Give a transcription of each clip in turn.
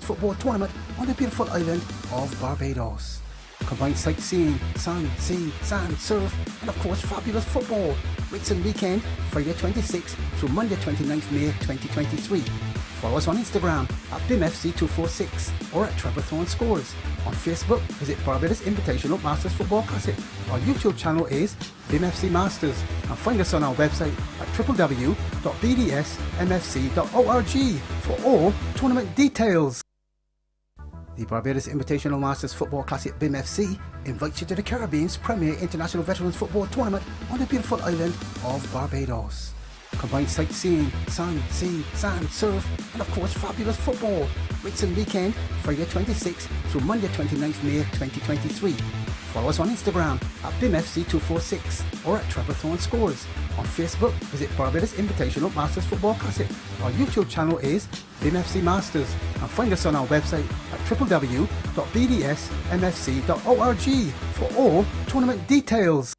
football tournament on the beautiful island of Barbados. Combined sightseeing, sun, sea, sand, surf, and of course fabulous football. Rates and weekend, Friday 26th through Monday 29th May 2023. Follow us on Instagram at Bimfc246 or at Trevorthorne Scores. On Facebook, visit Barbados Invitational Masters Football Classic. Our YouTube channel is Bimfc Masters, and find us on our website at www.bdsmfc.org for all tournament details. The Barbados Invitational Masters Football Classic Bimfc invites you to the Caribbean's premier international veterans football tournament on the beautiful island of Barbados. Combined sightseeing, sun, sea, sand, surf, and of course fabulous football. Rates and weekend, Friday 26th through Monday 29th May 2023. Follow us on Instagram at Bimfc246 or at Trevorthorne Scores. On Facebook, visit Barbados Invitational Masters Football Classic. Our YouTube channel is Bimfc Masters, and find us on our website at www.bdsmfc.org for all tournament details.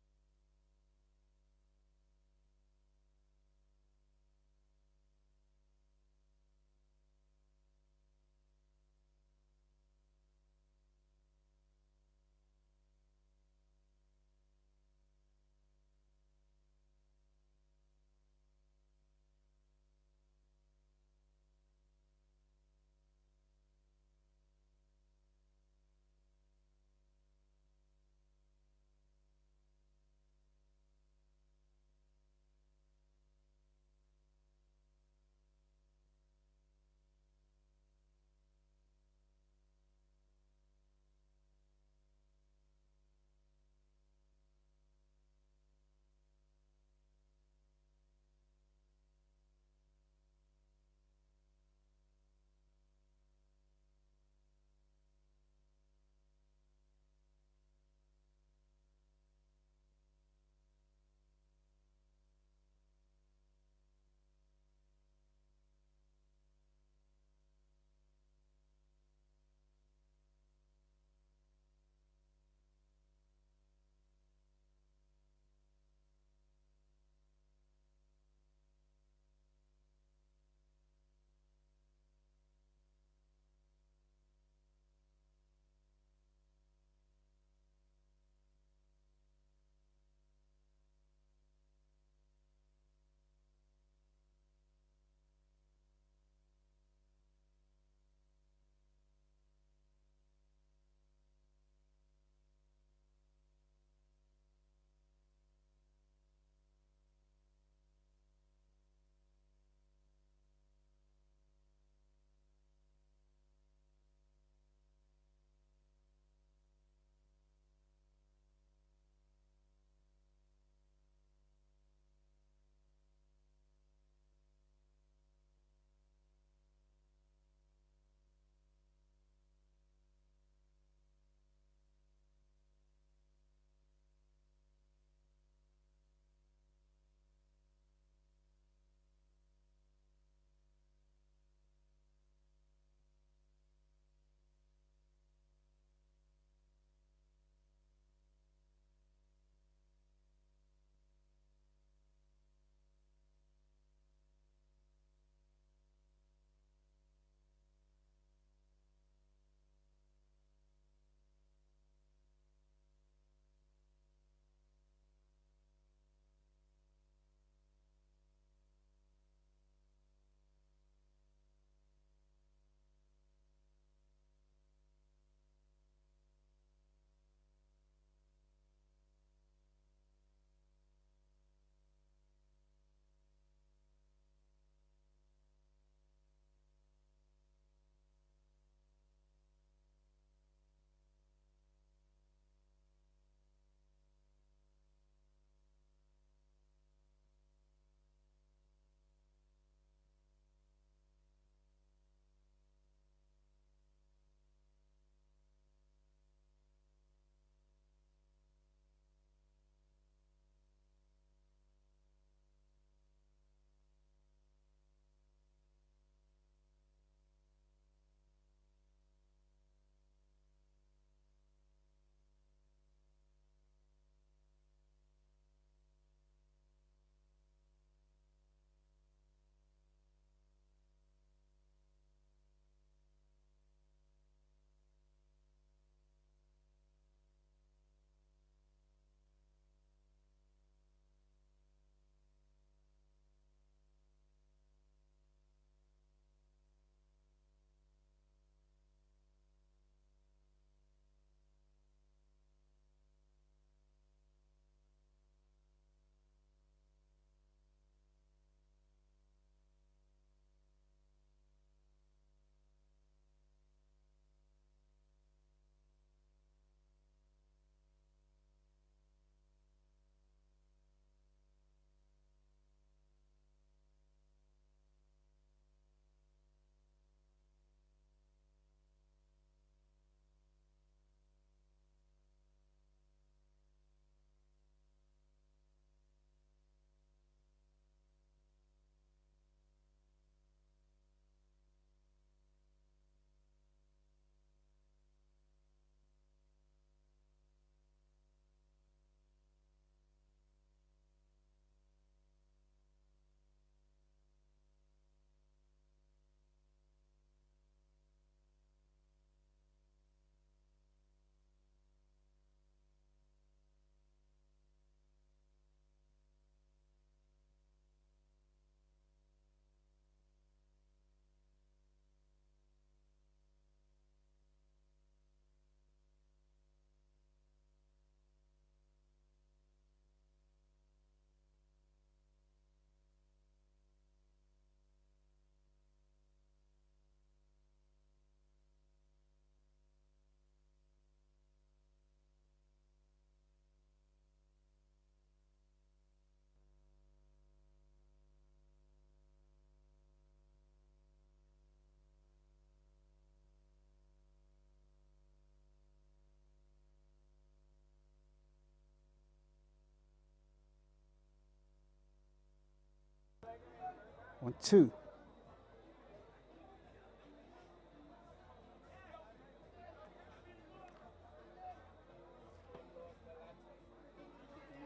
1, 2.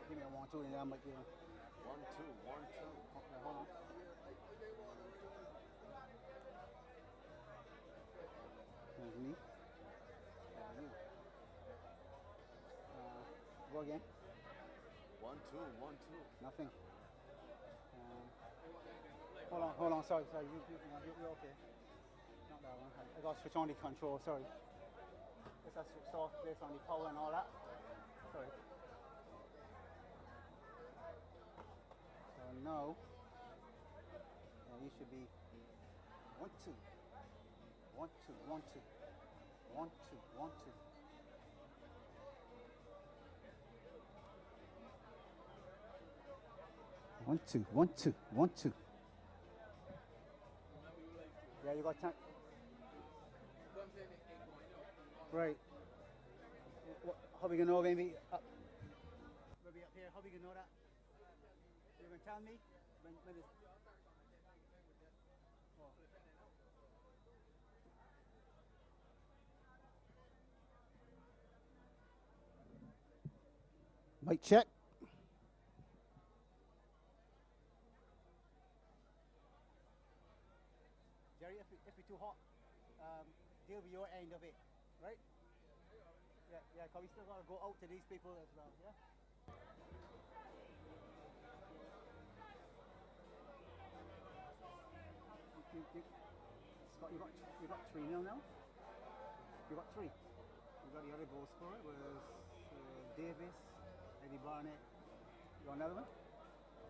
Give me a 1, 2, and then I might give him. 1, 2, 1, 2. Okay, hold on. There's me. There's you. Go again. 1, 2, 1, 2. Nothing. Hold on. Sorry. You're okay. Not that one. I got to switch on the control. Sorry. Let's switch off this on the power and all that. Sorry. So now, you should be 1, 2, 1, 2, 1, 2, 1, 2, 1, 2. One, two, 1, 2, 1, 2. Yeah, you got time. Right. How we gonna know maybe up? Maybe up here. How we gonna know that? You gonna tell me when it's? Oh. Mic check. Jerry, if it's too hot, deal with your end of it, right? Yeah, because we still got to go out to these people as well, yeah? Scott, you got 3-0 now? You got 3. You got the other goal scorer was Davis, Eddie Barnett. You got another one?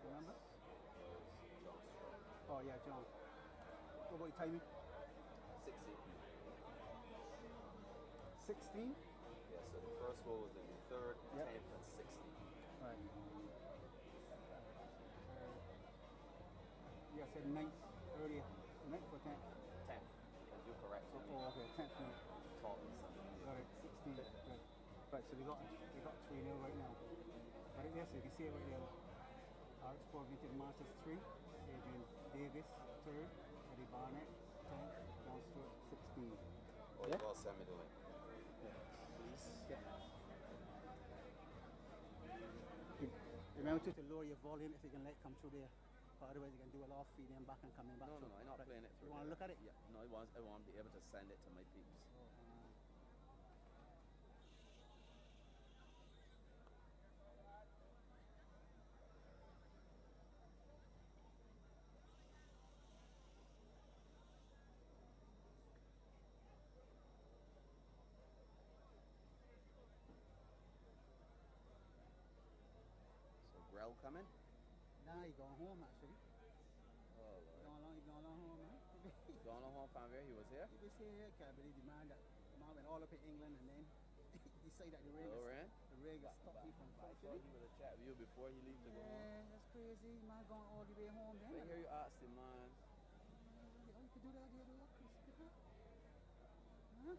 Remember? Oh yeah, John. What about your timing? 16. 16? Yeah, so the first goal was in the 3rd, 10th, and 16th. Right. You said 9th earlier. 9th or 10th? 10th. You're correct. Oh, okay, 10th now. Taught me something. Got it, 16. Right. Right, so we got 3-0 right now. Right there, so you can see it right there. RX Sport Vintage Masters 3, Adrian Davis 3rd, Eddie Barnett 10th, John Stewart 16. Oh, you got to send me the link. Please. Yeah. Remember to lower your volume if you can let it come through there. Otherwise you can do a lot of feeding back and coming back. No, I'm not playing it through. You want to look at it? Yeah. No, I want to be able to send it to my peeps. So Grell coming? Nah, he's going home actually. Oh, Lord. He's going on home, man. Going on home from where he was here? He was here, can't believe the man went all up in England and then he said that the rain got stopped me from I thought he would have chat with you before he leaves to go home. Yeah, that's crazy. Man going all the way home then. But here you asked him, man. Oh, you could do that the other way, Chris. Huh?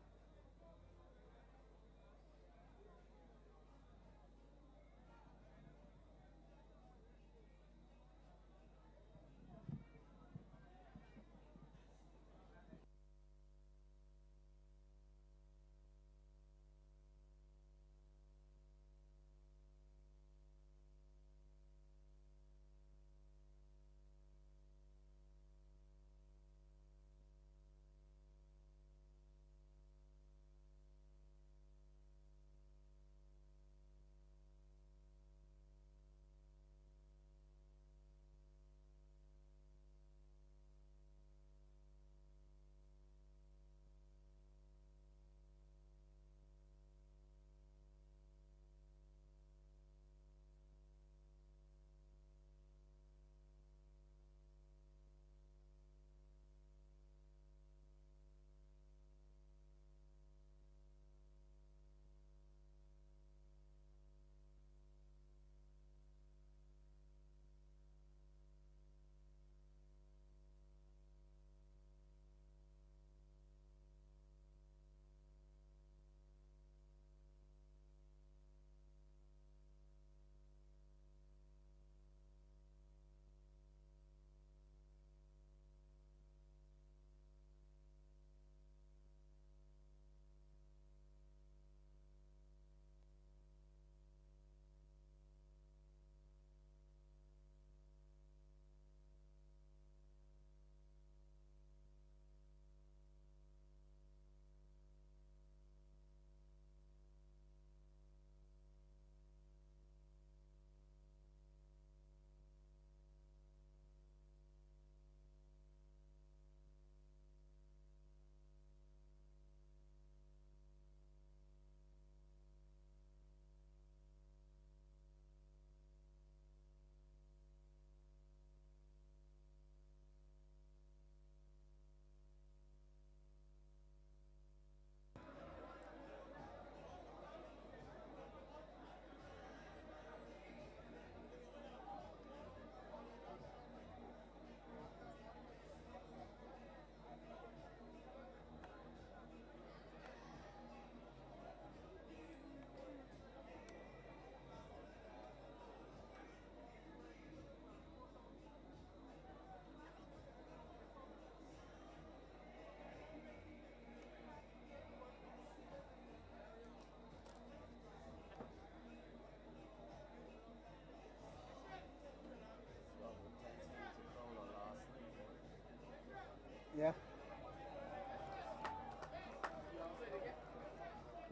Yeah.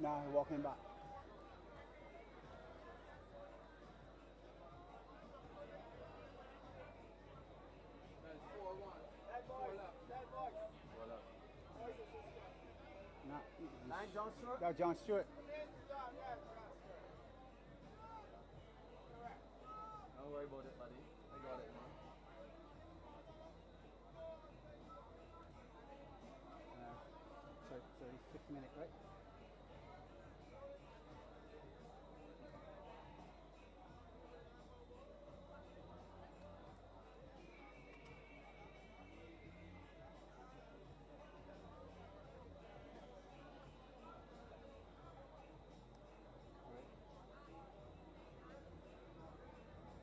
Now walking back. Nine, John Stewart. Now John Stewart. Don't worry about it, buddy. I got it, man. Sorry, 5th minute, right?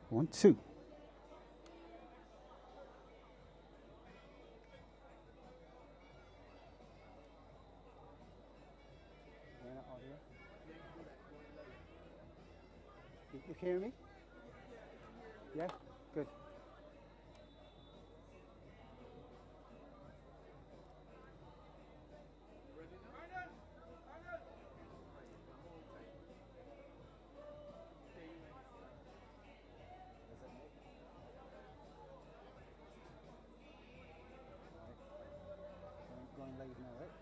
One, two. You hear me? Yeah? Good. Going live now, right?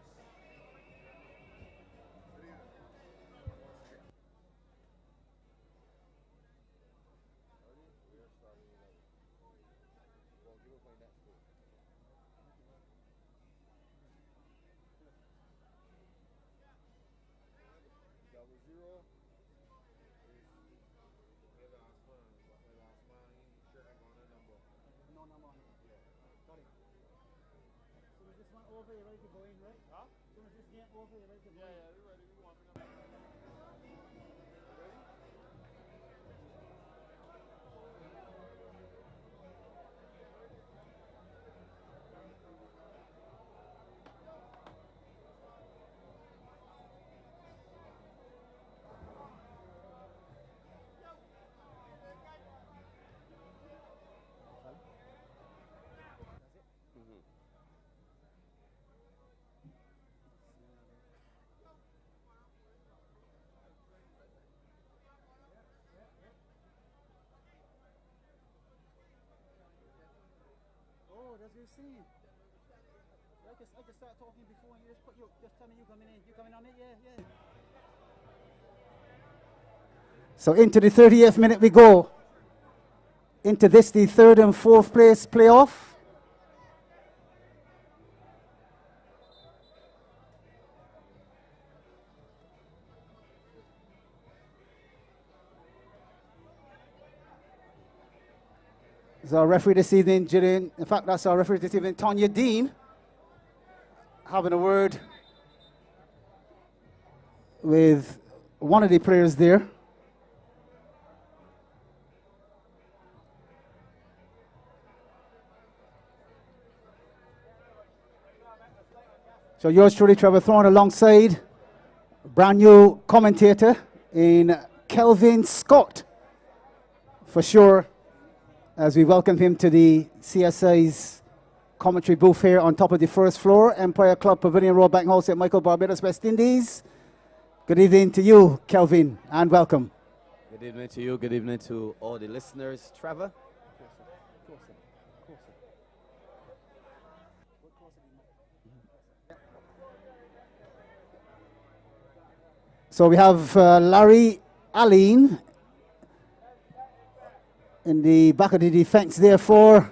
No number on it. Got it. So we just went over, you're ready to go in, right? Huh? So we just get over, you're ready to go in. Yeah, we're ready. We want to go. Oh, that's what you're saying. I can start talking before and you just tell me you coming in. You coming on it? Yeah. So into the 30th minute we go. Into this, the 3rd and 4th place playoff. So our referee this evening, in fact, that's our referee this evening, Tanya Dean, having a word with one of the players there. So yours truly, Trevor Thorne, alongside brand new commentator in Kelvin Scott, for sure, as we welcome him to the CSI's commentary booth here on top of the 1st floor, Empire Club Pavilion Road, Bank Hall, St. Michael, Barbados, West Indies. Good evening to you, Kelvin, and welcome. Good evening to you. Good evening to all the listeners. Trevor. So we have Larry Allen in the back of the defense there for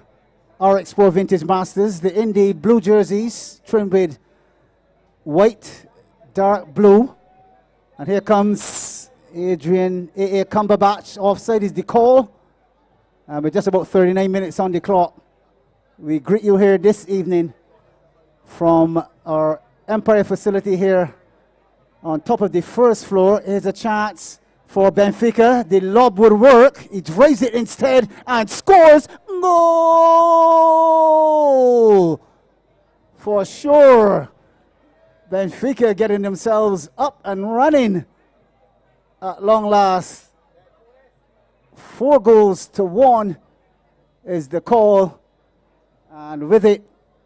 our Expo Vintage Masters. The Indy blue jerseys trimmed with white, dark blue. And here comes Adrian A.A. Cumberbatch. Offside is the call. With just about 39 minutes on the clock. We greet you here this evening from our Empire facility here on top of the 1st floor. Here's a chance for Benfica. The lob would work. He drives it instead and scores. Goal! For sure. Benfica getting themselves up and running at long last. 4-1 is the call. And with it,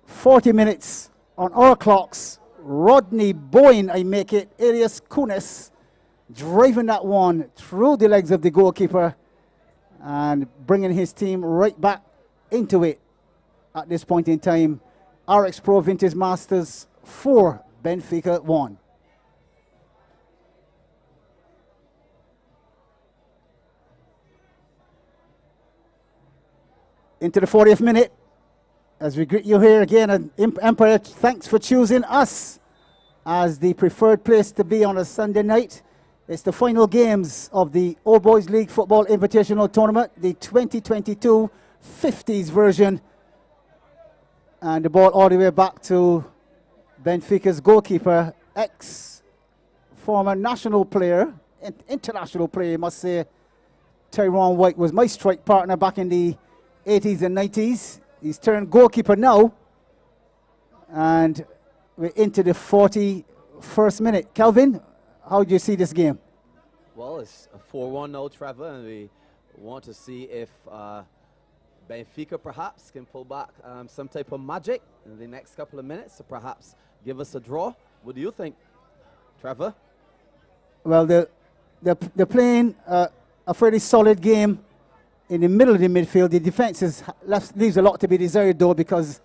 40 minutes on our clocks. Rodney Boyne, I make it, alias Kunis, driving that one through the legs of the goalkeeper and bringing his team right back into it at this point in time. RX Pro Vintage Masters 4, Benfica 1. Into the 40th minute, as we greet you here again, and Empire, thanks for choosing us as the preferred place to be on a Sunday night. It's the final games of the Old Boys League Football Invitational Tournament, the 2022 50s version. And the ball all the way back to Benfica's goalkeeper, ex-former national player, international player, I must say. Tyrone White was my strike partner back in the 80s and 90s. He's turned goalkeeper now. And we're into the 41st minute. Kelvin, how do you see this game? Well, it's a 4-1 now, Trevor, and we want to see if Benfica perhaps can pull back some type of magic in the next couple of minutes to perhaps give us a draw. What do you think, Trevor? Well, they're playing a fairly solid game in the middle of the midfield. The defense leaves a lot to be desired, though, because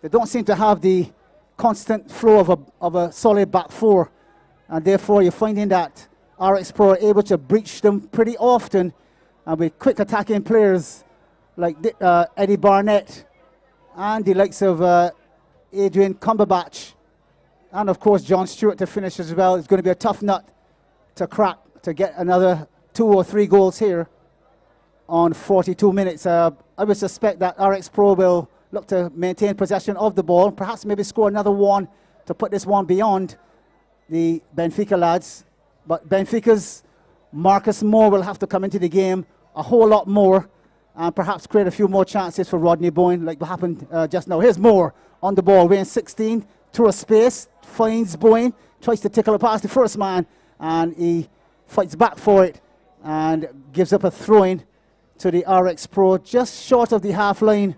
they don't seem to have the constant flow of a solid back four. And therefore, you're finding that RX Pro are able to breach them pretty often, and with quick attacking players like Eddie Barnett and the likes of Adrian Cumberbatch, and of course John Stewart to finish as well. It's going to be a tough nut to crack to get another 2 or 3 goals here on 42 minutes. I would suspect that RX Pro will look to maintain possession of the ball, perhaps maybe score another one to put this one beyond the Benfica lads. But Benfica's Marcus Moore will have to come into the game a whole lot more and perhaps create a few more chances for Rodney Boyne, like what happened just now. Here's Moore on the ball, weighing 16, through a space, finds Boyne, tries to tickle it past the first man, and he fights back for it and gives up a throw-in to the RX Pro just short of the half line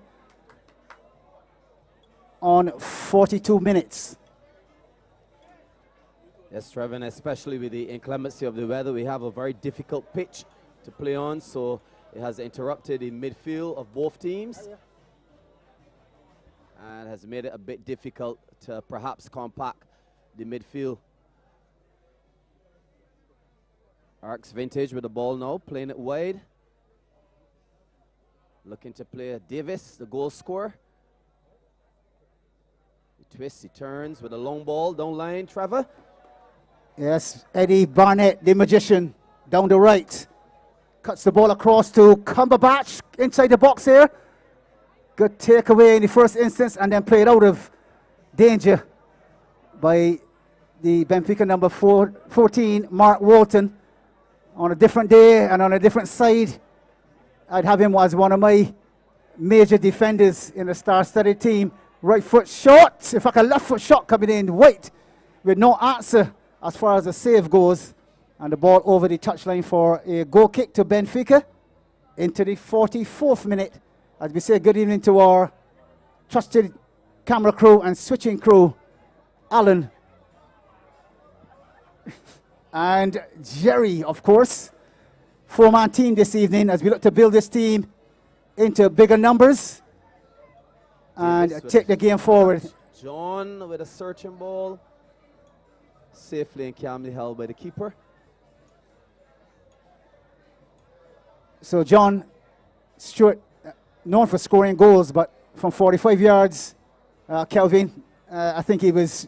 on 42 minutes. Yes, Trevor, and especially with the inclemency of the weather, we have a very difficult pitch to play on, so it has interrupted the midfield of both teams and has made it a bit difficult to perhaps compact the midfield. RX Vintage with the ball now, playing it wide. Looking to play Davis, the goal scorer. He twists, he turns with a long ball down line, Trevor. Yes, Eddie Barnett, the magician, down the right. Cuts the ball across to Cumberbatch inside the box here. Good takeaway in the first instance, and then played out of danger by the Benfica number 14, Mark Walton. On a different day and on a different side, I'd have him as one of my major defenders in the star-studded team. Right foot shot, in fact a left foot shot coming in, White with no answer as far as the save goes. And the ball over the touchline for a goal kick to Benfica into the 44th minute. As we say good evening to our trusted camera crew and switching crew, Alan and Jerry, of course. 4-man team this evening as we look to build this team into bigger numbers and take the game forward. John with a searching ball, safely and calmly held by the keeper. So John Stewart, known for scoring goals, but from 45 yards, Kelvin, I think he was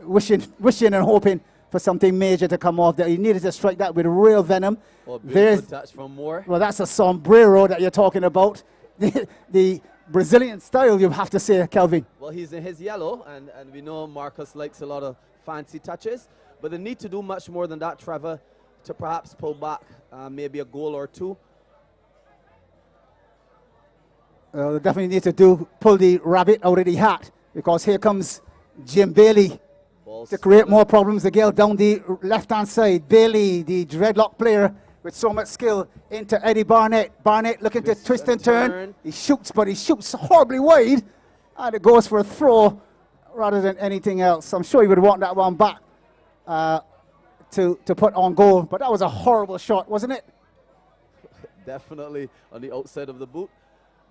wishing and hoping for something major to come off. That he needed to strike that with real venom. Oh, beautiful touch from Moore. Well, that's a sombrero that you're talking about. The Brazilian style, you have to say, Kelvin. Well, he's in his yellow, and we know Marcus likes a lot of fancy touches, but they need to do much more than that, Trevor, to perhaps pull back maybe a goal or two. They definitely need to pull the rabbit out of the hat, because here comes Jim Bailey to create more problems. The girl down the left-hand side. Bailey, the dreadlock player with so much skill, into Eddie Barnett. Barnett looking to twist and turn. He shoots, but he shoots horribly wide. And it goes for a throw rather than anything else. I'm sure he would want that one back to put on goal. But that was a horrible shot, wasn't it? Definitely on the outside of the boot.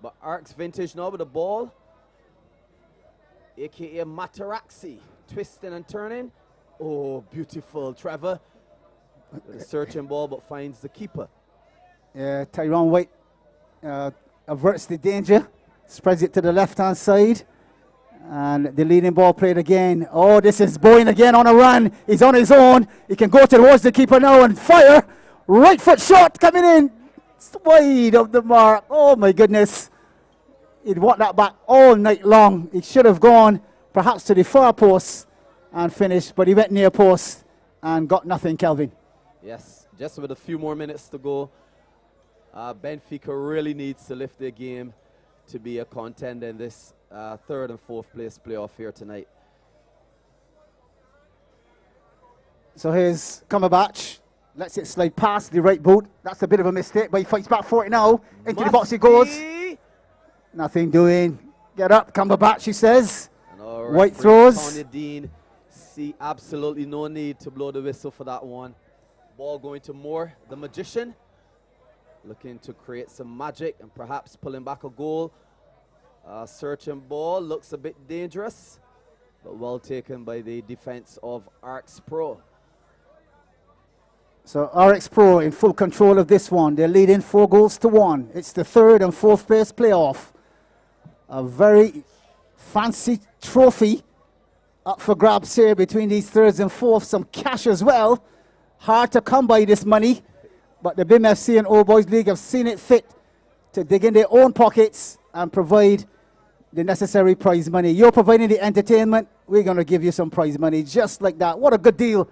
But Arcs Vintage now with the ball. A.K.A. Mataraxi. Twisting and turning. Oh, beautiful, Trevor. With a searching ball, but finds the keeper. Yeah, Tyrone White averts the danger. Spreads it to the left-hand side. And the leading ball played again. Oh, this is Bowen again on a run. He's on his own. He can go towards the keeper now and fire. Right foot shot coming in. It's wide of the mark. Oh, my goodness. He'd want that back all night long. He should have gone perhaps to the far post and finished, but he went near post and got nothing, Kelvin. Yes, just with a few more minutes to go. Benfica really needs to lift their game to be a contender in this third and fourth place playoff here tonight. So here's Cumberbatch. Lets it slide past the right boot. That's a bit of a mistake, but he fights back for it now. Into the box he goes. Nothing doing. Get up, Cumberbatch, he says. White throws. Tony Dean, see absolutely no need to blow the whistle for that one. Ball going to Moore, the magician. Looking to create some magic and perhaps pulling back a goal. Searching ball, looks a bit dangerous, but well taken by the defense of Arcs Pro. So RX Pro in full control of this one. They're leading 4-1. It's the third and fourth place playoff. A very fancy trophy up for grabs here between these thirds and fourths. Some cash as well. Hard to come by this money, but the Bimfc and Old Boys League have seen it fit to dig in their own pockets and provide the necessary prize money. You're providing the entertainment. We're going to give you some prize money just like that. What a good deal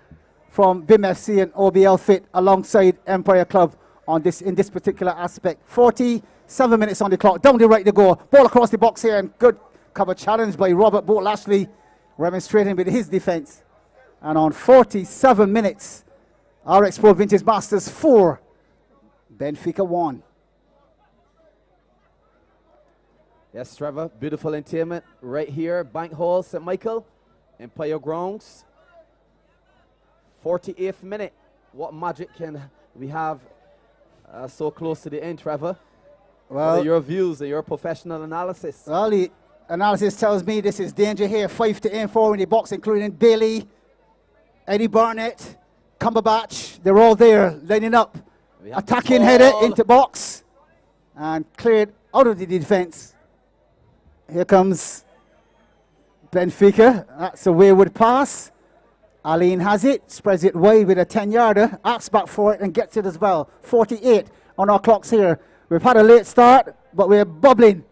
from Bimfc and Obl-Fit alongside Empire Club on this in this particular aspect. 47 minutes on the clock. Down the right to go. Ball across the box here, and good cover challenge by Robert Boat Lashley, remonstrating with his defense. And on 47 minutes, RX Pro Vintage Masters 4, Benfica 1. Yes, Trevor, beautiful entertainment right here. Bank Hall, St. Michael, Empire Grounds. 48th minute. What magic can we have so close to the end, Trevor? Well, your views and your professional analysis. Well, the analysis tells me this is danger here. 5 to aim for in the box, including Bailey, Eddie Barnett, Cumberbatch. They're all there, lining up. Attacking header into box and cleared out of the defense. Here comes Benfica. That's a wayward pass. Aline has it, spreads it wide with a 10-yarder, acts back for it and gets it as well. 48 on our clocks here. We've had a late start, but we're bubbling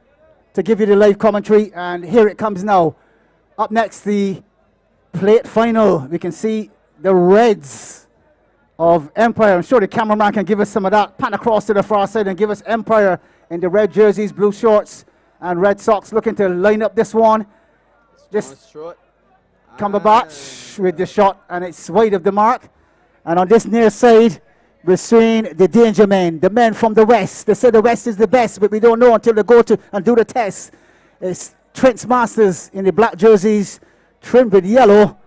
to give you the live commentary, and here it comes now. Up next, the plate final. We can see the Reds of Empire. I'm sure the cameraman can give us some of that. Pan across to the far side and give us Empire in the red jerseys, blue shorts, and red socks, looking to line up this one. Just Cumberbatch with the shot, and it's wide of the mark. And on this near side, we're seeing the danger men, the men from the West. They say the West is the best, but we don't know until they go to and do the test. It's Trent's Masters in the black jerseys, trimmed with yellow,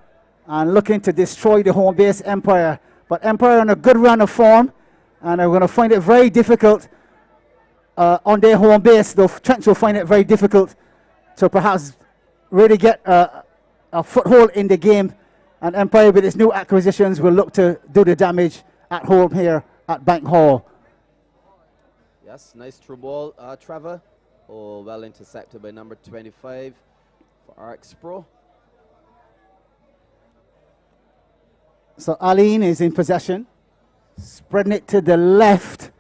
and looking to destroy the home base Empire. But Empire on a good run of form, and are going to find it very difficult on their home base. Though Trent will find it very difficult to perhaps really get a foothold in the game, and Empire with its new acquisitions will look to do the damage at home here at Bank Hall. Yes, nice through ball, Trevor. Oh, well intercepted by number 25 for RX Pro. So Aline is in possession, spreading it to the left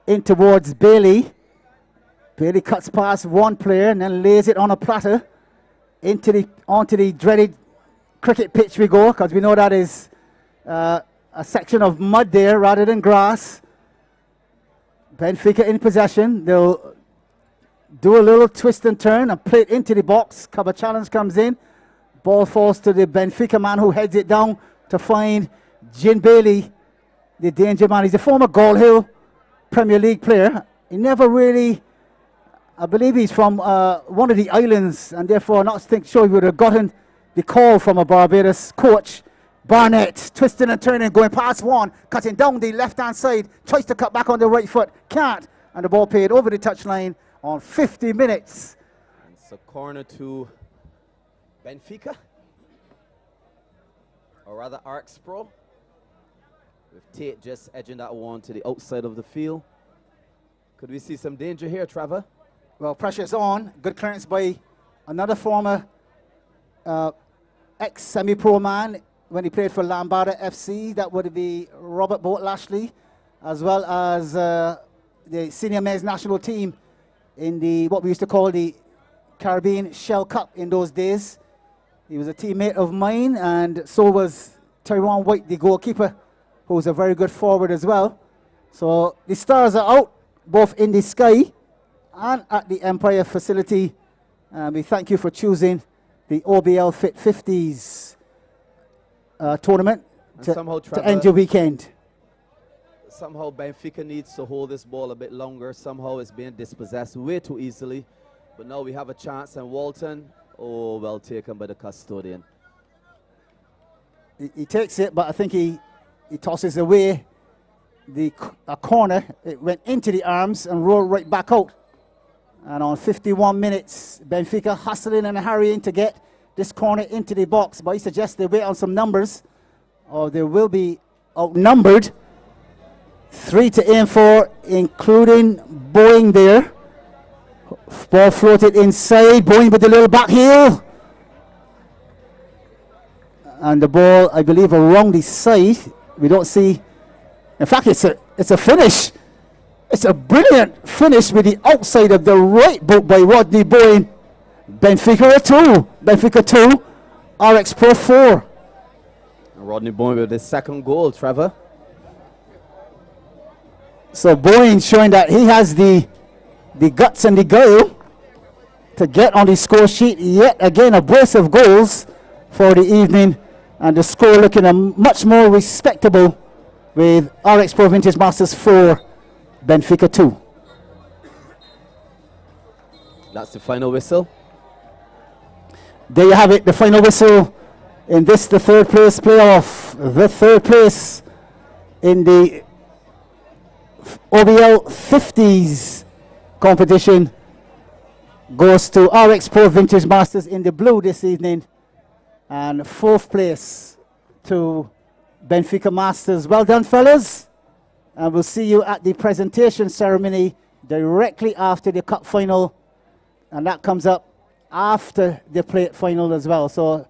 in towards Bailey. Bailey cuts past one player and then lays it on a platter onto the dreaded cricket pitch we go, because we know that is a section of mud there rather than grass. Benfica in possession. They'll do a little twist and turn and play it into the box. Cover challenge comes in. Ball falls to the Benfica man, who heads it down to find Jin Bailey, the danger man. He's a former Gall Hill Premier League player. He never really I believe he's from one of the islands, and therefore not sure he would have gotten the call from a Barbados coach. Barnett twisting and turning, going past one, cutting down the left-hand side, tries to cut back on the right foot, can't, and the ball played over the touchline on 50 minutes. And it's a corner to Benfica, or rather Arcs Pro, with Tate just edging that one to the outside of the field. Could we see some danger here, Trevor? Well, pressure's on. Good clearance by another former ex-semi-pro man when he played for Lambada FC. That would be Robert Boat Lashley, as well as the senior men's national team in the what we used to call the Caribbean Shell Cup in those days. He was a teammate of mine, and so was Tyrone White, the goalkeeper, who was a very good forward as well. So the stars are out, both in the sky and at the Empire facility. We thank you for choosing the Obl-Fit 50s tournament to end your weekend. Somehow Benfica needs to hold this ball a bit longer. Somehow it's being dispossessed way too easily. But now we have a chance, and Walton, oh, well taken by the custodian. He takes it, but I think he tosses away a corner. It went into the arms and rolled right back out. And on 51 minutes, Benfica hustling and hurrying to get this corner into the box. But he suggests they wait on some numbers, or they will be outnumbered. 3 to aim for, including Boeing there. Ball floated inside, Boeing with the little back heel. And the ball, I believe, around the side. We don't see. In fact, it's a finish. It's a brilliant finish with the outside of the right boot by Rodney Boeing. Benfica 2. Benfica 2. RX Pro 4. Rodney Boeing with his second goal, Trevor. So Boeing showing that he has the guts and the guile to get on the score sheet. Yet again, a brace of goals for the evening, and the score looking much more respectable with RX Pro Vintage Masters 4, Benfica 2. That's the final whistle. There you have it, the final whistle in this, the third place playoff. The third place in the OBL 50s competition goes to RX Pro Vintage Masters in the blue this evening, and fourth place to Benfica Masters. Well done, fellas, and we'll see you at the presentation ceremony directly after the cup final, and that comes up after the plate final as well. So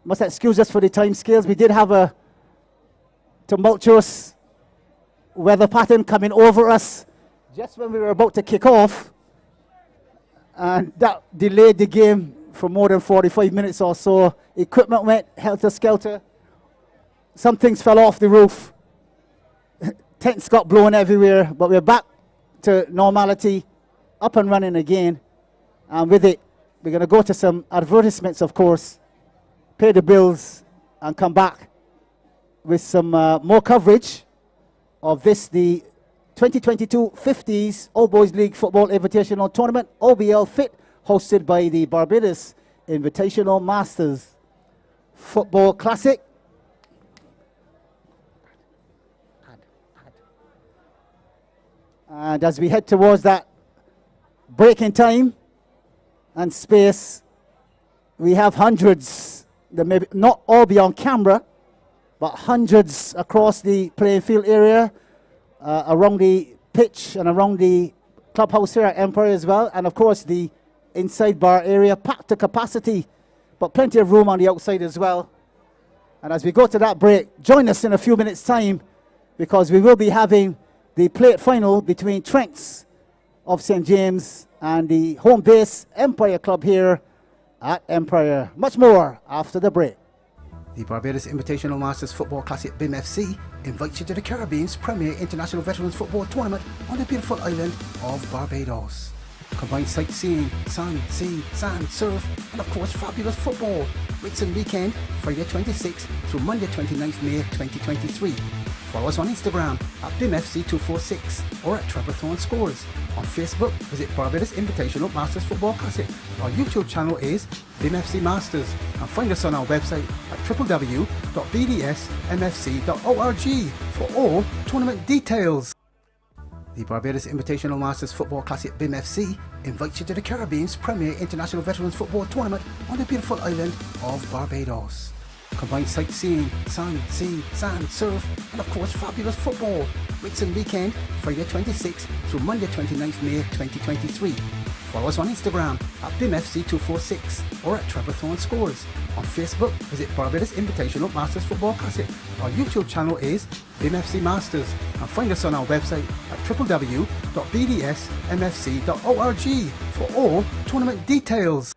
must excuse us for the time scales. We did have a tumultuous weather pattern coming over us just when we were about to kick off, and that delayed the game for more than 45 minutes or so. Equipment went helter-skelter. Some things fell off the roof. Tents got blown everywhere, but we're back to normality, up and running again. And with it, we're going to go to some advertisements, of course, pay the bills, and come back with some more coverage of this, the 2022 50s All Boys League Football Invitational Tournament, Obl-Fit, hosted by the Barbados Invitational Masters Football Classic. And as we head towards that breaking time and space, we have hundreds, that maybe not all be on camera, but hundreds across the playing field area, around the pitch and around the clubhouse here at Empire as well, and of course the inside bar area packed to capacity, but plenty of room on the outside as well. And as we go to that break, join us in a few minutes' time, because we will be having the plate final between Trents of St. James and the home base Empire Club here at Empire. Much more after the break. The Barbados Invitational Masters Football Classic Bimfc invites you to the Caribbean's premier international veterans football tournament on the beautiful island of Barbados. Combined sightseeing, sun, sea, sand, surf, and of course fabulous football. Rates and weekend, Friday 26th through Monday 29th May 2023. Follow us on Instagram at Bimfc246 or at Trevor Thorne Scores. On Facebook, visit Barbados Invitational Masters Football Classic. Our YouTube channel is Bimfc Masters, and find us on our website at www.bdsmfc.org for all tournament details. The Barbados Invitational Masters Football Classic BIMFC invites you to the Caribbean's premier international veterans football tournament on the beautiful island of Barbados. Combine sightseeing, sun, sea, sand, surf, and of course fabulous football. Weeks and weekend, Friday 26th through Monday 29th May 2023. Follow us on Instagram at Bimfc246 or at Trevor Thorne Scores. On Facebook, visit Barbados Invitational Masters Football Classic. Our YouTube channel is Bimfc Masters, and find us on our website at www.bdsmfc.org for all tournament details.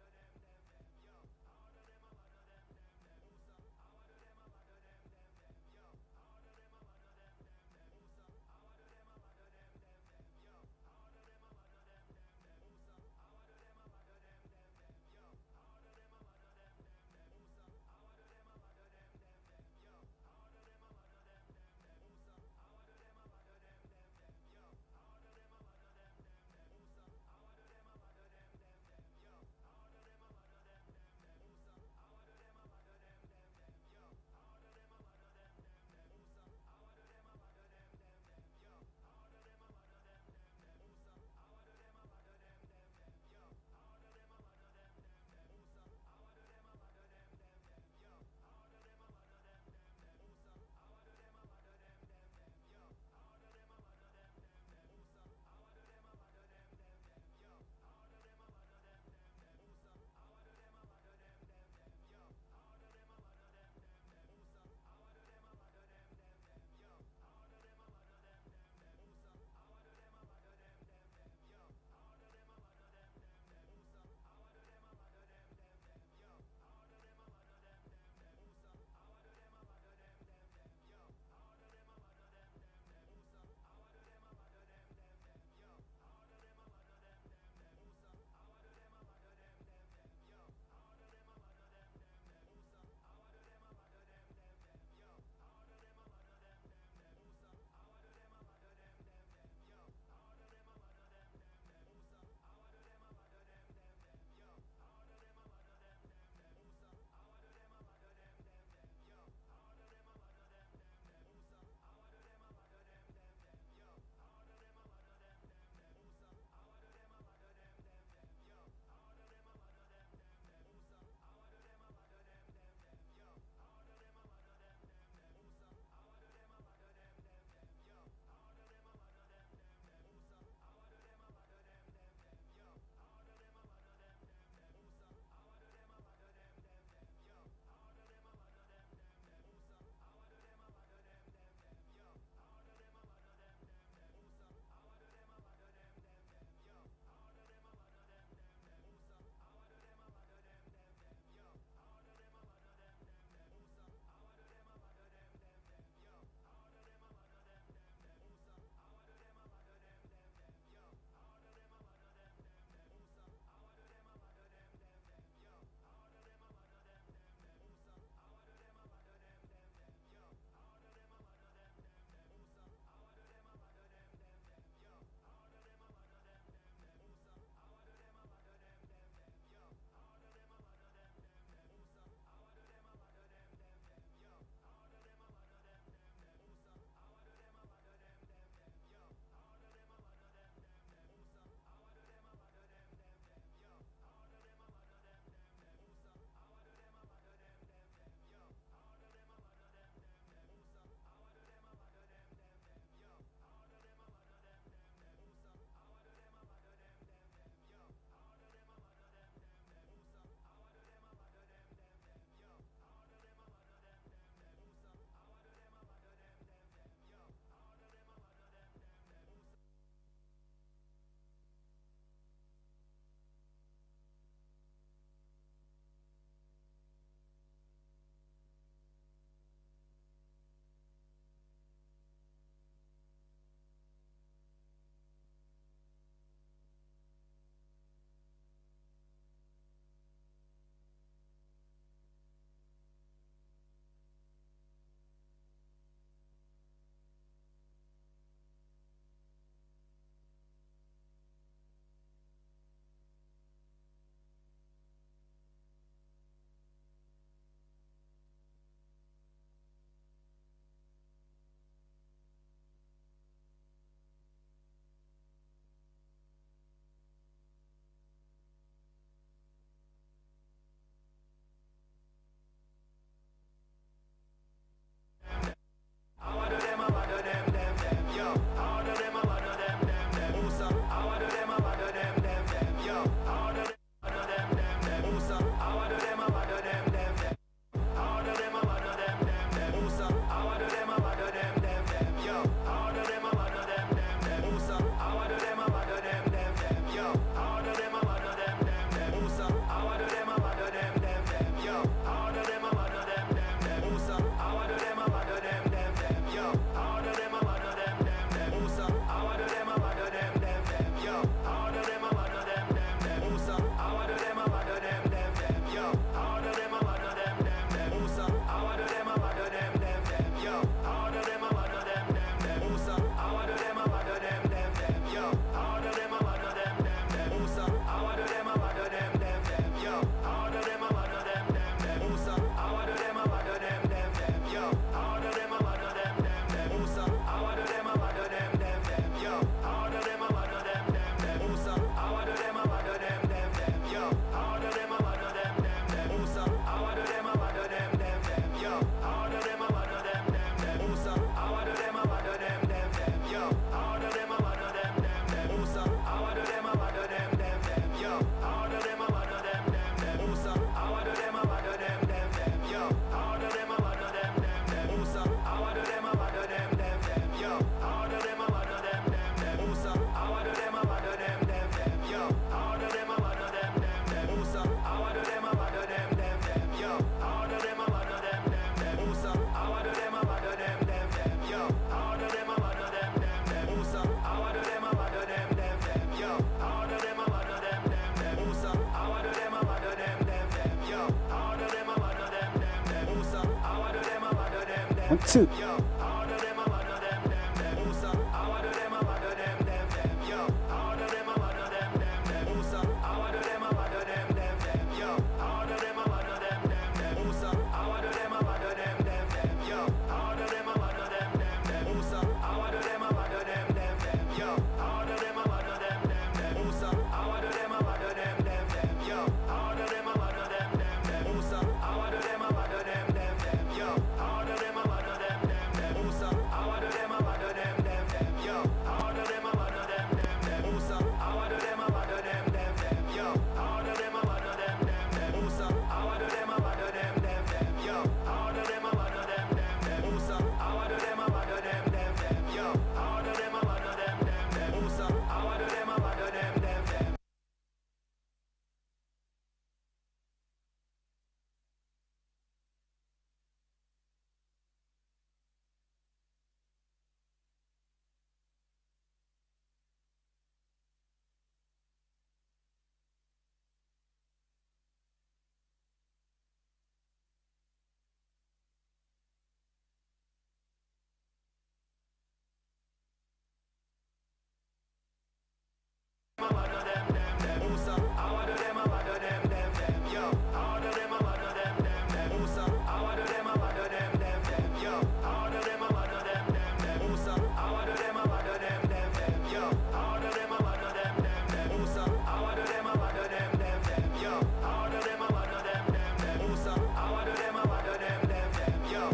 1, 2.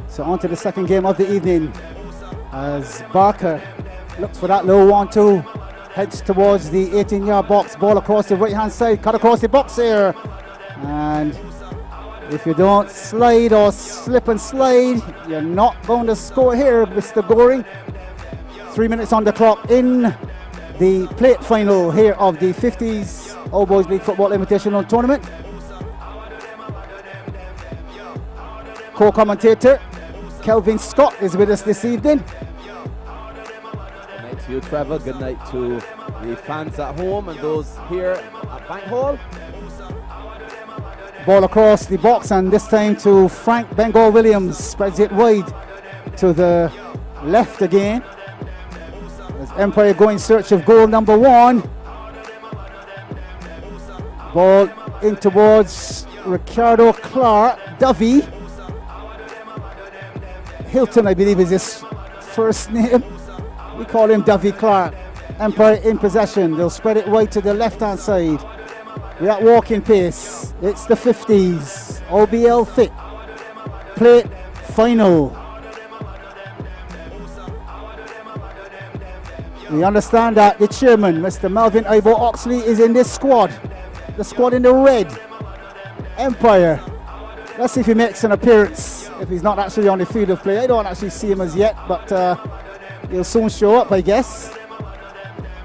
So on to the second game of the evening as Barker looks for that low 1-2, heads towards the 18-yard box, ball across the right-hand side, cut across the box here. And if you don't slide or slip and slide, you're not going to score here, Mr. Goring. 3 minutes on the clock in the plate final here of the 50s All Boys League Football Invitational Tournament. Co-commentator Kelvin Scott is with us this evening. Good night to you, Trevor. Good night to the fans at home and those here at Bank Hall. Ball across the box, and this time to Frank Bengal Williams. Spreads it wide to the left again. As Empire go in search of goal number 1. Ball in towards Ricardo Clark. Dovey Hilton, I believe, is his first name. We call him Dovey Clark. Empire in possession. They'll spread it wide to the left-hand side. We're at walking pace. It's the 50s. Obl-Fit plate final. We understand that the chairman, Mr. Melvin Ibo Oxley, is in this squad. The squad in the red. Empire. Let's see if he makes an appearance. If he's not actually on the field of play. I don't actually see him as yet, but he'll soon show up, I guess.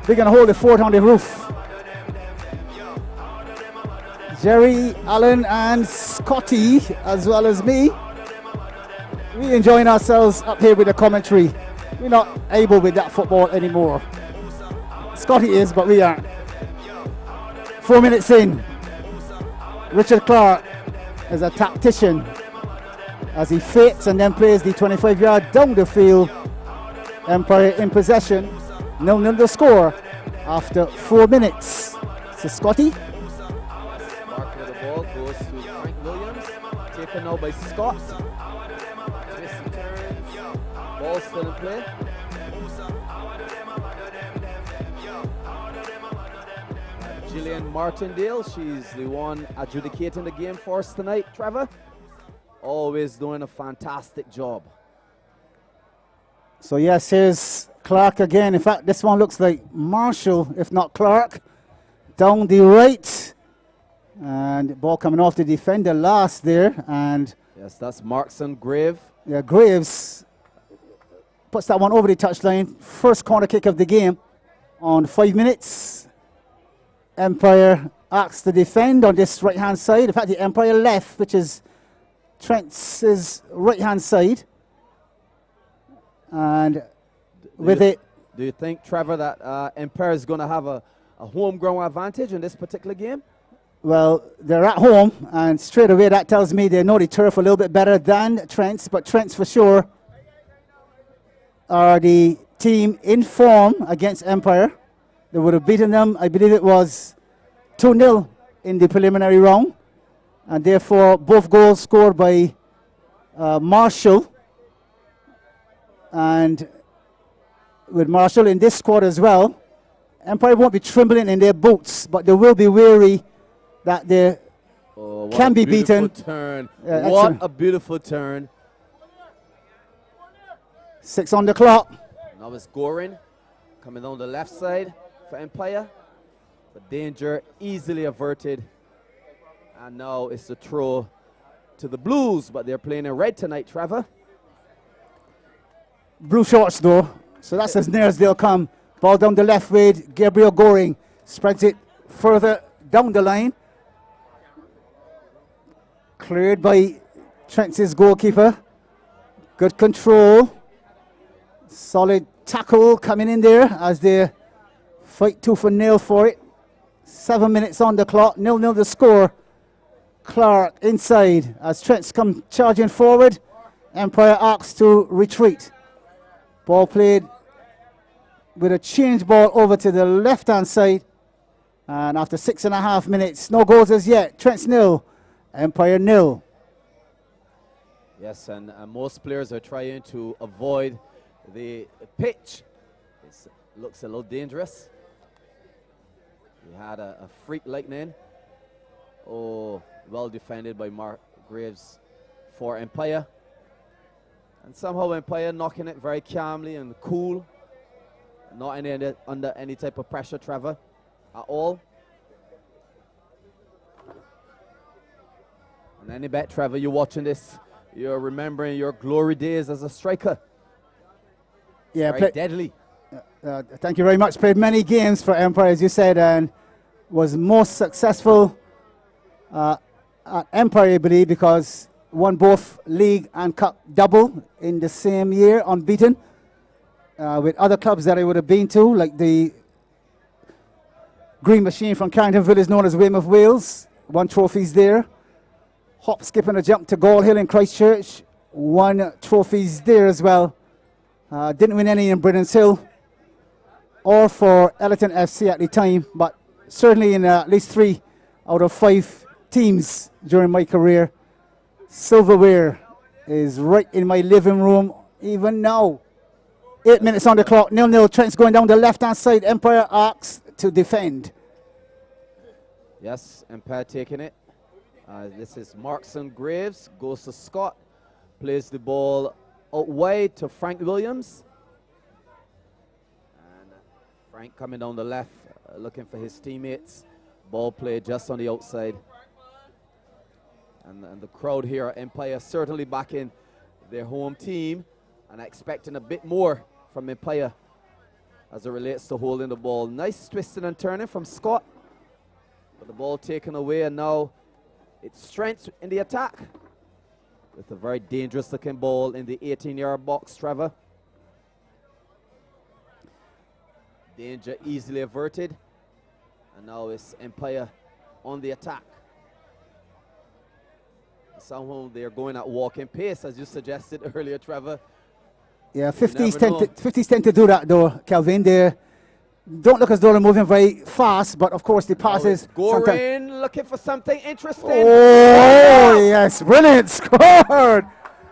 They're going to hold the fort on the roof. Jerry, Allen, and Scotty, as well as me. We're enjoying ourselves up here with the commentary. We're not able with that football anymore. Scotty is, but we aren't. 4 minutes in. Richard Clark is a tactician as he fakes and then plays the 25-yard down the field. Empire in possession. 0-0 the score after 4 minutes. So Scotty. Mark with the ball goes to Frank Williams. Taken now by Scott. Twisty turns. Ball still in play. Gillian Martindale, she's the one adjudicating the game for us tonight. Trevor, always doing a fantastic job. So yes, here's Clark again. In fact, this one looks like Marshall, if not Clark. Down the right. And ball coming off the defender last there. And yes, that's Markson Grave. Yeah, Graves puts that one over the touchline. First corner kick of the game on 5 minutes. Empire asks to defend on this right-hand side. In fact, the Empire left, which is Trent's right-hand side. And with it... Do you think, Trevor, that Empire is going to have a home ground advantage in this particular game? Well, they're at home, and straight away that tells me they know the turf a little bit better than Trent's, but Trent's for sure are the team in form against Empire. They would have beaten them, I believe it was 2-0 in the preliminary round. And therefore, both goals scored by Marshall. And with Marshall in this squad as well, Empire won't be trembling in their boots, but they will be wary that they can be beaten. Turn. What a beautiful turn. 6 on the clock. Now it's Gorin coming down the left side for Empire. The danger easily averted. And now it's the throw to the Blues, but they're playing in red tonight, Trevor. Blue shorts though, so that's as near as they'll come. Ball down the left with Gabriel Goring. Spreads it further down the line. Cleared by Trent's goalkeeper. Good control. Solid tackle coming in there as they fight tooth and nail for it. 7 minutes on the clock, 0-0 the score. Clark inside as Trent's come charging forward. Empire asks to retreat. Ball played with a change ball over to the left-hand side. And after 6.5 minutes, no goals as yet. Trent's 0, Empire 0. Yes, and most players are trying to avoid the pitch. It looks a little dangerous. We had a freak lightning. Oh, well defended by Mark Graves for Empire. And somehow Empire knocking it very calmly and cool. Not under any type of pressure, Trevor, at all. And any bet, Trevor, you're watching this, you're remembering your glory days as a striker. Yeah, very deadly. Thank you very much. Played many games for Empire, as you said, and was most successful at Empire, I believe, because won both league and cup double in the same year, unbeaten. With other clubs that I would have been to, like the Green Machine from Carrington Village, known as Weymouth Wales, won trophies there. Hop, skip and a jump to Gall Hill in Christchurch, won trophies there as well. Didn't win any in Britain's Hill or for Ellerton FC at the time, but certainly in at least 3 out of 5 teams during my career. Silverware is right in my living room even now. 8 minutes on the clock, 0-0. Trent's going down the left-hand side. Empire asks to defend. Yes, Empire taking it. This is Markson Graves, goes to Scott, plays the ball out wide to Frank Williams. And Frank coming down the left, looking for his teammates. Ball played just on the outside. And the crowd here, Empire certainly backing their home team and expecting a bit more from Empire as it relates to holding the ball. Nice twisting and turning from Scott. But the ball taken away, and now it's Strength in the attack with a very dangerous looking ball in the 18-yard box, Trevor. Danger easily averted. And now it's Empire on the attack. Somehow they're going at walking pace, as you suggested earlier, Trevor. Yeah, 50s tend to do that though, Calvin. They don't look as though they're moving very fast, but of course the passes. Gorin looking for something interesting. Oh, yes, brilliant, scored.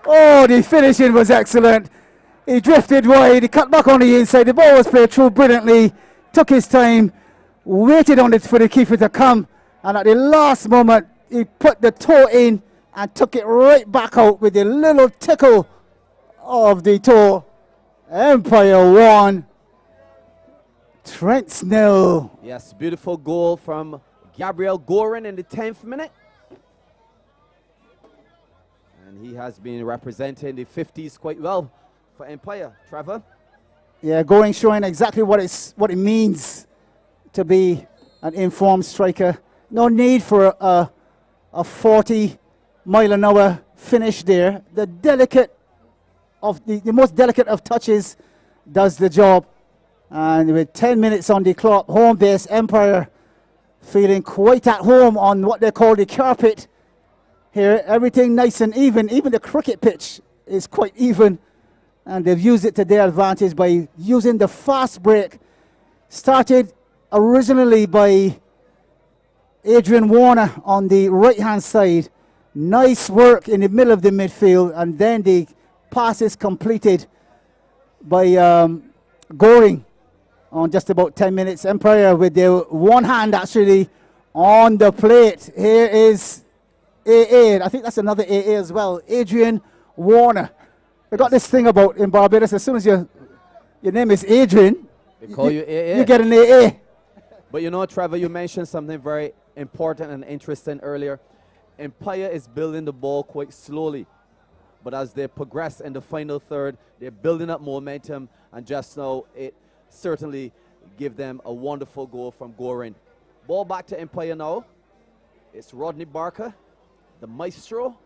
Oh, the finishing was excellent. He drifted wide, he cut back on the inside. The ball was played through brilliantly, took his time, waited on it for the keeper to come, and at the last moment, he put the toe in and took it right back out with a little tickle of the toe. Empire 1, Trent's 0. Yes, beautiful goal from Gabriel Gorin in the 10th minute. And he has been representing the 50s quite well for Empire. Trevor? Yeah, Goring showing exactly what it means to be an informed striker. No need for a 40-mile-an-hour finish there. The most delicate of touches does the job. And with 10 minutes on the clock, home base, Empire feeling quite at home on what they call the carpet here. Everything nice and even. Even the cricket pitch is quite even. and they've used it to their advantage by using the fast break. Started originally by Adrian Warner on the right-hand side. Nice work in the middle of the midfield, and then the pass is completed by Goring on just about 10 minutes. Empire with their one hand actually on the plate. Here is AA. I think that's another AA as well. Adrian Warner. They got this thing about in Barbados, as soon as your name is Adrian, they call you AA. You get an AA. But you know, Trevor, you mentioned something very important and interesting earlier. Empire is building the ball quite slowly, but as they progress in the final third, they're building up momentum, and just now it certainly give them a wonderful goal from Goring. Ball back to Empire now. It's Rodney Barker, the maestro,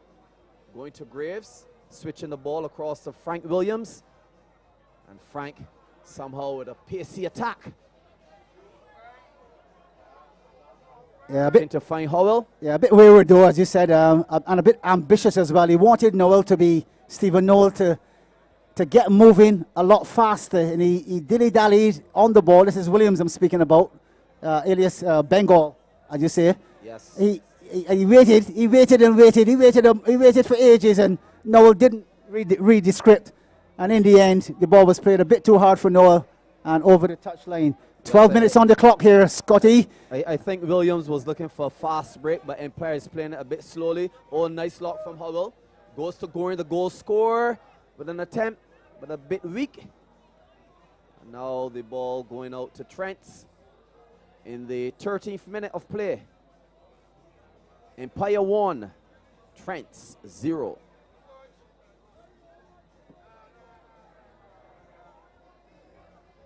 going to Graves, switching the ball across to Frank Williams, and Frank somehow with a pacey attack. Yeah, a bit to find Howell. Yeah, a bit wayward though, as you said, and a bit ambitious as well. He wanted Noel to be, Stephen Noel, to get moving a lot faster, and he dilly-dallied on the ball. This is Williams I'm speaking about, alias Bengal, as you say. Yes. He waited for ages, and Noel didn't read the script. And in the end, the ball was played a bit too hard for Noel and over the touchline. 12 minutes on the clock here, Scotty. I think Williams was looking for a fast break, but Empire is playing it a bit slowly. Oh, nice lock from Howell. Goes to Goring, the goal scorer, with an attempt, but a bit weak. And now the ball going out to Trent in the 13th minute of play. Empire 1, Trent 0.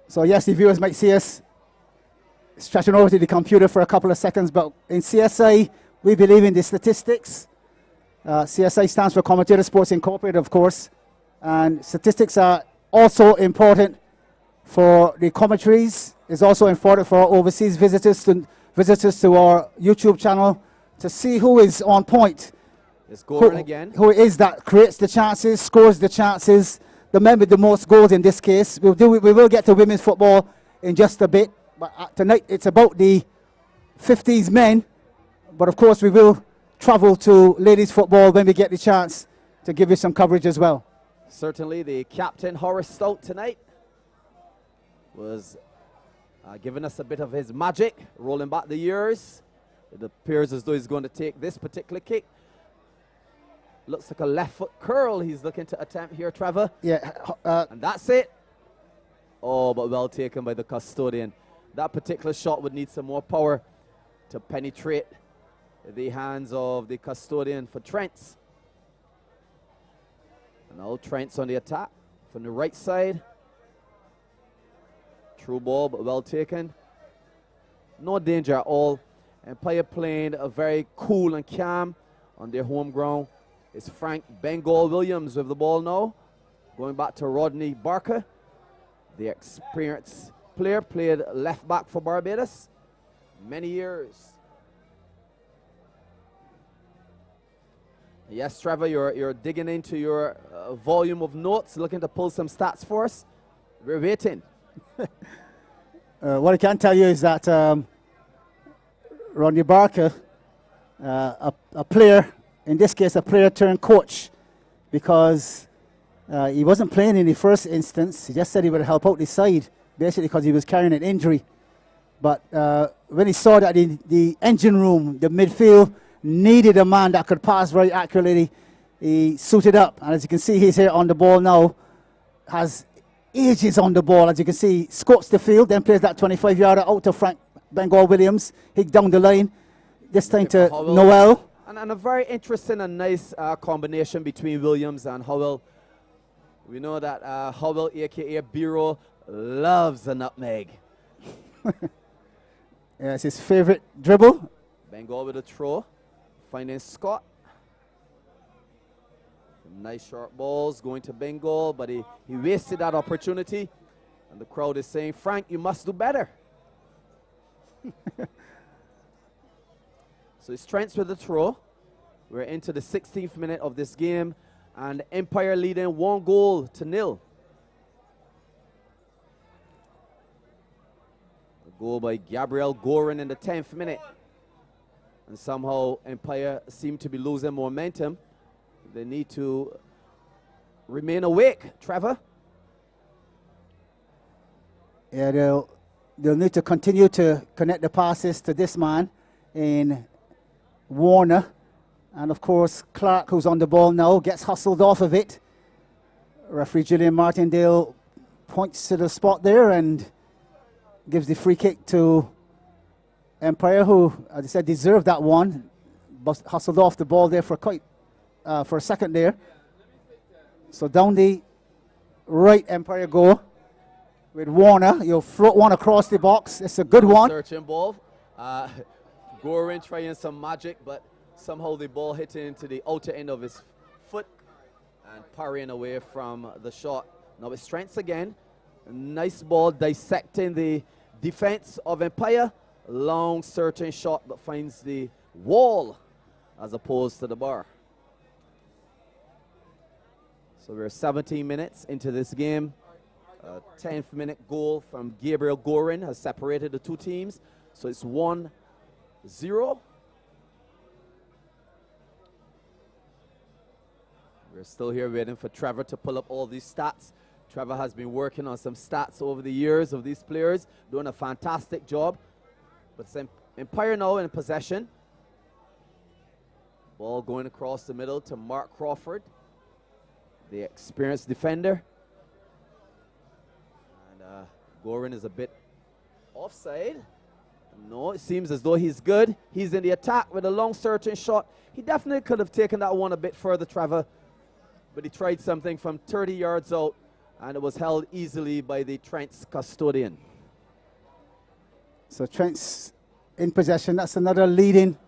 So yes, the viewers might see us stretching over to the computer for a couple of seconds, but in CSI, we believe in the statistics. CSI stands for Commentator Sports Incorporated, of course, and statistics are also important for the commentaries. It's also important for our overseas visitors to our YouTube channel to see who is on point. It's Goring again. Who is that creates the chances, scores the chances, the man with the most goals in this case. We will get to women's football in just a bit. But tonight it's about the 50s men, but of course we will travel to ladies football when we get the chance to give you some coverage as well. Certainly the captain, Horace Stout, tonight was giving us a bit of his magic, rolling back the years. It appears as though he's going to take this particular kick. Looks like a left foot curl he's looking to attempt here, Trevor. Yeah. And that's it. Oh, but well taken by the custodian. That particular shot would need some more power to penetrate the hands of the custodian for Trent. And now Trent's on the attack from the right side. True ball, but well taken. No danger at all. Empire playing a very cool and calm on their home ground. It's Frank Bengal Williams with the ball now. Going back to Rodney Barker, the experienced player, played left back for Barbados many years. Yes, Trevor, you're digging into your volume of notes, looking to pull some stats for us. We're waiting. What I can tell you is that Rodney Barker, a player, in this case a player turned coach, because he wasn't playing in the first instance. He just said he would help out the side, basically because he was carrying an injury. But when he saw that the engine room, the midfield, needed a man that could pass very accurately, he suited up. And as you can see, he's here on the ball now, has ages on the ball. As you can see, scopes the field, then plays that 25-yarder out to Frank Bengal Williams. He down the line, this time to Noel. And a very interesting and nice combination between Williams and Howell. We know that Howell, a.k.a. Biro, loves a nutmeg. Yeah, it's his favorite dribble. Bengal with a throw, finding Scott. Nice short balls going to Bengal, but he wasted that opportunity. And the crowd is saying, Frank, you must do better. So it's Trent with the throw. We're into the 16th minute of this game, and Empire leading 1-0. goal by Gabriel Gorin in the 10th minute. And somehow Empire seem to be losing momentum. They need to remain awake, Trevor. Yeah, they'll need to continue to connect the passes to this man in Warner. And of course, Clark, who's on the ball now, gets hustled off of it. Referee Julian Martindale points to the spot there and gives the free kick to Empire, who, as I said, deserved that one. But hustled off the ball there for a second there. So down the right, Empire go with Warner. You'll float one across the box. It's a good one. Searching ball. Gorin trying some magic, but somehow the ball hit into the outer end of his foot and parrying away from the shot. Now it's Trents again. Nice ball dissecting the defense of Empire. Long searching shot, but finds the wall as opposed to the bar. So we're 17 minutes into this game. 10th minute goal from Gabriel Gorin has separated the two teams. So it's 1-0. We're still here waiting for Trevor to pull up all these stats. Trevor has been working on some stats over the years of these players, doing a fantastic job. But Empire now in possession. Ball going across the middle to Mark Crawford, the experienced defender. And Gorin is a bit offside. No, it seems as though he's good. He's in the attack with a long searching shot. He definitely could have taken that one a bit further, Trevor. But he tried something from 30 yards out, and it was held easily by the Trent's custodian. So Trent's in possession. That's another leading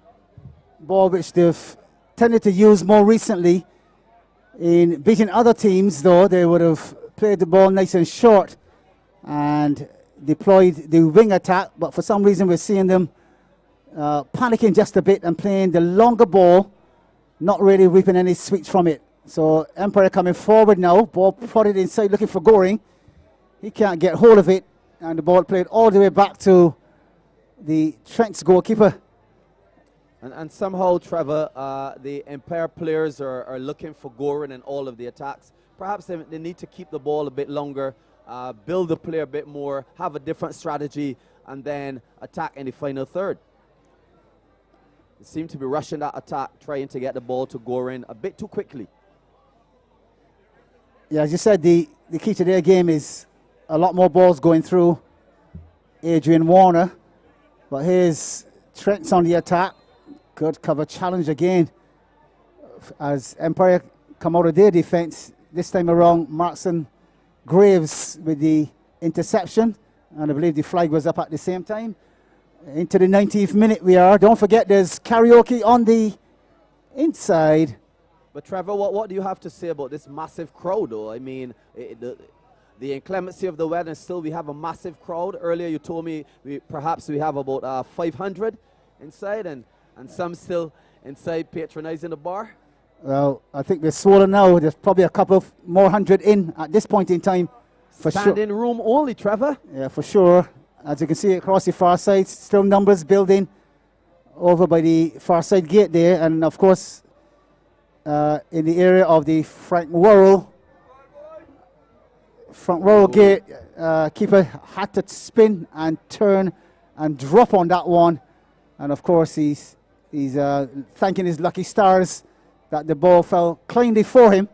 ball which they've tended to use more recently. In beating other teams, though, they would have played the ball nice and short and deployed the wing attack. But for some reason, we're seeing them panicking just a bit and playing the longer ball, not really reaping any sweets from it. So Empire coming forward now. Ball prodded inside looking for Goring. He can't get hold of it. And the ball played all the way back to the Trent's goalkeeper. And somehow, Trevor, the Empire players are looking for Gorin in all of the attacks. Perhaps they need to keep the ball a bit longer, build the play a bit more, have a different strategy, and then attack in the final third. They seem to be rushing that attack, trying to get the ball to Gorin a bit too quickly. Yeah, as you said, the key to their game is a lot more balls going through Adrian Warner. But here's Trent's on the attack. Good cover challenge again as Empire come out of their defense. This time around, Markson Graves with the interception. And I believe the flag was up at the same time. Into the 90th minute we are. Don't forget there's karaoke on the inside. But Trevor, what do you have to say about this massive crowd, though? I mean, the inclemency of the weather, still we have a massive crowd. Earlier you told me perhaps we have about 500 inside, and some still inside patronizing the bar. Well, I think we're swollen now. There's probably a couple more hundred in at this point in time. For Standing room only, Trevor. Yeah, for sure. As you can see across the far side, still numbers building over by the far side gate there. And of course, in the area of the front Worrell gate, keeper had to spin and turn and drop on that one. And of course, he's thanking his lucky stars that the ball fell cleanly for him.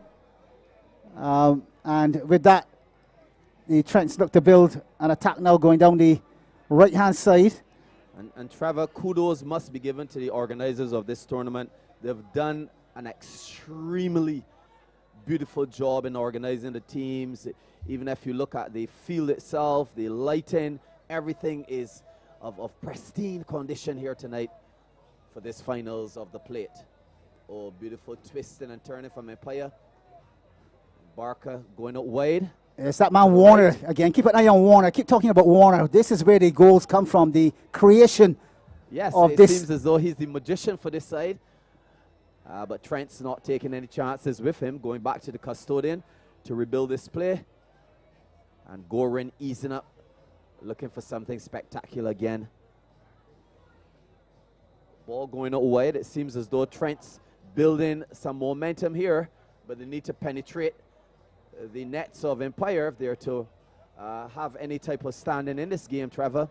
And with that, the Trents look to build an attack now going down the right-hand side. And Trevor, kudos must be given to the organizers of this tournament. They've done an extremely beautiful job in organizing the teams. Even if you look at the field itself, the lighting, everything is of pristine condition here tonight for this finals of the plate. Oh, beautiful twisting and turning from Empire. Barker going out wide. It's that man Warner again. Keep an eye on Warner. Keep talking about Warner. This is where the goals come from, the creation of this. It seems as though he's the magician for this side. But Trent's not taking any chances with him, going back to the custodian to rebuild this play. And Gorin easing up looking for something spectacular again. Ball going out wide. It seems as though Trent's building some momentum here, but they need to penetrate the nets of Empire if they're to have any type of standing in this game, Trevor.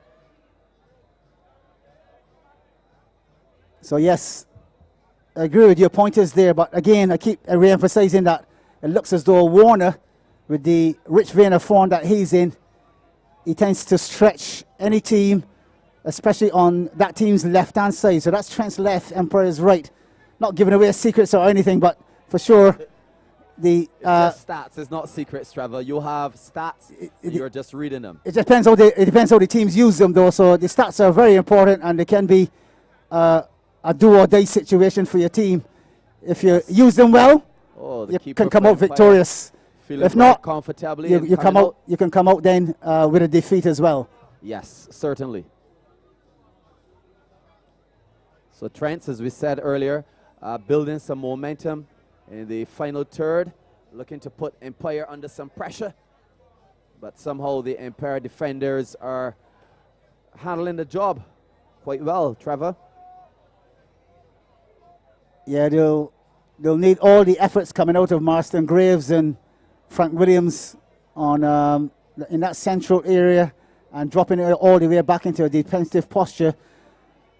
So yes, I agree with your pointers there, but again, I keep re-emphasizing that it looks as though Warner, with the rich vein of form that he's in, he tends to stretch any team, especially on that team's left-hand side. So that's Trent's left, Empire's right. Not giving away secrets or anything, but for sure, the it's stats. It's not secrets, Trevor. You have stats. You're just reading them. It depends how it depends how the teams use them, though. So the stats are very important, and they can be a do-or-die situation for your team. If you use them well, you can come out victorious. If not, comfortably, you come out. You can come out then with a defeat as well. Yes, certainly. So Trent, as we said earlier, building some momentum in the final third, looking to put Empire under some pressure. But somehow the Empire defenders are handling the job quite well, Trevor. Yeah, they'll need all the efforts coming out of Marston Graves and Frank Williams on in that central area and dropping it all the way back into a defensive posture.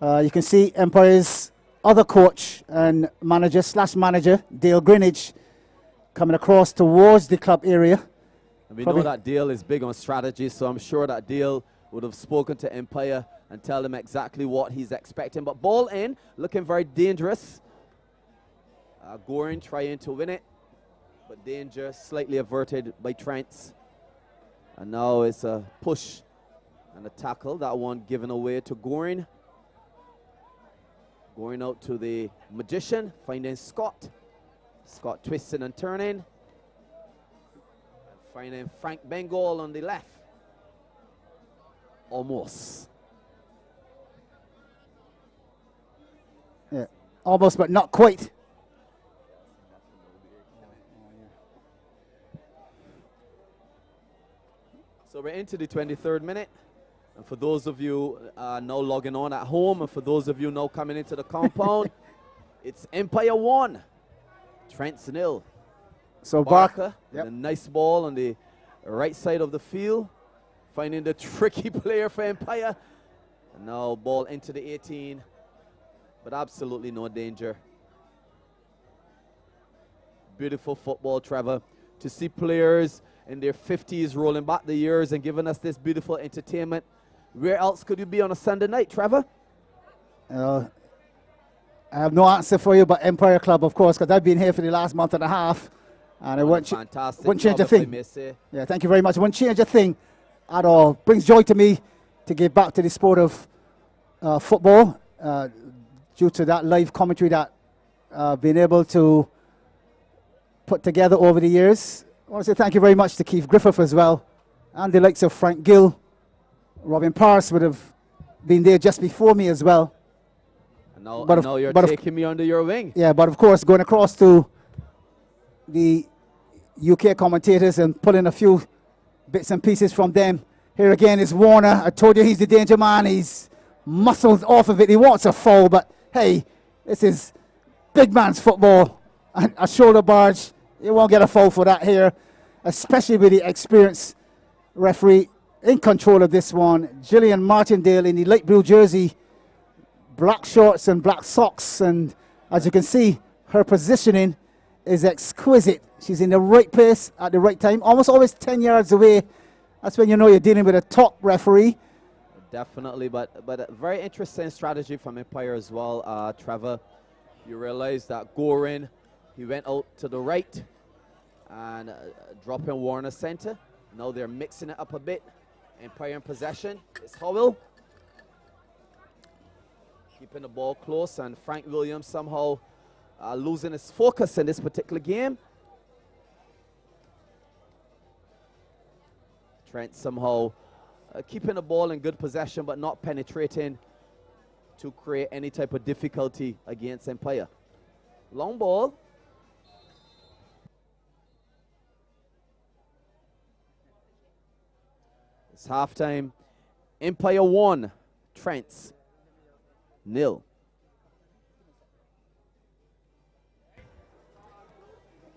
You can see Empire's other coach and manager, Dale Greenwich, coming across towards the club area. And we know that Dale is big on strategy, so I'm sure that Dale would have spoken to Empire and tell them exactly what he's expecting. But ball in, looking very dangerous. Goring trying to win it, but danger slightly averted by Trent. And now it's a push and a tackle. That one given away to Goring. Going out to the Magician, finding Scott. Scott twisting and turning. And finding Frank Bengal on the left. Almost. Yeah, almost, but not quite. So we're into the 23rd minute. And for those of you now logging on at home, and for those of you now coming into the compound, it's Empire 1, Trent 0. So Barker, with a nice ball on the right side of the field, finding the tricky player for Empire. And now ball into the 18, but absolutely no danger. Beautiful football, Trevor, to see players in their 50s rolling back the years and giving us this beautiful entertainment. Where else could you be on a Sunday night, Trevor? I have no answer for you, but Empire Club, of course, because I've been here for the last month and a half, and it won't change a thing. Yeah, thank you very much. It won't change a thing at all. Brings joy to me to give back to the sport of football due to that live commentary that I've been able to put together over the years. I want to say thank you very much to Keith Griffith as well, and the likes of Frank Gill. Robin Paris would have been there just before me as well. And now you're taking me under your wing. Yeah, but of course, going across to the UK commentators and pulling a few bits and pieces from them. Here again is Warner. I told you he's the danger man. He's muscled off of it. He wants a foul, but hey, this is big man's football. And a shoulder barge. You won't get a foul for that here, especially with the experienced referee in control of this one. Gillian Martindale in the light blue jersey, black shorts and black socks, and as you can see, her positioning is exquisite. She's in the right place at the right time, almost always 10 yards away. That's when you know you're dealing with a top referee. Definitely, but a very interesting strategy from Empire as well, Trevor. You realize that Gorin, he went out to the right and dropping Warner center. Now they're mixing it up a bit. Empire in possession. It's Howell. Keeping the ball close, and Frank Williams somehow losing his focus in this particular game. Trent somehow keeping the ball in good possession, but not penetrating to create any type of difficulty against Empire. Long ball. It's halftime Empire 1, Trent 0.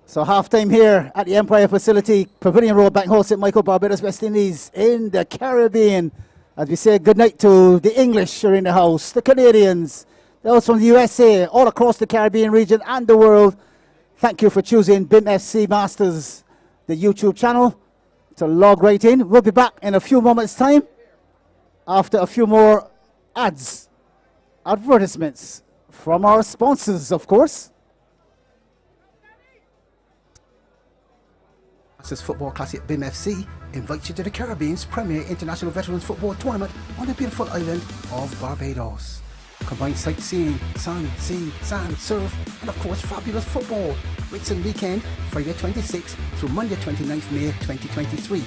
So half-time here at the Empire facility, Pavilion Road, Bankhall, St. Michael, Barbados, West Indies in the Caribbean. As we say goodnight to the English are in the house, the Canadians, those from the USA, all across the Caribbean region and the world. Thank you for choosing Bimfc Masters, the YouTube channel, to log right in. We'll be back in a few moments' time after a few more advertisements from our sponsors, of course. Masters Football Classic Bimfc invites you to the Caribbean's premier international veterans football tournament on the beautiful island of Barbados. Combined sightseeing, sun, sea, sand, surf, and of course fabulous football. Rates and weekend, Friday 26th through Monday 29th May 2023.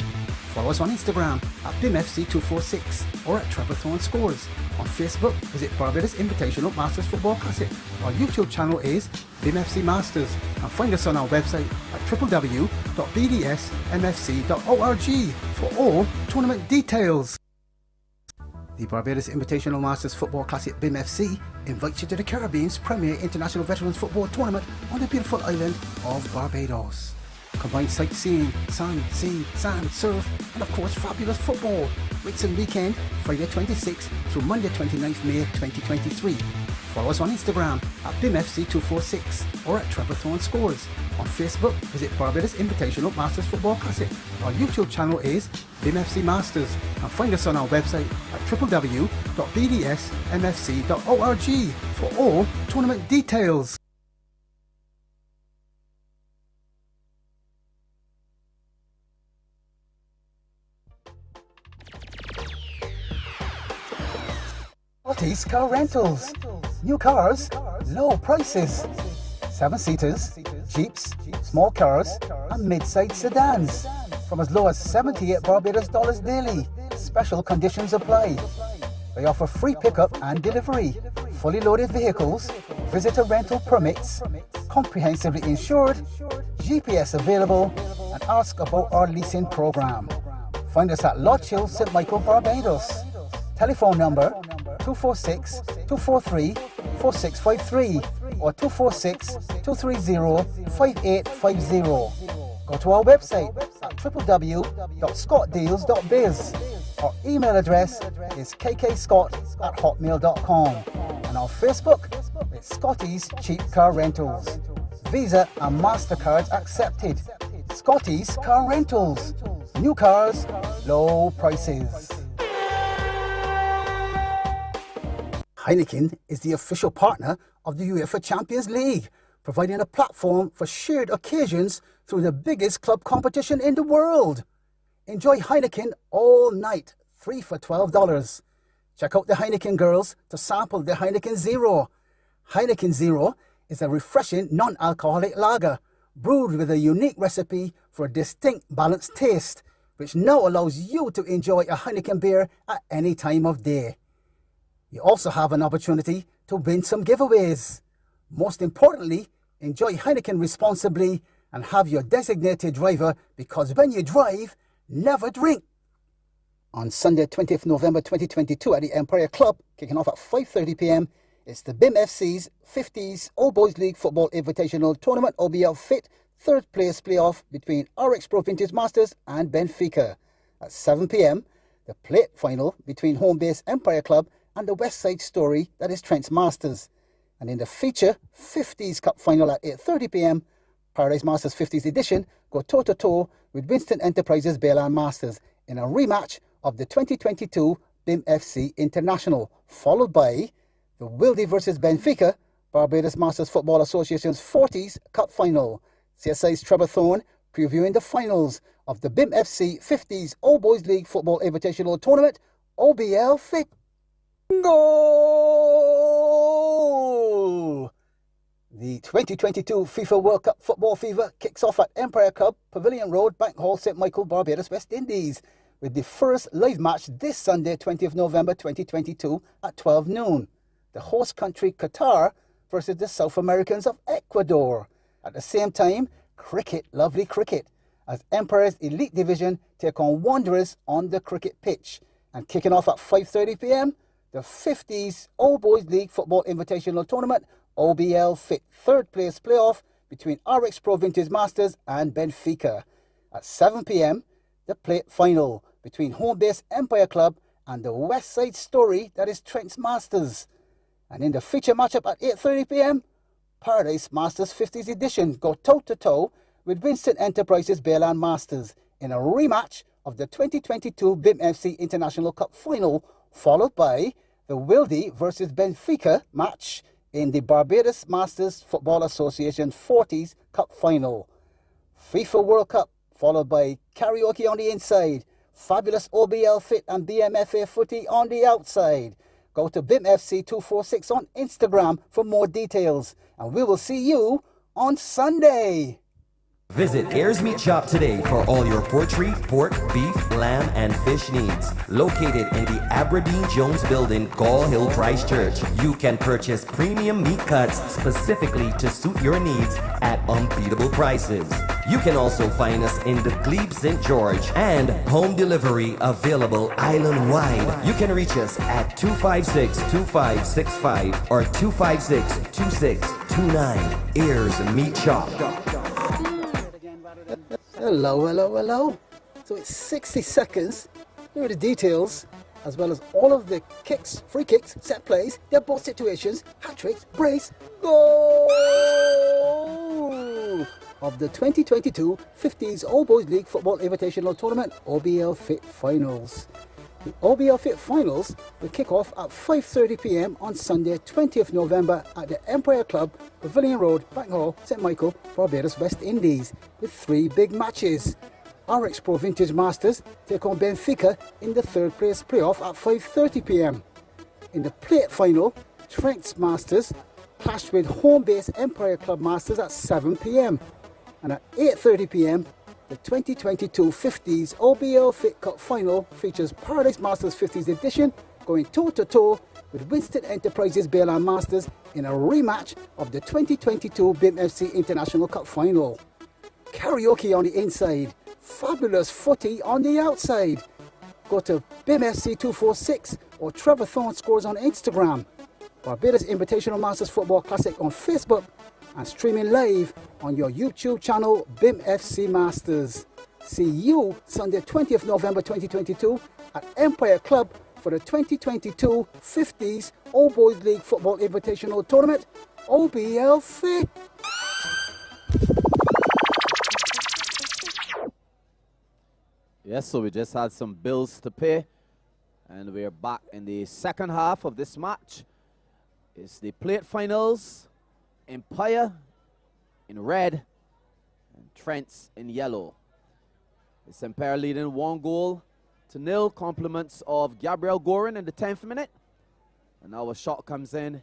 Follow us on Instagram at Bimfc246 or at Trevorthorne Scores. On Facebook, visit Barbados Invitational Masters Football Classic. Our YouTube channel is Bimfc Masters, and find us on our website at www.bdsmfc.org for all tournament details. The Barbados Invitational Masters Football Classic Bimfc invites you to the Caribbean's premier international veterans football tournament on the beautiful island of Barbados. Combined sightseeing, sun, sea, sand, surf, and of course fabulous football. Rates and weekend, Friday 26th through Monday 29th May 2023. Follow us on Instagram at Bimfc246 or at Trevorthorne Scores. On Facebook, visit Barbados Invitational Masters Football Classic. Our YouTube channel is Bimfc Masters, and find us on our website at www.bdsmfc.org for all tournament details. Scotty's Car Rentals. New cars, low prices. 7-seaters, Jeeps, small cars, and mid-size sedans. From as low as $78 Barbados dollars daily. Special conditions apply. They offer free pickup and delivery. Fully loaded vehicles, visitor rental permits, comprehensively insured, GPS available, and ask about our leasing program. Find us at Lodge Hill, St. Michael, Barbados. Telephone number 246-243-4653 or 246-230-5850. Go to our website at www.scottdeals.biz. Our email address is kkscott@hotmail.com, and our Facebook is Scotty's Cheap Car Rentals. Visa and MasterCards accepted. Scotty's Car Rentals. New cars, low prices. Heineken is the official partner of the UEFA Champions League, providing a platform for shared occasions through the biggest club competition in the world. Enjoy Heineken all night, 3 for $12. Check out the Heineken girls to sample the Heineken Zero. Heineken Zero is a refreshing non-alcoholic lager, brewed with a unique recipe for a distinct balanced taste, which now allows you to enjoy a Heineken beer at any time of day. You also have an opportunity to win some giveaways. Most importantly, enjoy Heineken responsibly and have your designated driver, because when you drive, never drink. On Sunday, 20th November 2022 at the Empire Club, kicking off at 5:30 p.m, it's the Bimfc's 50s All Boys League Football Invitational Tournament Obl-Fit third place playoff between RX Pro Vintage Masters and Benfica. At 7 p.m, the plate final between home base Empire Club and the West Side Story, that is Trent's Masters. And in the feature 50s Cup final at 8:30 p.m, Paradise Masters 50s edition go toe-to-toe with Winston Enterprises Bayland Masters in a rematch of the 2022 Bimfc International, followed by the Wildy vs Benfica, Barbados Masters Football Association's 40s Cup final. CSI's Trevor Thorne previewing the finals of the Bimfc 50s All Boys League Football Invitational Tournament, Obl-Fit. Goal! The 2022 FIFA World Cup football fever kicks off at Empire Club, Pavilion Road, Bankhall, St. Michael, Barbados, West Indies, with the first live match this Sunday, 20th November 2022 at 12 noon. The host country, Qatar, versus the South Americans of Ecuador. At the same time, cricket, lovely cricket, as Empire's Elite Division take on Wanderers on the cricket pitch. And kicking off at 5:30 p.m, the 50s Old Boys League Football Invitational Tournament, Obl-Fit third place playoff between RX Pro Vintage Masters and Benfica. At 7 p.m, the plate final between home-based Empire Club and the West Side Story, that is Trent's Masters. And in the feature matchup at 8:30 p.m, Paradise Masters 50s edition go toe-to-toe with Winston Enterprises Bayland Masters in a rematch of the 2022 Bimfc International Cup final, followed by the Wildy versus Benfica match in the Barbados Masters Football Association 40s Cup final. FIFA World Cup, followed by karaoke on the inside, fabulous Obl-Fit and BMFA footy on the outside. Go to Bimfc 246 on Instagram for more details, and we will see you on Sunday. Visit Ayers Meat Shop today for all your poultry, pork, beef, lamb, and fish needs. Located in the Aberdeen Jones Building, Gall Hill, Christchurch. You can purchase premium meat cuts specifically to suit your needs at unbeatable prices. You can also find us in the Glebe St. George, and home delivery available island-wide. You can reach us at 256-2565 or 256-2629. Ayers Meat Shop. Hello. So it's 60 seconds. Here are the details, as well as all of the kicks, free kicks, set plays, dead ball situations, hat tricks, brace, goal of the 2022 50s Old Boys League Football Invitational Tournament Obl-Fit Finals. The Obl-Fit Finals will kick off at 5:30 p.m. on Sunday, 20th November at the Empire Club, Pavilion Road, Banghall, St. Michael, Barbados, West Indies, with 3 big matches. RX Pro Vintage Masters take on Benfica in the third place playoff at 5:30 p.m. In the plate final, Trent's Masters clash with home-based Empire Club Masters at 7 p.m. And at 8:30 p.m, the 2022 50s Obl-Fit Cup final features Paradise Masters 50s edition going toe-to-toe with Winston Enterprises Bayland Masters in a rematch of the 2022 Bimfc International Cup final. Karaoke on the inside, fabulous footy on the outside. Go to Bimfc 246 or Trevor Thorne Scores on Instagram. Barbados Invitational Masters Football Classic on Facebook, and streaming live on your YouTube channel, Bimfc Masters. See you Sunday, 20th November 2022 at Empire Club for the 2022 50s Old Boys League Football Invitational Tournament, Obl-Fit. Yes, so we just had some bills to pay, and we're back in the second half of this match. It's the plate finals. Empire in red and Trent's in yellow. It's Empire leading 1-0. Compliments of Gabriel Gorin in the 10th minute. And now a shot comes in.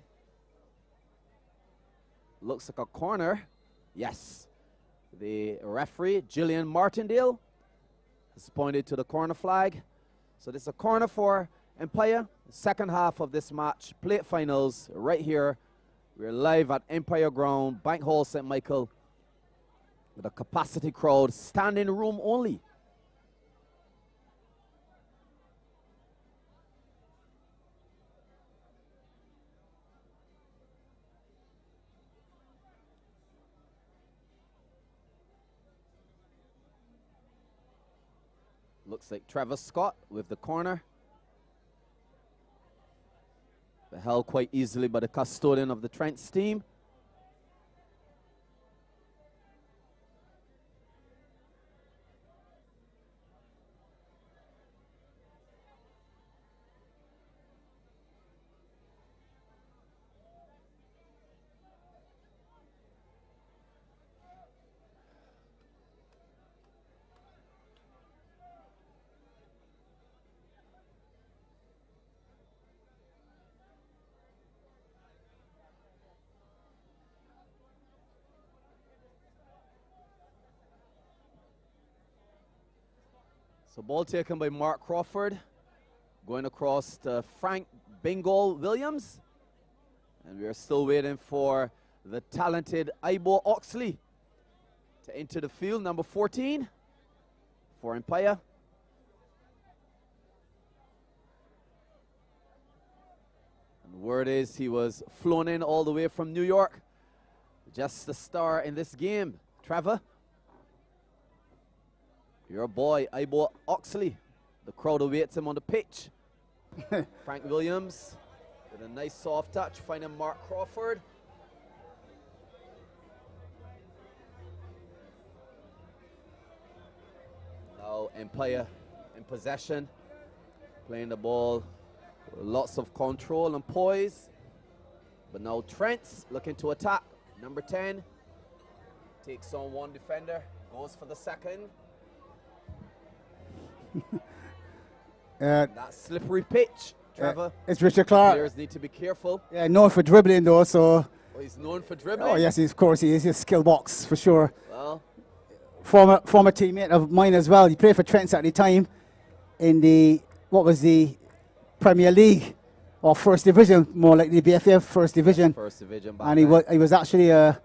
Looks like a corner. Yes. The referee, Gillian Martindale, has pointed to the corner flag. So this is a corner for Empire. The second half of this match, plate finals, right here. We're live at Empire Ground, Bank Hall, St. Michael, with a capacity crowd, standing room only. Looks like Trevor Scott with the corner. Held quite easily by the custodian of the Trent's team. So ball taken by Mark Crawford, going across to Frank Bingle Williams. And we are still waiting for the talented Ibo Oxley to enter the field, number 14 for Empire. Word is he was flown in all the way from New York. Just the star in this game. Trevor, your boy, Ibo Oxley. The crowd awaits him on the pitch. Frank Williams with a nice soft touch, finding Mark Crawford. Now Empire in possession, playing the ball, lots of control and poise. But now Trent's looking to attack. Number 10 takes on one defender, goes for the second. That slippery pitch, Trevor. It's Richard Clark. Players need to be careful. Yeah, known for dribbling though, so. Oh, he's known for dribbling? Oh yes, of course he is. His skill box for sure. Well, former teammate of mine as well. He played for Trent at the time in the, what was the Premier League or First Division, more like the BFF First Division. First Division. And he was actually, as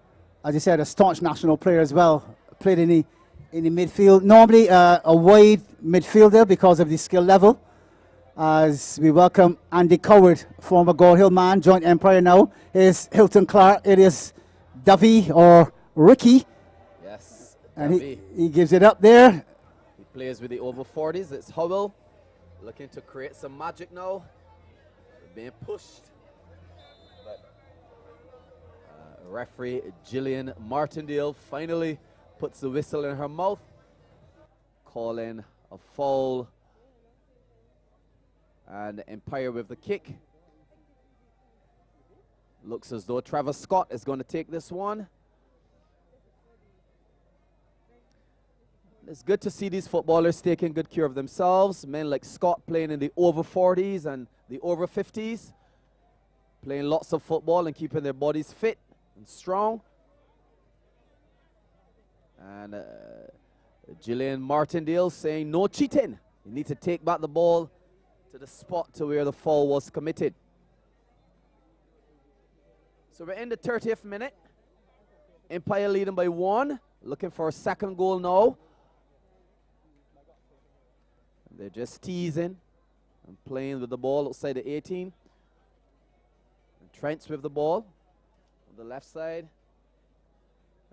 you said, a staunch national player as well. Played in the midfield. Normally a wide midfielder because of the skill level. As we welcome Andy Coward, former Gold Hill man, joint Empire now. Here's Hilton Clark. It is Davy or Ricky. Yes, and he gives it up there. He plays with the over 40s. It's Howell looking to create some magic now. Being pushed. But referee Gillian Martindale finally puts the whistle in her mouth, calling a foul. And Empire with the kick. Looks as though Travis Scott is going to take this one. It's good to see these footballers taking good care of themselves. Men like Scott playing in the over 40s and the over 50s. Playing lots of football and keeping their bodies fit and strong. And Gillian Martindale saying no cheating. You need to take back the ball to the spot to where the foul was committed. So we're in the 30th minute. Empire leading by 1. Looking for a second goal now. They're just teasing and playing with the ball outside the 18. And Trent's with the ball on the left side.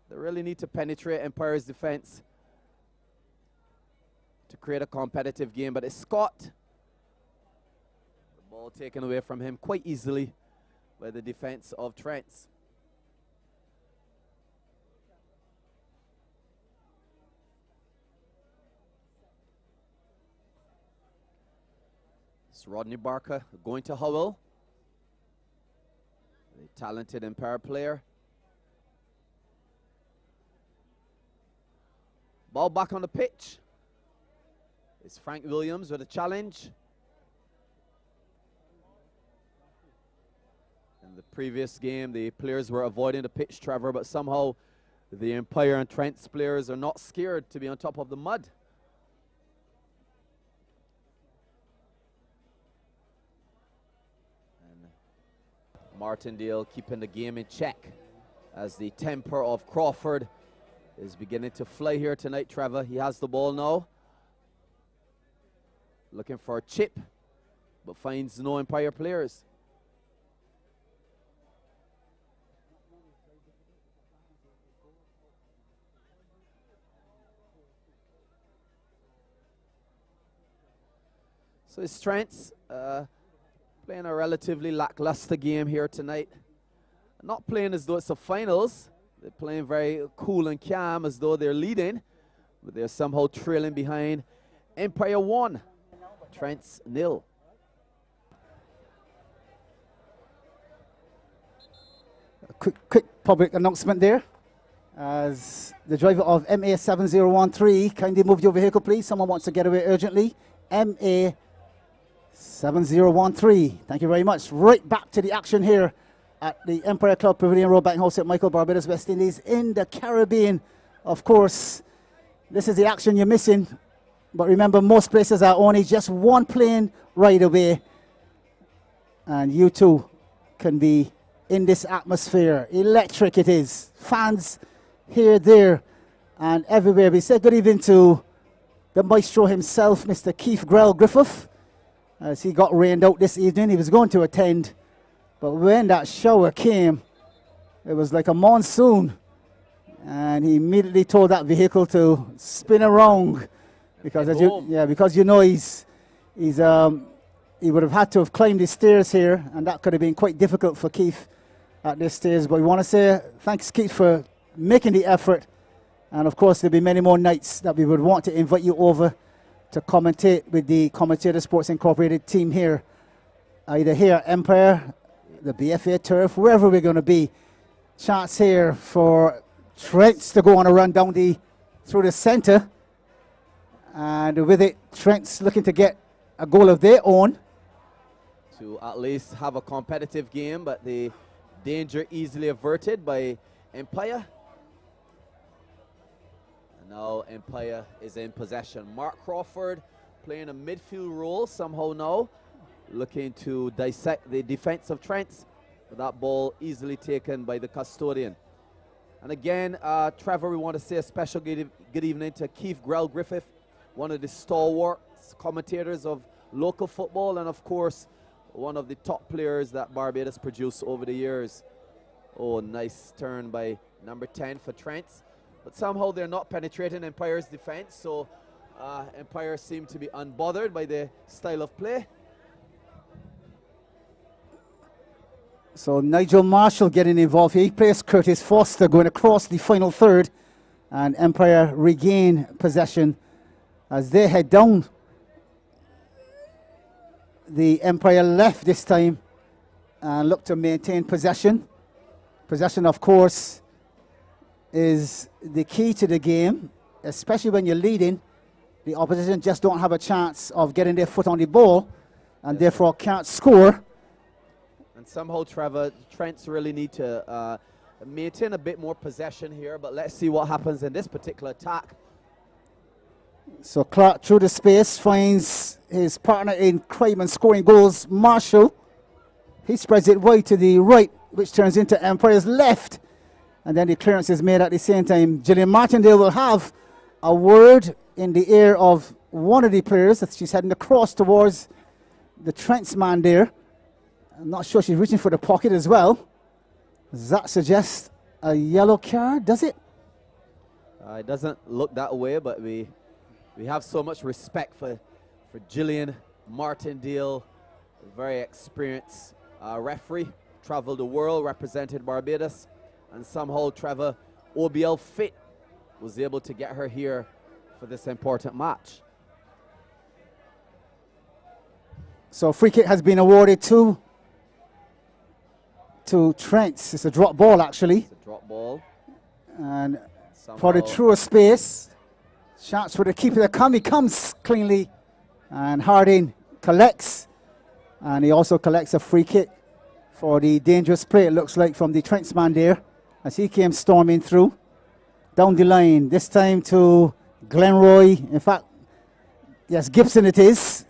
They really need to penetrate Empire's defense to create a competitive game. But it's Scott. Ball taken away from him quite easily by the defense of Trent's. It's Rodney Barker going to Howell. A talented Empire player. Ball back on the pitch. It's Frank Williams with a challenge. In the previous game, the players were avoiding the pitch, Trevor, but somehow the Empire and Trent's players are not scared to be on top of the mud. And Martindale keeping the game in check as the temper of Crawford is beginning to fly here tonight, Trevor. He has the ball now. Looking for a chip, but finds no Empire players. So his Trent's playing a relatively lackluster game here tonight. Not playing as though it's a finals. They're playing very cool and calm as though they're leading, but they're somehow trailing behind. Empire 1, Trent's 0. A quick public announcement there. As the driver of MA 7013, kindly move your vehicle, please. Someone wants to get away urgently. MA 7013. Thank you very much. Right back to the action here at the Empire Club Pavilion Road, Bank House at Michael, Barbados, West Indies, in the Caribbean. Of course, this is the action you're missing. But remember, most places are only just one plane ride away. And you too can be in this atmosphere. Electric it is. Fans here, there, and everywhere. We say good evening to the maestro himself, Mr. Keith Grell Griffith, as he got rained out this evening. He was going to attend, But when that shower came, it was like a monsoon. And he immediately told that vehicle to spin around because because you know he would have had to have climbed the stairs here, and that could have been quite difficult for Keith at this stage. But we want to say thanks, Keith, for making the effort. And of course, there'll be many more nights that we would want to invite you over to commentate with the Commentator Sports Incorporated team here, either here at Empire, the BFA turf, wherever we're going to be. Chance here for Trent's to go on a run down through the center. And with it, Trent's looking to get a goal of their own. To at least have a competitive game, but the danger easily averted by Empire. And now Empire is in possession. Mark Crawford playing a midfield role somehow now, looking to dissect the defense of Trent's. But that ball easily taken by the custodian. And again, Trevor, we want to say a special good evening to Keith Grell-Griffith, one of the stalwart commentators of local football, and of course, one of the top players that Barbados produced over the years. Oh, nice turn by number 10 for Trent. But somehow they're not penetrating Empire's defense, so Empire seem to be unbothered by the style of play. So Nigel Marshall getting involved here. He plays Curtis Foster going across the final third, and Empire regain possession as they head down the Empire left this time and look to maintain possession. Possession, of course, is the key to the game, especially when you're leading. The opposition just don't have a chance of getting their foot on the ball and therefore can't score. And somehow, Trevor, Trents really need to maintain a bit more possession here, but let's see what happens in this particular attack. So Clark through the space finds his partner in crime and scoring goals, Marshall. He spreads it wide to the right, which turns into Empire's left. And then the clearance is made at the same time. Gillian Martindale will have a word in the ear of one of the players that she's heading across towards the Trent's man there. I'm not sure she's reaching for the pocket as well. Does that suggest a yellow card, does it? It doesn't look that way, but we have so much respect for Gillian Martindale, a very experienced referee, traveled the world, represented Barbados, and somehow Trevor Obl-Fit was able to get her here for this important match. So free kick has been awarded to Trent. It's a drop ball, actually. It's a drop ball. And for the truer space, chance for the keeper to come. He comes cleanly, and Harding collects. And he also collects a free kick for the dangerous play, it looks like, from the Trent's man there, as he came storming through. Down the line, this time to Glenroy. In fact, yes, Gibson it is.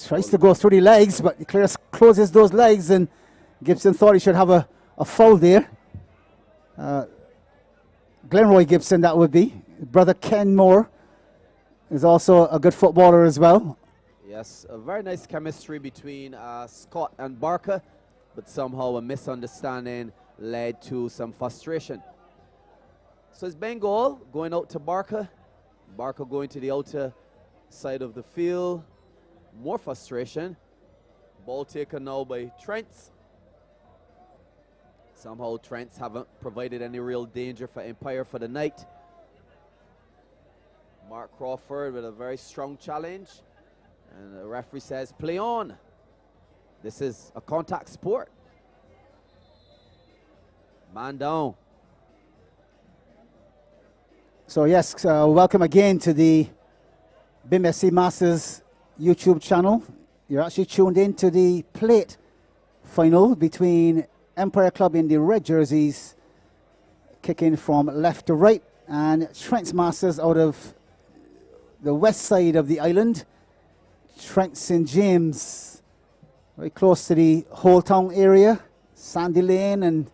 Tries to go through the legs, but he closes those legs, and Gibson thought he should have a foul there. Glenroy Gibson, that would be. Brother Ken Moore is also a good footballer as well. Yes, a very nice chemistry between Scott and Barker, but somehow a misunderstanding led to some frustration. So it's Bengal going out to Barker. Barker going to the outer side of the field. More frustration. Ball taken now by Trents. Somehow Trents haven't provided any real danger for Empire for the night. Mark Crawford with a very strong challenge. And the referee says, play on. This is a contact sport. Man down. So yes, welcome again to the Bimfc Masters YouTube channel. You're actually tuned in to the plate final between Empire Club in the red jerseys, kicking from left to right, and Trent's Masters out of the west side of the island. Trent St. James, very close to the Whole Town area, Sandy Lane, and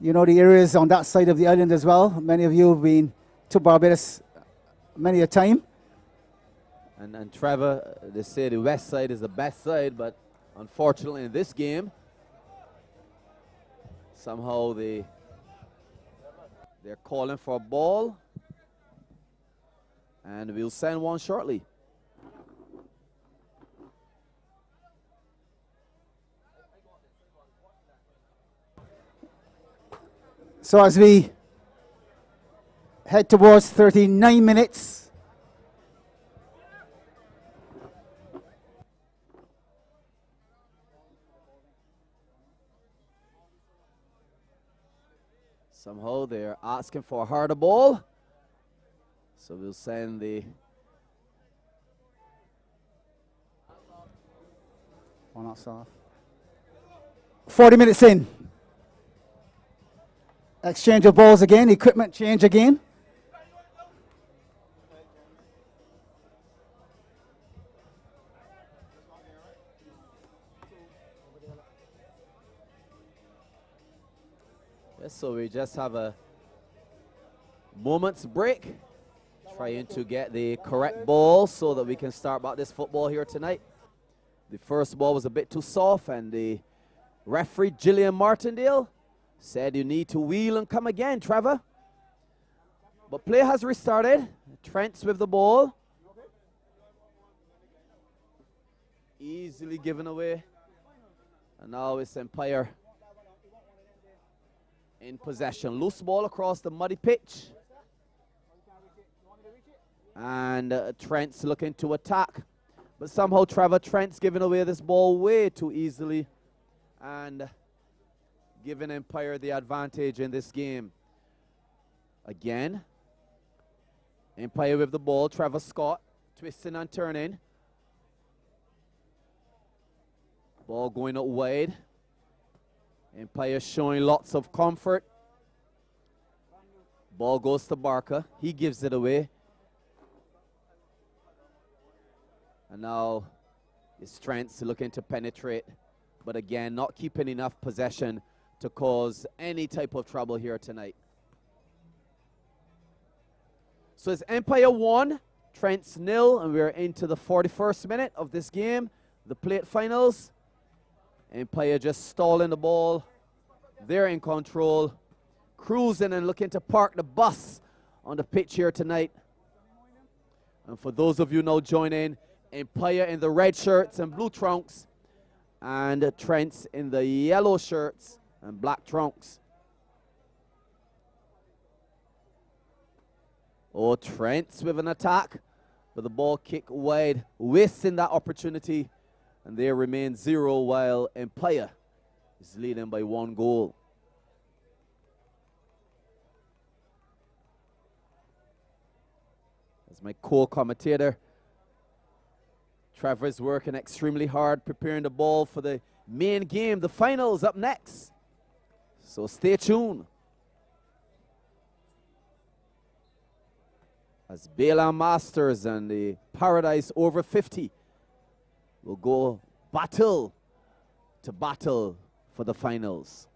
you know the areas on that side of the island as well. Many of you have been to Barbados many a time. And Trevor, they say the west side is the best side, but unfortunately in this game, somehow they're calling for a ball, and we'll send one shortly. So as we head towards 39 minutes, somehow they're asking for a harder ball, so we'll send the one off. 40 minutes in. Exchange of balls again, equipment change again. Yes, so we just have a moment's break, trying to get the correct ball so that we can start back this football here tonight. The first ball was a bit too soft, and the referee, Gillian Martindale, said you need to wheel and come again, Trevor. But play has restarted. Trent's with the ball. Easily given away. And now it's Empire in possession. Loose ball across the muddy pitch. And Trent's looking to attack. But somehow Trevor, Trent's giving away this ball way too easily, and giving Empire the advantage in this game. Again, Empire with the ball. Trevor Scott twisting and turning. Ball going out wide. Empire showing lots of comfort. Ball goes to Barker. He gives it away. And now it's Trent's looking to penetrate, but again, not keeping enough possession to cause any type of trouble here tonight. So it's Empire 1, Trent's 0, and we're into the 41st minute of this game, the plate finals. Empire just stalling the ball. They're in control, cruising and looking to park the bus on the pitch here tonight. And for those of you now joining, Empire in the red shirts and blue trunks, and Trent's in the yellow shirts and black trunks. Oh, Trent's with an attack, but the ball kicked wide, wasting that opportunity, and they remain 0 while Empire is leading by 1 goal. As my co-commentator, Trevor's working extremely hard, preparing the ball for the main game, the finals up next. So stay tuned. As Bela Masters and the Paradise over 50 will go battle to battle for the finals.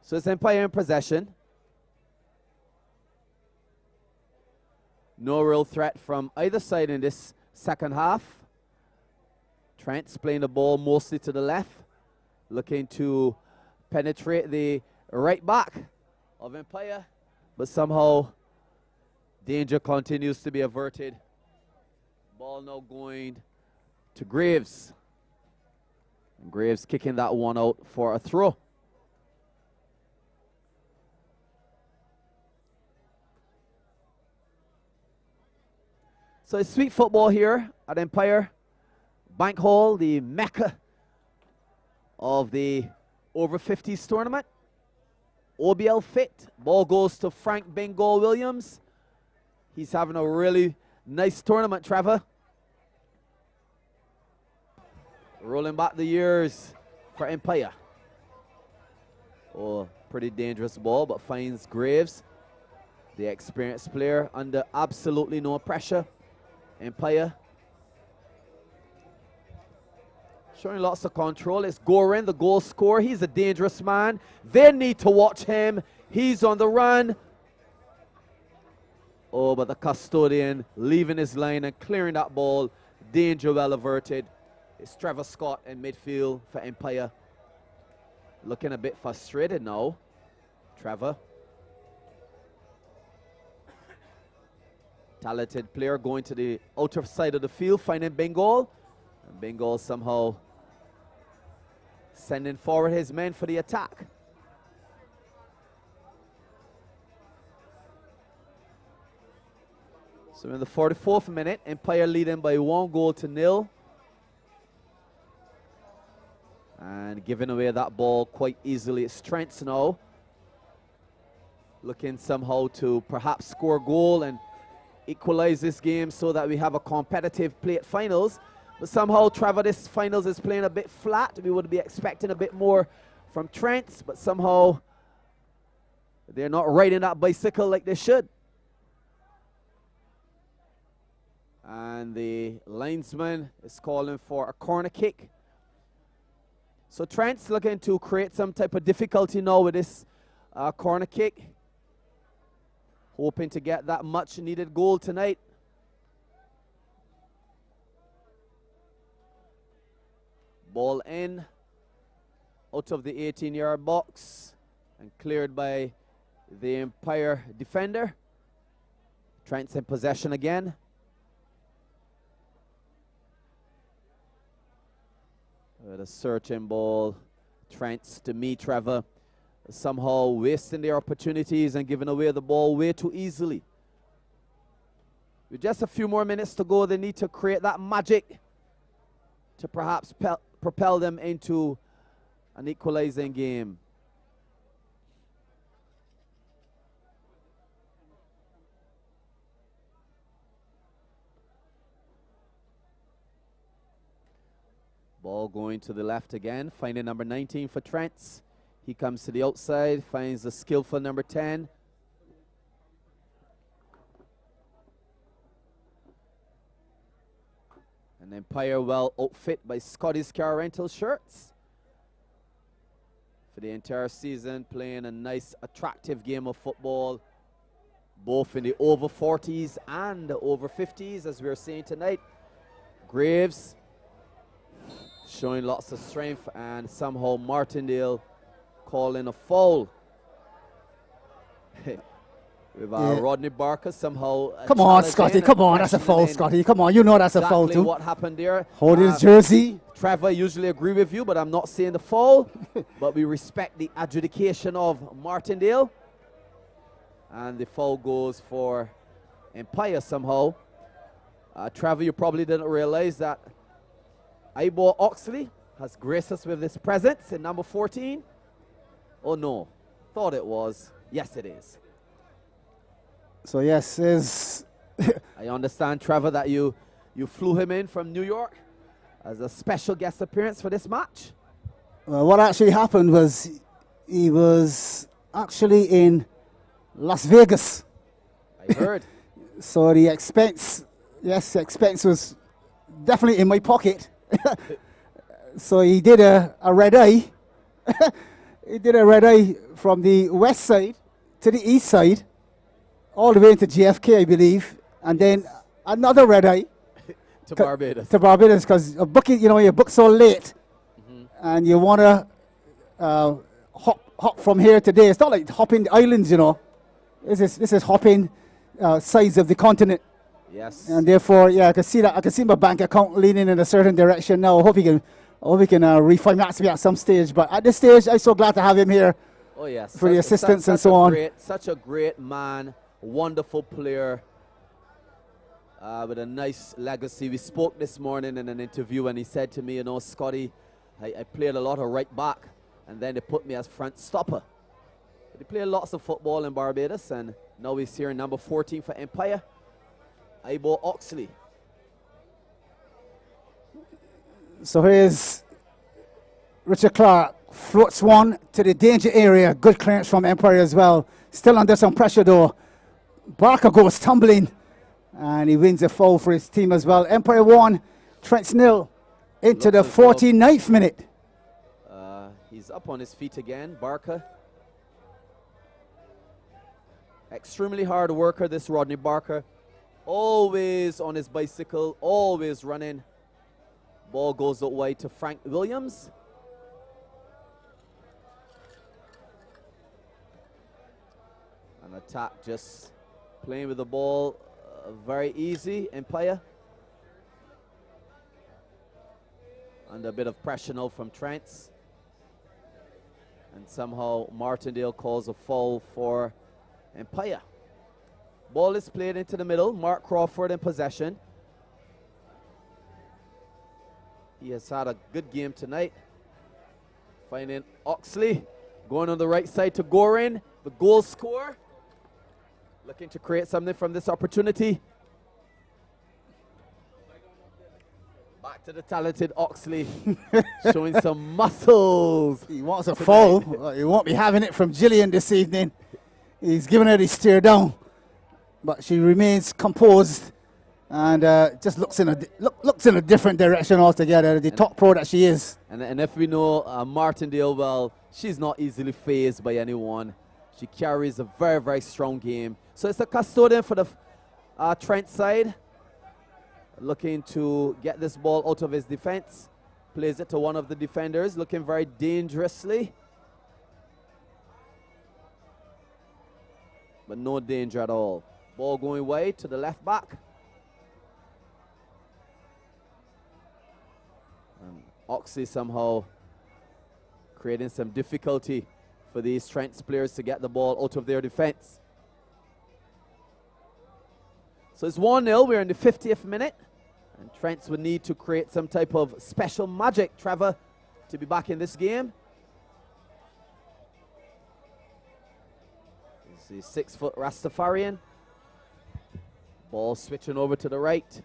So it's Empire in possession. No real threat from either side in this second half. Trent's playing the ball mostly to the left, looking to penetrate the right back of Empire, but somehow danger continues to be averted. Ball now going to Graves. And Graves kicking that one out for a throw. So it's sweet football here at Empire Bank Hall, the mecca of the over 50s tournament. Obl-Fit. Ball goes to Frank Bengal Williams. He's having a really nice tournament, Trevor. Rolling back the years for Empire. Oh, pretty dangerous ball, but finds Graves, the experienced player, under absolutely no pressure. Empire showing lots of control. It's Gorin, the goal scorer. He's a dangerous man. They need to watch him. He's on the run. Oh, but the custodian leaving his line and clearing that ball. Danger well averted. It's Trevor Scott in midfield for Empire. Looking a bit frustrated now, Trevor. Talented player going to the outer side of the field, finding Bengal. And Bengal somehow sending forward his men for the attack. So in the 44th minute, Empire leading by 1-0. And giving away that ball quite easily. It's Trent's now. Looking somehow to perhaps score a goal and equalize this game so that we have a competitive play at finals. But somehow, Trevor, this finals is playing a bit flat. We would be expecting a bit more from Trent, but somehow they're not riding that bicycle like they should. And the linesman is calling for a corner kick. So Trent's looking to create some type of difficulty now with this corner kick. Hoping to get that much needed goal tonight. Ball in, out of the 18-yard box and cleared by the Empire defender. Trent's in possession again. With a searching ball. Trent's to me, Trevor, somehow wasting their opportunities and giving away the ball way too easily. With just a few more minutes to go, they need to create that magic to perhaps propel them into an equalizing game. Ball going to the left again, finding number 19 for Trent. He comes to the outside, finds the skillful number 10. And Empire well outfit by Scotty's Car Rental shirts. For the entire season, playing a nice, attractive game of football, both in the over 40s and the over 50s, as we're seeing tonight. Graves showing lots of strength, and somehow Martindale calling a foul. With Rodney Barker somehow. Come on, Scotty. Come on, that's a foul, Scotty. Come on, you know that's a foul too. What happened there? Hold his jersey. Trevor, usually agree with you, but I'm not saying the foul. But we respect the adjudication of Martindale. And the foul goes for Empire somehow. Trevor, you probably didn't realize that Ivor Oxley has graced us with his presence in number 14. Oh no, thought it was. Yes, it is. So yes, is I understand, Trevor, that you flew him in from New York as a special guest appearance for this match. Well, what actually happened was he was actually in Las Vegas. I heard. So the expense was definitely in my pocket. So he did a red eye. He did a red eye from the west side to the east side, all the way into JFK, I believe, and then another red eye to Barbados. To Barbados, because booking, you book so late, and you want to hop from here to there. It's not like hopping the islands, This is hopping sides of the continent. Yes. And therefore, I can see that. I can see my bank account leaning in a certain direction now. I hope he can refinance me at some stage. But at this stage, I'm so glad to have him here. Oh yes. For the assistance and so on. Such a great man, wonderful player, with a nice legacy. We spoke this morning in an interview, and he said to me, Scotty, I played a lot of right back, and then they put me as front stopper. But he played lots of football in Barbados, and now he's here in number 14 for Empire. Ivor Oxley. So here's Richard Clark, floats one to the danger area. Good clearance from Empire as well. Still under some pressure though. Barker goes tumbling, and he wins a foul for his team as well. Empire 1, Trent 0 into the 49th minute. He's up on his feet again, Barker. Extremely hard worker, this Rodney Barker. Always on his bicycle, always running. Ball goes out wide to Frank Williams. An attack just playing with the ball very easy, Empire. And a bit of pressure now from Trent. And somehow Martindale calls a foul for Empire. Ball is played into the middle. Mark Crawford in possession. He has had a good game tonight. Finding Oxley. Going on the right side to Gorin, the goal scorer. Looking to create something from this opportunity. Back to the talented Oxley. Showing some muscles. He wants a foul. He won't be having it from Gillian this evening. He's giving her the stare down. But she remains composed and just looks in a different direction altogether, the top pro that she is. And if we know Martindale well, she's not easily fazed by anyone. She carries a very, very strong game. So it's a custodian for the Trent side. Looking to get this ball out of his defense. Plays it to one of the defenders, looking very dangerously. But no danger at all. Ball going wide to the left back. And Oxley somehow creating some difficulty for these Trent's players to get the ball out of their defense. So it's 1-0. We're in the 50th minute. And Trent's would need to create some type of special magic, Trevor, to be back in this game. You see 6-foot Rastafarian. Ball switching over to the right.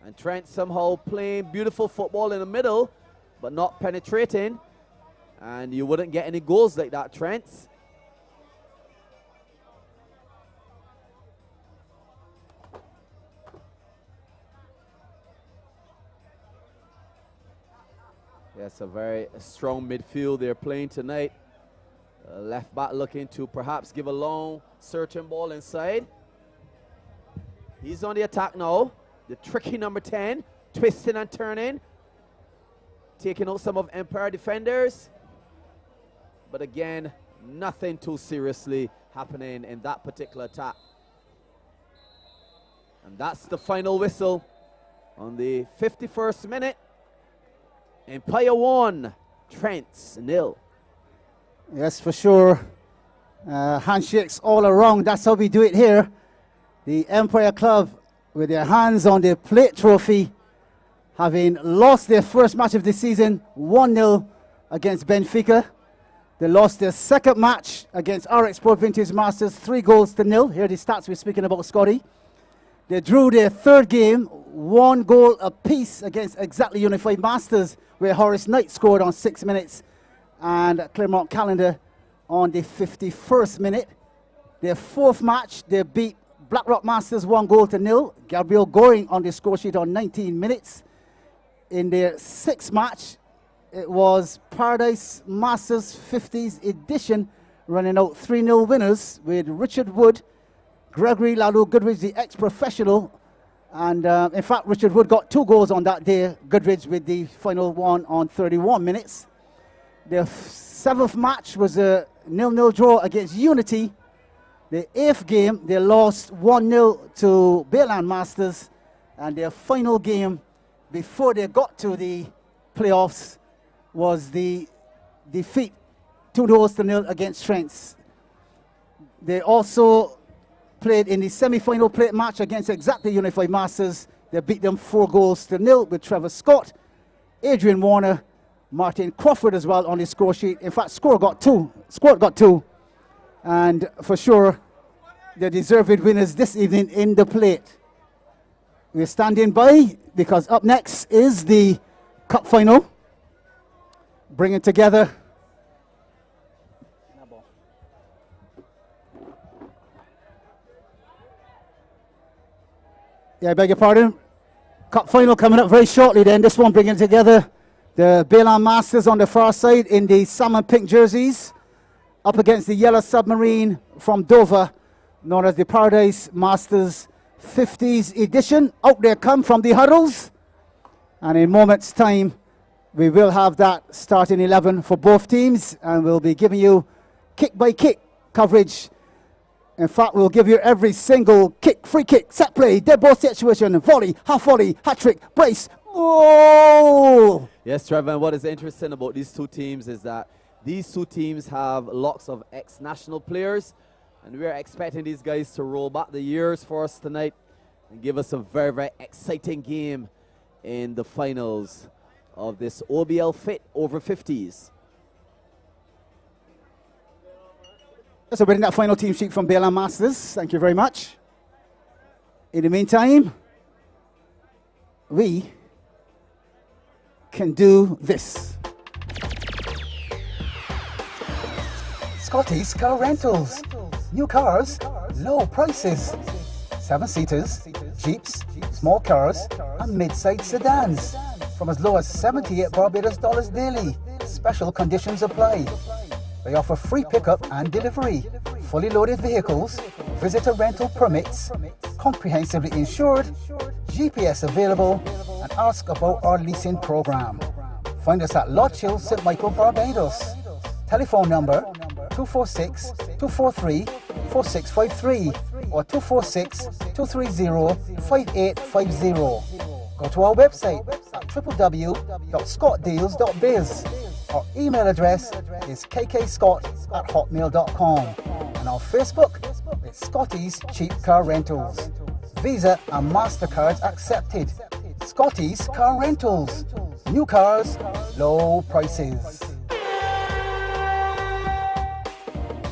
And Trent somehow playing beautiful football in the middle, but not penetrating. And you wouldn't get any goals like that, Trent. Yes, a very strong midfield they're playing tonight. Left back looking to perhaps give a long searching ball inside. He's on the attack now. The tricky number 10, twisting and turning. Taking out some of Empire defenders. But again, nothing too seriously happening in that particular attack. And that's the final whistle on the 51st minute. Empire 1, Trent 0. Yes, for sure. Handshakes all around. That's how we do it here. The Empire Club with their hands on the plate trophy, having lost their first match of the season 1-0 against Benfica. They lost their second match against RX Sport Vintage Masters 3-0. Here are the stats we're speaking about, Scotty. They drew their third game, 1 goal apiece against Exactly Unified Masters, where Horace Knight scored on 6 minutes and Claremont Callender on the 51st minute. Their fourth match, they beat Blackrock Masters 1-0. Gabriel Goring on the score sheet on 19 minutes. In their sixth match, it was Paradise Masters 50s edition, running out 3-0 winners with Richard Wood, Gregory Lalu Goodridge, the ex-professional. And in fact, Richard Wood got 2 goals on that day, Goodridge with the final one on 31 minutes. Their seventh match was a 0-0 draw against Unity. The eighth game, they lost 1-0 to Bayland Masters. And their final game before they got to the playoffs was the defeat 2-0 against Trents. They also played in the semi-final plate match against Exactly Unified Masters. They beat them 4-0 with Trevor Scott, Adrian Warner, Martin Crawford as well on the score sheet. In fact, Score got two. And for sure, the deserved winners this evening in the plate. We're standing by because up next is the cup final. Bringing together I beg your pardon. Cup final coming up very shortly then. This one bringing together the Bayland Masters on the far side in the salmon pink jerseys, up against the yellow submarine from Dover, known as the Paradise Masters 50s edition. Out there come from the huddles, And in moments' time, we will have that starting 11 for both teams, and we'll be giving you kick-by-kick coverage. In fact, we'll give you every single kick, free kick, set play, dead ball situation, volley, hat-trick, brace. Oh! Yes, Trevor, and what is interesting about these two teams is that these two teams have lots of ex-national players, and we're expecting these guys to roll back the years for us tonight and give us a very, very exciting game in the finals of this Obl-Fit over 50s. So we're in that final team sheet from BLM Masters. Thank you very much. In the meantime, we can do this. Scotty's Car Rentals. New cars, low prices. 7-seaters, Jeeps, small cars, and mid-sized sedans. From as low as 78 Barbados dollars daily. Special conditions apply. They offer free pickup and delivery, fully loaded vehicles, visitor rental permits, comprehensively insured, GPS available, and ask about our leasing program. Find us at Lodge Hill, St. Michael, Barbados. Telephone number 246-243-4653 or 246-230-5850. Go to our website at www.scottdeals.biz. Our email address is kkscott@hotmail.com, and our Facebook is Scotty's Cheap Car Rentals. Visa and MasterCards accepted. Scotty's Car Rentals. New cars, low prices.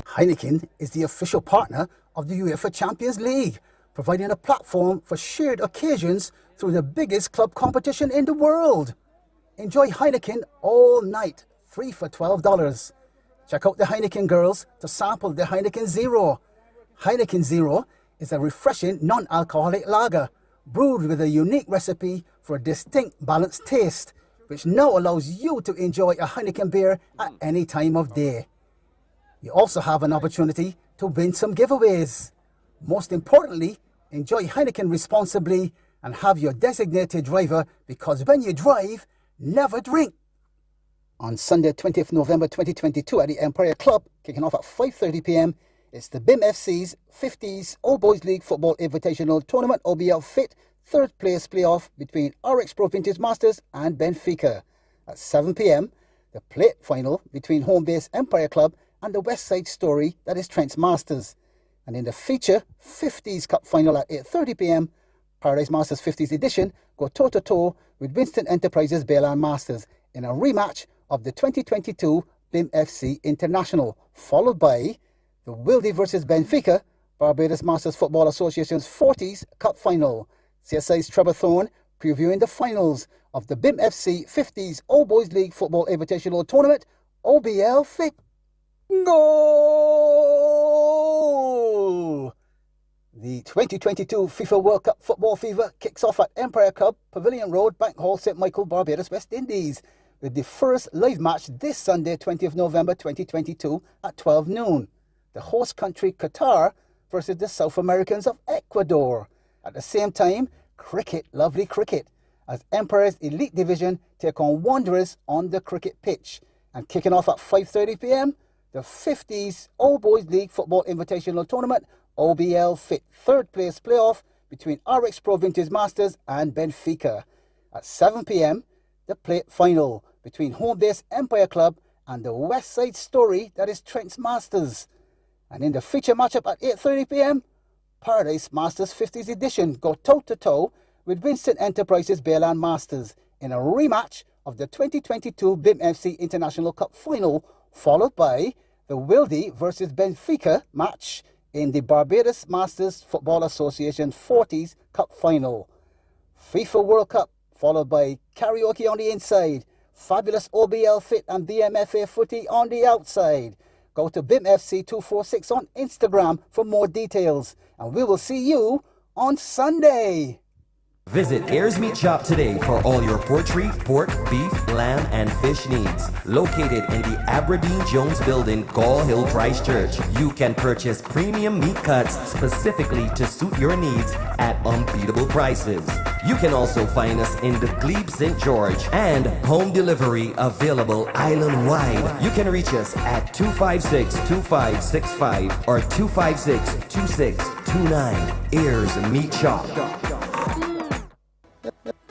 Heineken is the official partner of the UEFA Champions League, providing a platform for shared occasions through the biggest club competition in the world. Enjoy Heineken all night, 3 for $12. Check out the Heineken girls to sample the Heineken Zero. Heineken Zero is a refreshing non-alcoholic lager, brewed with a unique recipe for a distinct balanced taste, which now allows you to enjoy a Heineken beer at any time of day. You also have an opportunity to win some giveaways. Most importantly, enjoy Heineken responsibly and have your designated driver, because when you drive, never drink. On Sunday, 20th November 2022 at the Empire Club, kicking off at 5:30 p.m, it's the BIMFC's 50s All Boys League Football Invitational Tournament Obl-Fit third place playoff between RX Pro Vintage Masters and Benfica. At 7 p.m, the plate final between home base Empire Club and the West Side Story, that is Trent's Masters. And in the feature 50s Cup final at 8:30 p.m, Paradise Masters 50s edition go toe-to-toe with Winston Enterprises Bayland Masters in a rematch of the 2022 BIMFC International, followed by the Wildy versus Benfica Barbados Masters Football Association's 40s Cup final. CSI's Trevor Thorne previewing the finals of the BIMFC 50s All Boys League Football Invitational Tournament Obl-Fit. Goal! The 2022 FIFA World Cup Football Fever kicks off at Empire Club, Pavilion Road, Bank Hall, St. Michael, Barbados, West Indies, with the first live match this Sunday, 20th November 2022 at 12 noon. The host country, Qatar, versus the South Americans of Ecuador. At the same time, cricket, lovely cricket, as Empire's Elite Division take on Wanderers on the cricket pitch. And kicking off at 5:30 p.m, the 50s All Boys League Football Invitational Tournament Obl-Fit third place playoff between RX Pro Vintage Masters and Benfica. At 7 p.m, the plate final between home base Empire Club and the West Side Story, that is Trent's Masters. And in the feature matchup at 8:30 p.m, Paradise Masters 50s edition go toe-to-toe with Winston Enterprises Bayland Masters in a rematch of the 2022 BIMFC International Cup final, followed by the Wildy versus Benfica match in the Barbados Masters Football Association 40s Cup final. FIFA World Cup, followed by karaoke on the inside, fabulous Obl-Fit and BMFA footy on the outside. Go to BIMFC246 on Instagram for more details, and we will see you on Sunday. Visit Ayers Meat Shop today for all your poultry, pork, beef, lamb, and fish needs. Located in the Aberdeen Jones Building, Gall Hill, Christchurch, you can purchase premium meat cuts specifically to suit your needs at unbeatable prices. You can also find us in the Glebe St. George and home delivery available island-wide. You can reach us at 256-2565 or 256-2629. Ears Meat Shop.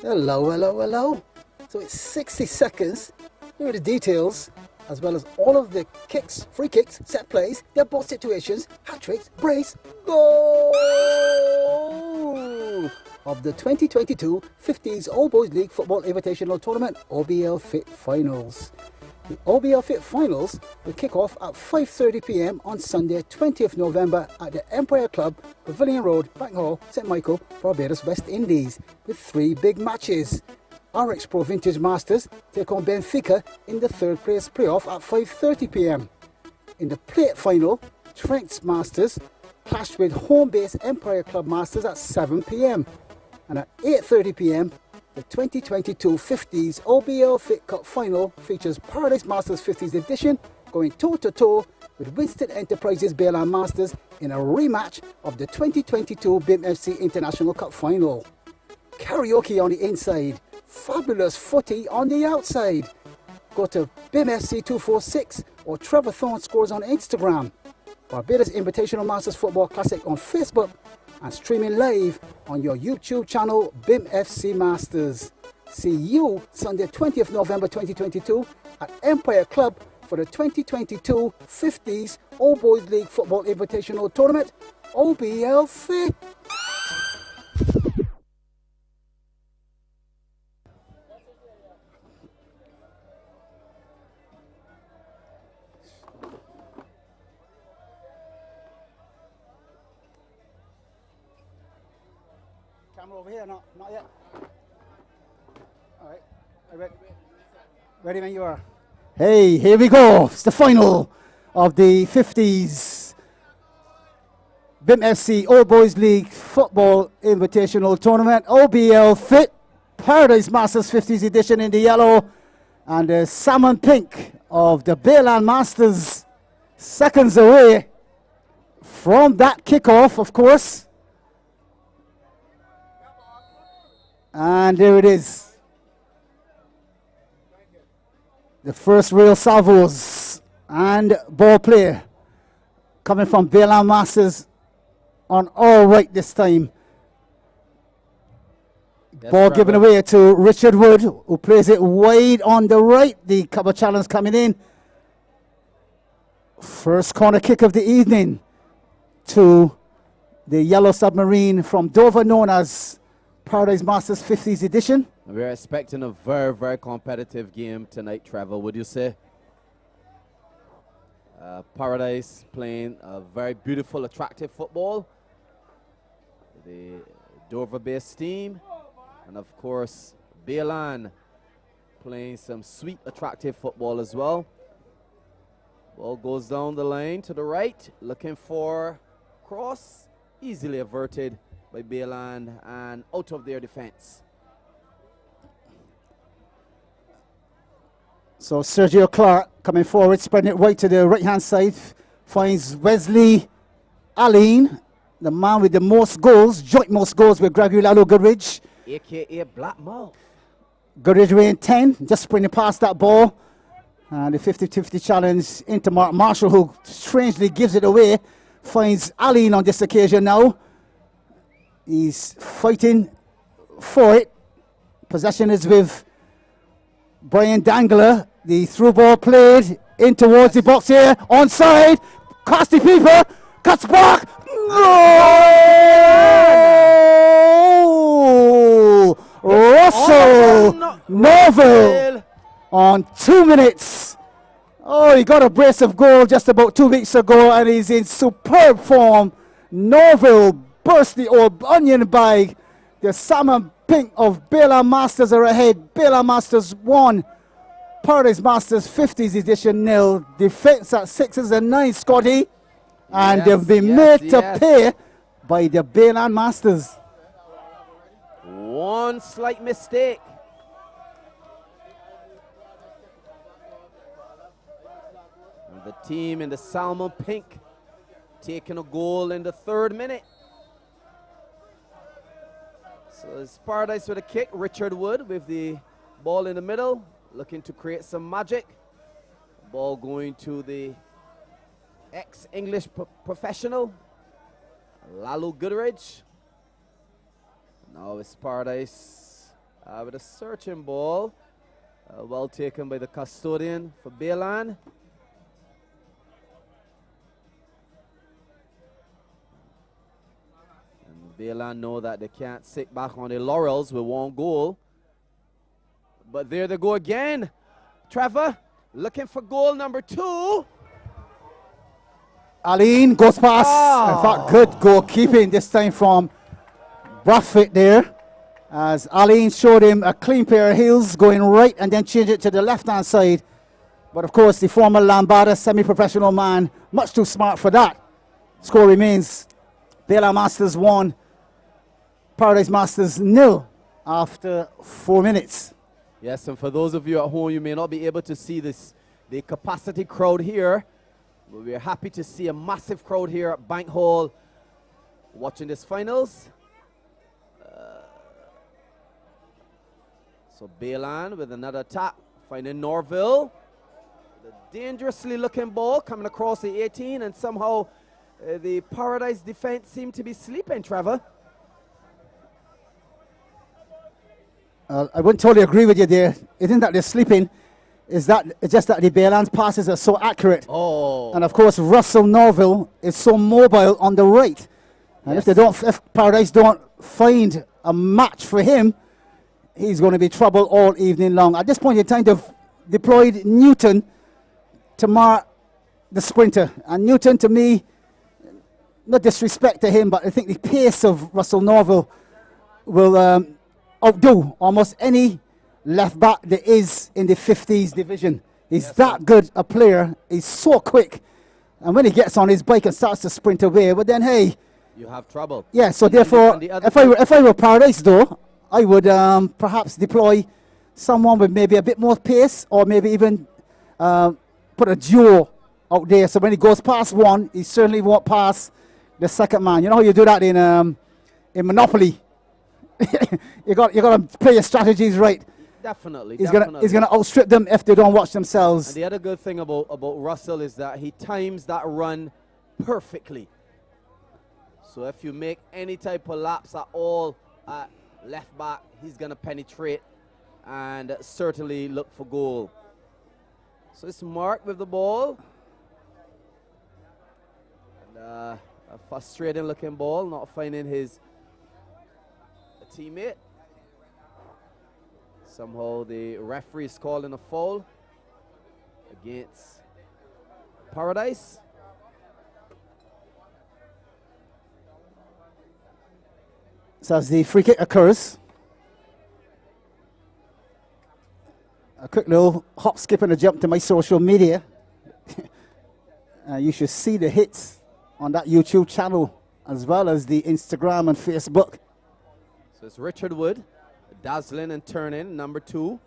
Hello, hello, hello. So it's 60 seconds. Here are the details, as well as all of the kicks, free kicks, set plays, their ball situations, hat tricks, brace, goal of the 2022 50s All Boys League Football Invitational Tournament Obl-Fit Finals. The Obl-Fit Finals will kick off at 5:30 p.m. on Sunday, 20th November at the Empire Club, Pavilion Road, Bank Hall, St. Michael, Barbados, West Indies, with 3 big matches. RX Pro Vintage Masters take on Benfica in the third place playoff at 5:30 p.m. In the plate final, Trent's Masters clashed with home-based Empire Club Masters at 7 p.m. And at 8:30 p.m, the 2022 50s Obl-Fit Cup Final features Paradise Masters 50s edition going toe-to-toe with Winston Enterprises Bayland Masters in a rematch of the 2022 Bimfc International Cup Final. Karaoke on the inside, fabulous footy on the outside. Go to BimFC246 or Trevor Thorne Scores on Instagram. Barbados Invitational Masters Football Classic on Facebook and streaming live on your YouTube channel Bimfc Masters. See you Sunday 20th November 2022 at Empire Club for the 2022 50s All Boys League Football Invitational Tournament Obl-Fit. Camera over here, not yet. All right, ready when you are. Hey, here we go. It's the final of the 50s Bimfc All Boys League Football Invitational Tournament. Obl-Fit, Paradise Masters 50s edition in the yellow, and the salmon pink of the Bayland Masters, seconds away from that kickoff, of course. And there it is. The first real salvos and ball play coming from Bayland Masters on all right this time. Yes, ball given away to Richard Wood, who plays it wide on the right. The cover challenge coming in. First corner kick of the evening to the Yellow Submarine from Dover, known as Paradise Masters 50s edition. We're expecting a very, very competitive game tonight, Trevor, would you say? Paradise playing a very beautiful, attractive football. The Dover-based team. And of course, Bayland playing some sweet, attractive football as well. Ball goes down the lane to the right, looking for cross, easily averted by Bayland and out of their defense. So Sergio Clark coming forward, spreading it right to the right-hand side, finds Wesley Allen, the man with the most goals, joint most goals with Gregory Lalo Goodridge. AKA Blackmouth. Goodridge weighing 10, just sprinting past that ball. And the 50-50 challenge into Mark Marshall, who strangely gives it away, finds Allen on this occasion now. He's fighting for it. Possession is with Brian Dangler. The through ball played in towards the box here. Onside. Costy Peeper cuts back. No! Russell Norville on 2 minutes. Oh, he got a brace of goal just about 2 weeks ago, and he's in superb form. Norville burst the old onion bag. The salmon pink of Bayland Masters are ahead. Bayland Masters 1, Paradise Masters 50s edition 0. Defense at 6s and 9, Scotty. And they've been made to pay by the Bayland Masters. One slight mistake. And the team in the salmon pink taking a goal in the 3rd minute. So So it's Paradise with a kick. Richard Wood with the ball in the middle, looking to create some magic. Ball going to the ex-English professional, Lalo Goodridge. Now it's Paradise with a searching ball. Well taken by the custodian for Bayland. And Bayland know that they can't sit back on their laurels with one goal. But there they go again. Trevor looking for goal number 2. Aline goes past. In fact, good goalkeeping this time from Obl-Fit there. As Aline showed him a clean pair of heels going right and then changed it to the left-hand side. But of course, the former Lambada semi-professional man, much too smart for that. Score remains Bayland Masters 1, Paradise Masters 0 after 4 minutes. Yes, and for those of you at home, you may not be able to see the capacity crowd here. But we're happy to see a massive crowd here at Bank Hall watching this finals. So Bayland with another attack, finding Norville. The dangerously looking ball coming across the 18, and somehow the Paradise defense seemed to be sleeping, Trevor. I wouldn't totally agree with you there. It isn't that they're sleeping. It's just that the Bayland's passes are so accurate. Oh. And of course, Russell Norville is so mobile on the right. And Yes. if Paradise don't find a match for him, he's going to be trouble all evening long. At this point in time, they've deployed Newton to mark the sprinter. And Newton, to me, no disrespect to him, but I think the pace of Russell Norville will outdo almost any left back there is in the 50s division. He's that good a player. He's so quick. And when he gets on his bike and starts to sprint away, but then, hey. You have trouble. Yeah, so therefore, if I were Paradise, though, I would perhaps deploy someone with maybe a bit more pace, or maybe even put a duo out there. So when he goes past one, he certainly won't pass the second man. You know how you do that in Monopoly? you got to play your strategies right. Definitely. He's gonna outstrip them if they don't watch themselves. And the other good thing about Russell is that he times that run perfectly. So if you make any type of lapse at all at left back, he's gonna penetrate and certainly look for goal. So it's Mark with the ball. And, a frustrating looking ball, not finding his teammate. Somehow the referee is calling a foul against Paradise. So as the free kick occurs, a quick little hop, skip and a jump to my social media. You should see the hits on that YouTube channel as well as the Instagram and Facebook. So it's Richard Wood. Dazzling and turning, number 2.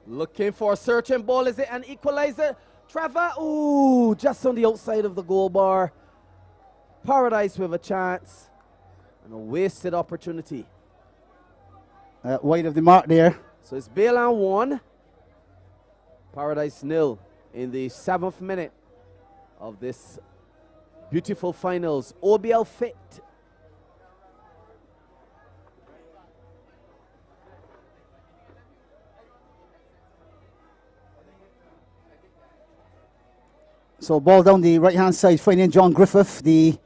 Looking for a searching ball. Is it an equalizer? Trevor, ooh, just on the outside of the goal bar. Paradise with a chance and a wasted opportunity. Wide of the mark there. So it's Bayland 1, Paradise 0 in the 7th minute of this beautiful finals. Obl-Fit. So ball down the right-hand side, finding John Griffith, the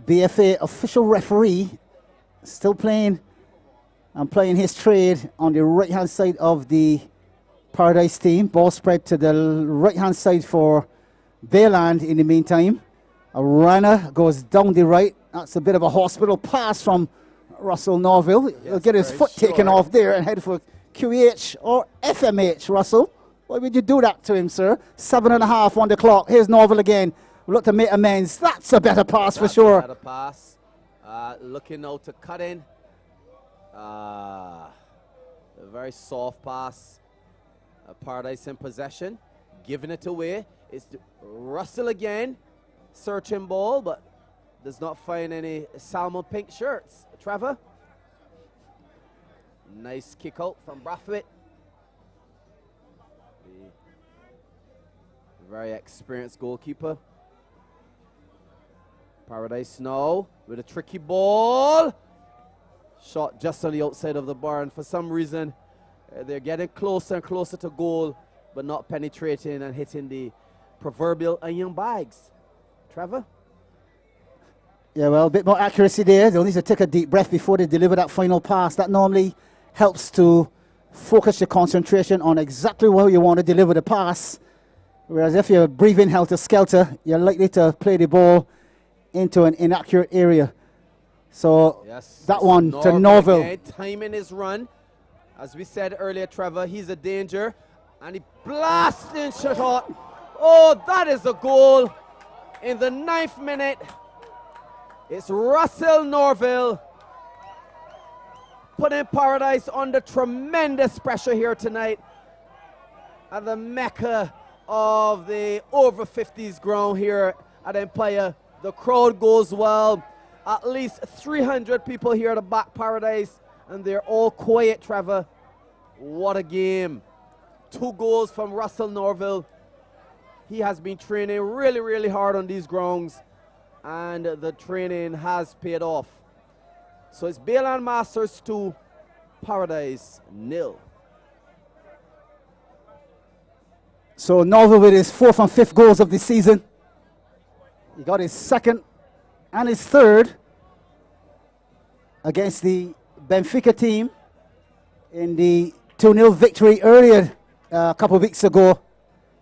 BFA official referee, still playing and playing his trade on the right-hand side of the Paradise team. Ball spread to the right-hand side for Bayland in the meantime. A runner goes down the right. That's a bit of a hospital pass from Russell Norville. Yes, He'll get his foot taken off there and head for QH or FMH, Russell. Why would you do that to him, sir? 7.5 on the clock. Here's Norville again. We'll look to make amends. That's a better pass for sure. That's a better pass. Looking now to cut in. A very soft pass. Paradise in possession. Giving it away. It's Russell again. Searching ball, but does not find any salmon pink shirts. Trevor. Nice kick out from Brathwaite. The very experienced goalkeeper. Paradise now with a tricky ball. Shot just on the outside of the bar, and for some reason they're getting closer and closer to goal, but not penetrating and hitting the proverbial iron bags. Trevor? Yeah, well, a bit more accuracy there. They'll need to take a deep breath before they deliver that final pass. That normally helps to focus your concentration on exactly where you want to deliver the pass. Whereas if you're breathing helter-skelter, you're likely to play the ball into an inaccurate area. So yes, that one to Norville. Again, timing his run. As we said earlier, Trevor, he's a danger. And he blasting shot. Oh, that is a goal in the 9th minute. It's Russell Norville putting Paradise under tremendous pressure here tonight at the mecca of the over 50s ground here at Empire. The crowd goes well. At least 300 people here at the back, Paradise, and they're all quiet, Trevor. What a game. 2 goals from Russell Norville. He has been training really, really hard on these grounds, and the training has paid off. So it's Bayland Masters 2, Paradise 0. So Norville with his 4th and 5th goals of the season. He got his 2nd and his 3rd against the Benfica team in the 2-0 victory earlier a couple of weeks ago.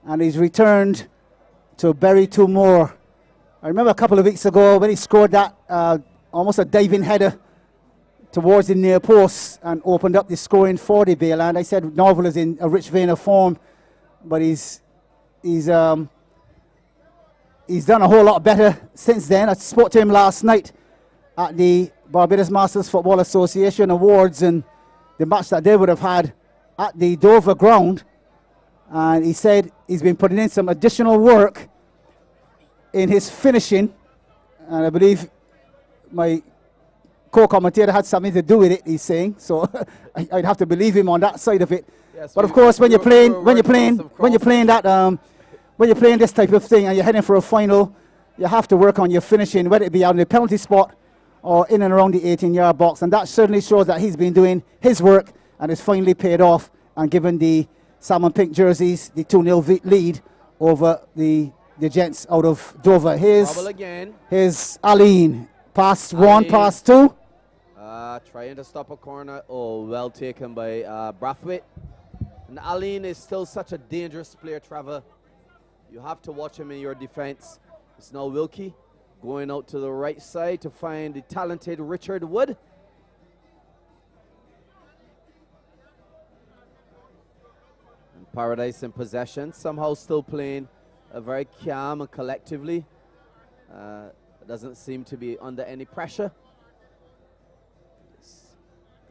And he's returned to bury 2 more. I remember a couple of weeks ago when he scored that almost a diving header towards the near post and opened up the scoring for the Bayland. I said Norville is in a rich vein of form, but he's done a whole lot better since then. I spoke to him last night at the Barbados Masters Football Association Awards and the match that they would have had at the Dover ground. And he said he's been putting in some additional work in his finishing. And I believe my co-commentator had something to do with it, he's saying. So I'd have to believe him on that side of it. Yes, but of course, when you're playing this type of thing and you're heading for a final, you have to work on your finishing, whether it be out in the penalty spot or in and around the 18-yard box. And that certainly shows that he's been doing his work and it's finally paid off and given the salmon pink jerseys the 2-0 lead over the gents out of Dover. Here's Aline. Pass 1, pass 2. Trying to stop a corner. Oh, well taken by Brathwaite. And Aline is still such a dangerous player, Trevor. You have to watch him in your defense. It's now Wilkie going out to the right side to find the talented Richard Wood. And Paradise in possession, somehow still playing very calm and collectively. Doesn't seem to be under any pressure.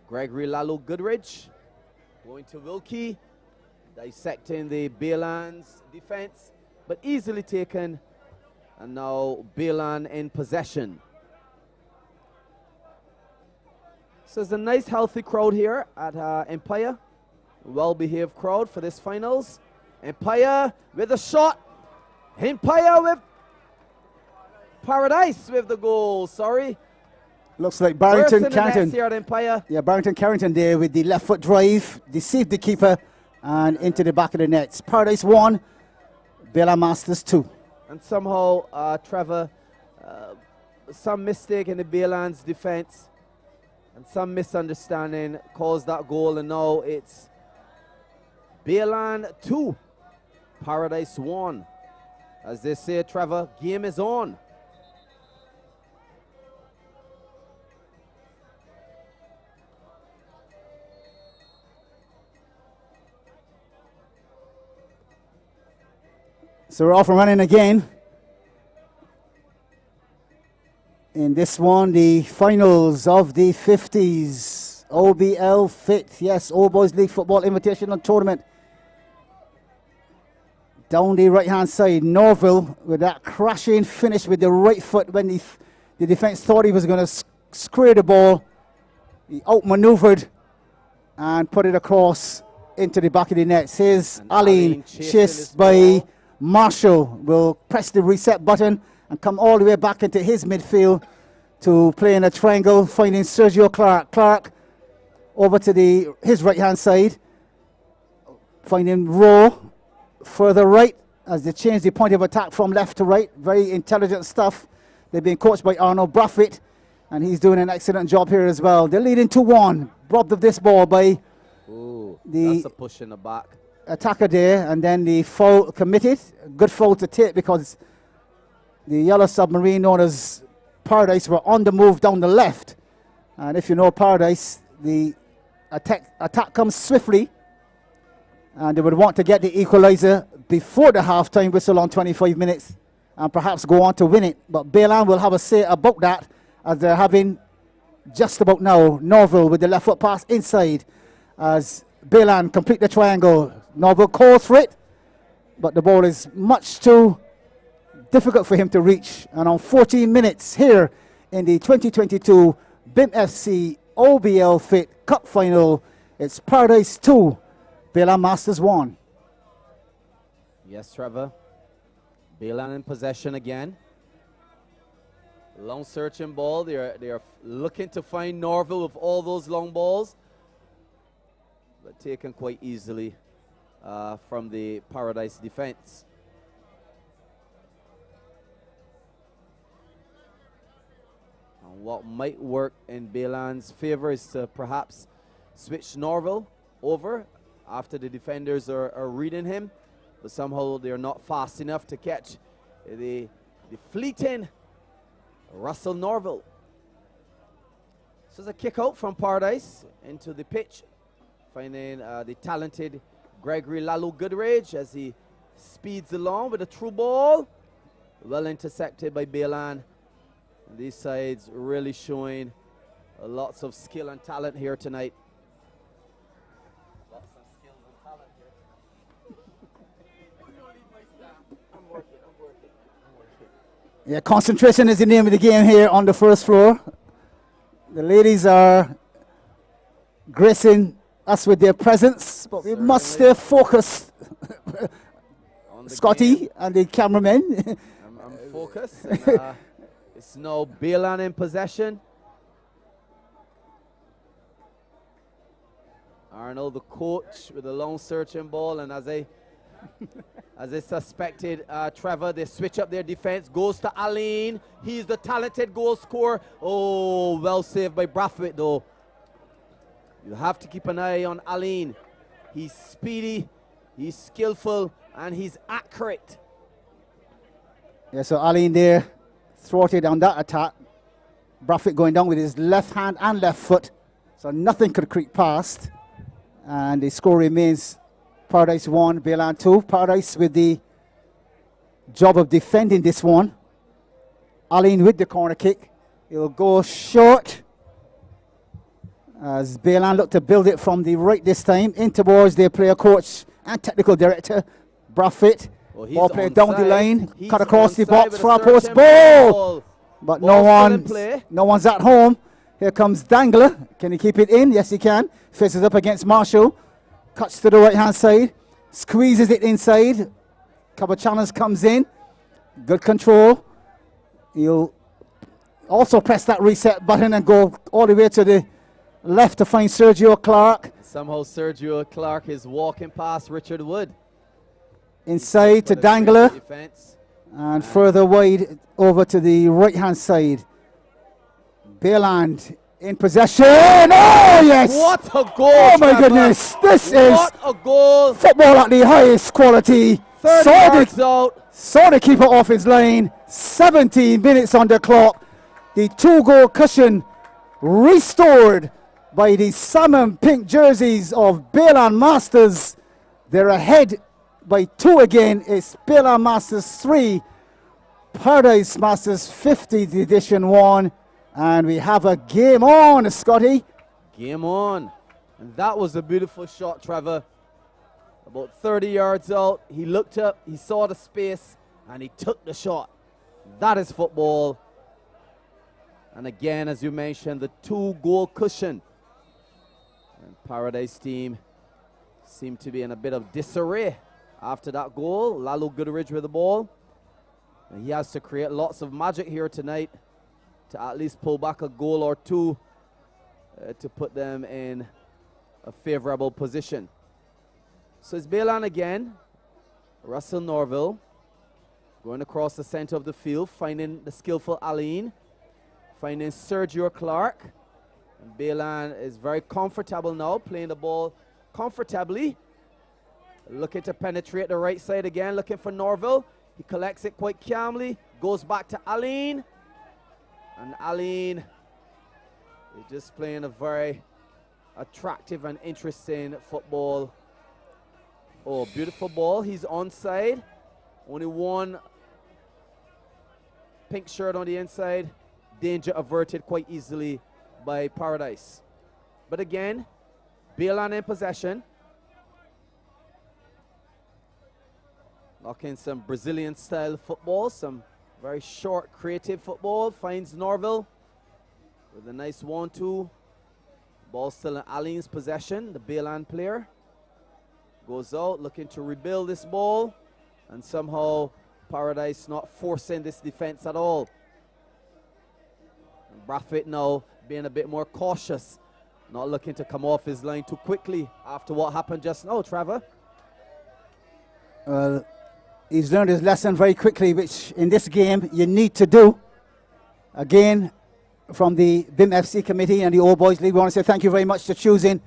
Gregory Lalo Goodridge going to Wilkie, dissecting the Bayland's defense, but easily taken. And now Bayland in possession. So it's a nice healthy crowd here at Empire. Well-behaved crowd for this finals. Empire with a shot. Empire with Paradise with the goal, sorry. Looks like Barrington Carrington. Here at Empire. Yeah, Barrington Carrington there with the left foot drive, deceived the keeper and into the back of the nets. Paradise 1, Bayland Masters 2. And somehow, Trevor, some mistake in the Bayland's defense and some misunderstanding caused that goal, and now it's Bayland 2, Paradise 1. As they say, Trevor, game is on. So we're off and running again. In this one, the finals of the 50s. Obl-Fit, yes, Old Boys League Football Invitational Tournament. Down the right-hand side, Norville with that crashing finish with the right foot when the The defense thought he was going to square the ball. He outmaneuvered and put it across into the back of the net. Here's Aline, chased by Marshall. Will press the reset button and come all the way back into his midfield to play in a triangle, finding Sergio Clark. Clark over to his right-hand side, finding Rowe further right as they change the point of attack from left to right. Very intelligent stuff. They've been coached by Arnold Braffett, and he's doing an excellent job here as well. They're leading 2-1, robbed of this ball by that's a push in the back. Attacker there, and then the foul committed. Good foul to take because the yellow submarine known as Paradise were on the move down the left. And if you know Paradise, the attack comes swiftly, and they would want to get the equalizer before the half-time whistle on 25 minutes and perhaps go on to win it. But Baylan will have a say about that as they're having just about now. Norville with the left foot pass inside as Baylan complete the triangle. Norville calls for it, but the ball is much too difficult for him to reach. And on 14 minutes here in the 2022 Bimfc Obl-Fit Cup Final, it's Paradise 2, Baylan Masters 1. Yes, Trevor. Baylan in possession again. Long searching ball. They are looking to find Norville with all those long balls, but taken quite easily from the Paradise defense. And what might work in Baylan's favor is to perhaps switch Norville over after the defenders are reading him, but somehow they're not fast enough to catch the fleeting Russell Norville. This is a kick out from Paradise into the pitch, finding the talented Gregory Lalu Goodrich as he speeds along with a through ball. Well intercepted by Baylan. And these sides really showing lots of skill and talent here tonight. Lots of skill and talent here. I'm working. Yeah, concentration is the name of the game here on the first floor. The ladies are gracing us with their presence, but we must stay focused. Scotty game. and the cameraman. I'm focused. And, it's now Baylan in possession. Arnold, the coach, with a long searching ball, and as I suspected, Trevor, they switch up their defense. Goes to Aline. He's the talented goal scorer. Oh, well saved by Brathwaite, though. You have to keep an eye on Aline. He's speedy, he's skillful, and he's accurate. Yeah, so Aline there thwarted on that attack. Brathwaite going down with his left hand and left foot, so nothing could creep past. And the score remains Paradise 1, Baylan 2. Paradise with the job of defending this one. Aline with the corner kick. He'll go short as Baylan look to build it from the right this time in towards their player coach and technical director, Brathwaite. Ball played down the line, cut across the box, far post ball. But no one's at home. Here comes Dangler. Can he keep it in? Yes, he can. Faces up against Marshall. Cuts to the right-hand side. Squeezes it inside. Kabachallans comes in. Good control. He'll also press that reset button and go all the way to the left to find Sergio Clark. Somehow Sergio Clark is walking past Richard Wood. Inside to Dangler. And further wide over to the right-hand side. Baylan in possession. Oh, yes! What a goal! Oh, my goodness. This is a goal. Football at the highest quality. 30 yards out. Saw the keeper off his line. 17 minutes on the clock. The 2-goal cushion restored by the salmon pink jerseys of Baylan Masters. They're ahead by 2 again. It's Baylan Masters 3, Paradise Masters 50th edition 1. And we have a game on, Scotty. Game on. And that was a beautiful shot, Trevor. About 30 yards out. He looked up, he saw the space, and he took the shot. That is football. And again, as you mentioned, the 2-goal cushion. And Paradise team seemed to be in a bit of disarray after that goal. Lalo Goodrich with the ball. And he has to create lots of magic here tonight to at least pull back a goal or two to put them in a favorable position. So it's Baylan again. Russell Norville going across the center of the field, finding the skillful Aline, finding Sergio Clark. And Baylan is very comfortable now, playing the ball comfortably. Looking to penetrate the right side again, looking for Norville. He collects it quite calmly, goes back to Aline. And Aline is just playing a very attractive and interesting football. Oh, beautiful ball. He's onside. Only one pink shirt on the inside. Danger averted quite easily by Paradise. But again, Baylan in possession. Locking some Brazilian style football, some very short creative football. Finds Norville with a nice 1-2. Ball still in Aline's possession, the Baylan player. Goes out looking to rebuild this ball, and somehow Paradise not forcing this defense at all. And Braffett now being a bit more cautious, not looking to come off his line too quickly after what happened just now, Trevor. Well, he's learned his lesson very quickly, which in this game you need to do. Again, from the Bimfc committee and the Old Boys League, we want to say thank you very much for choosing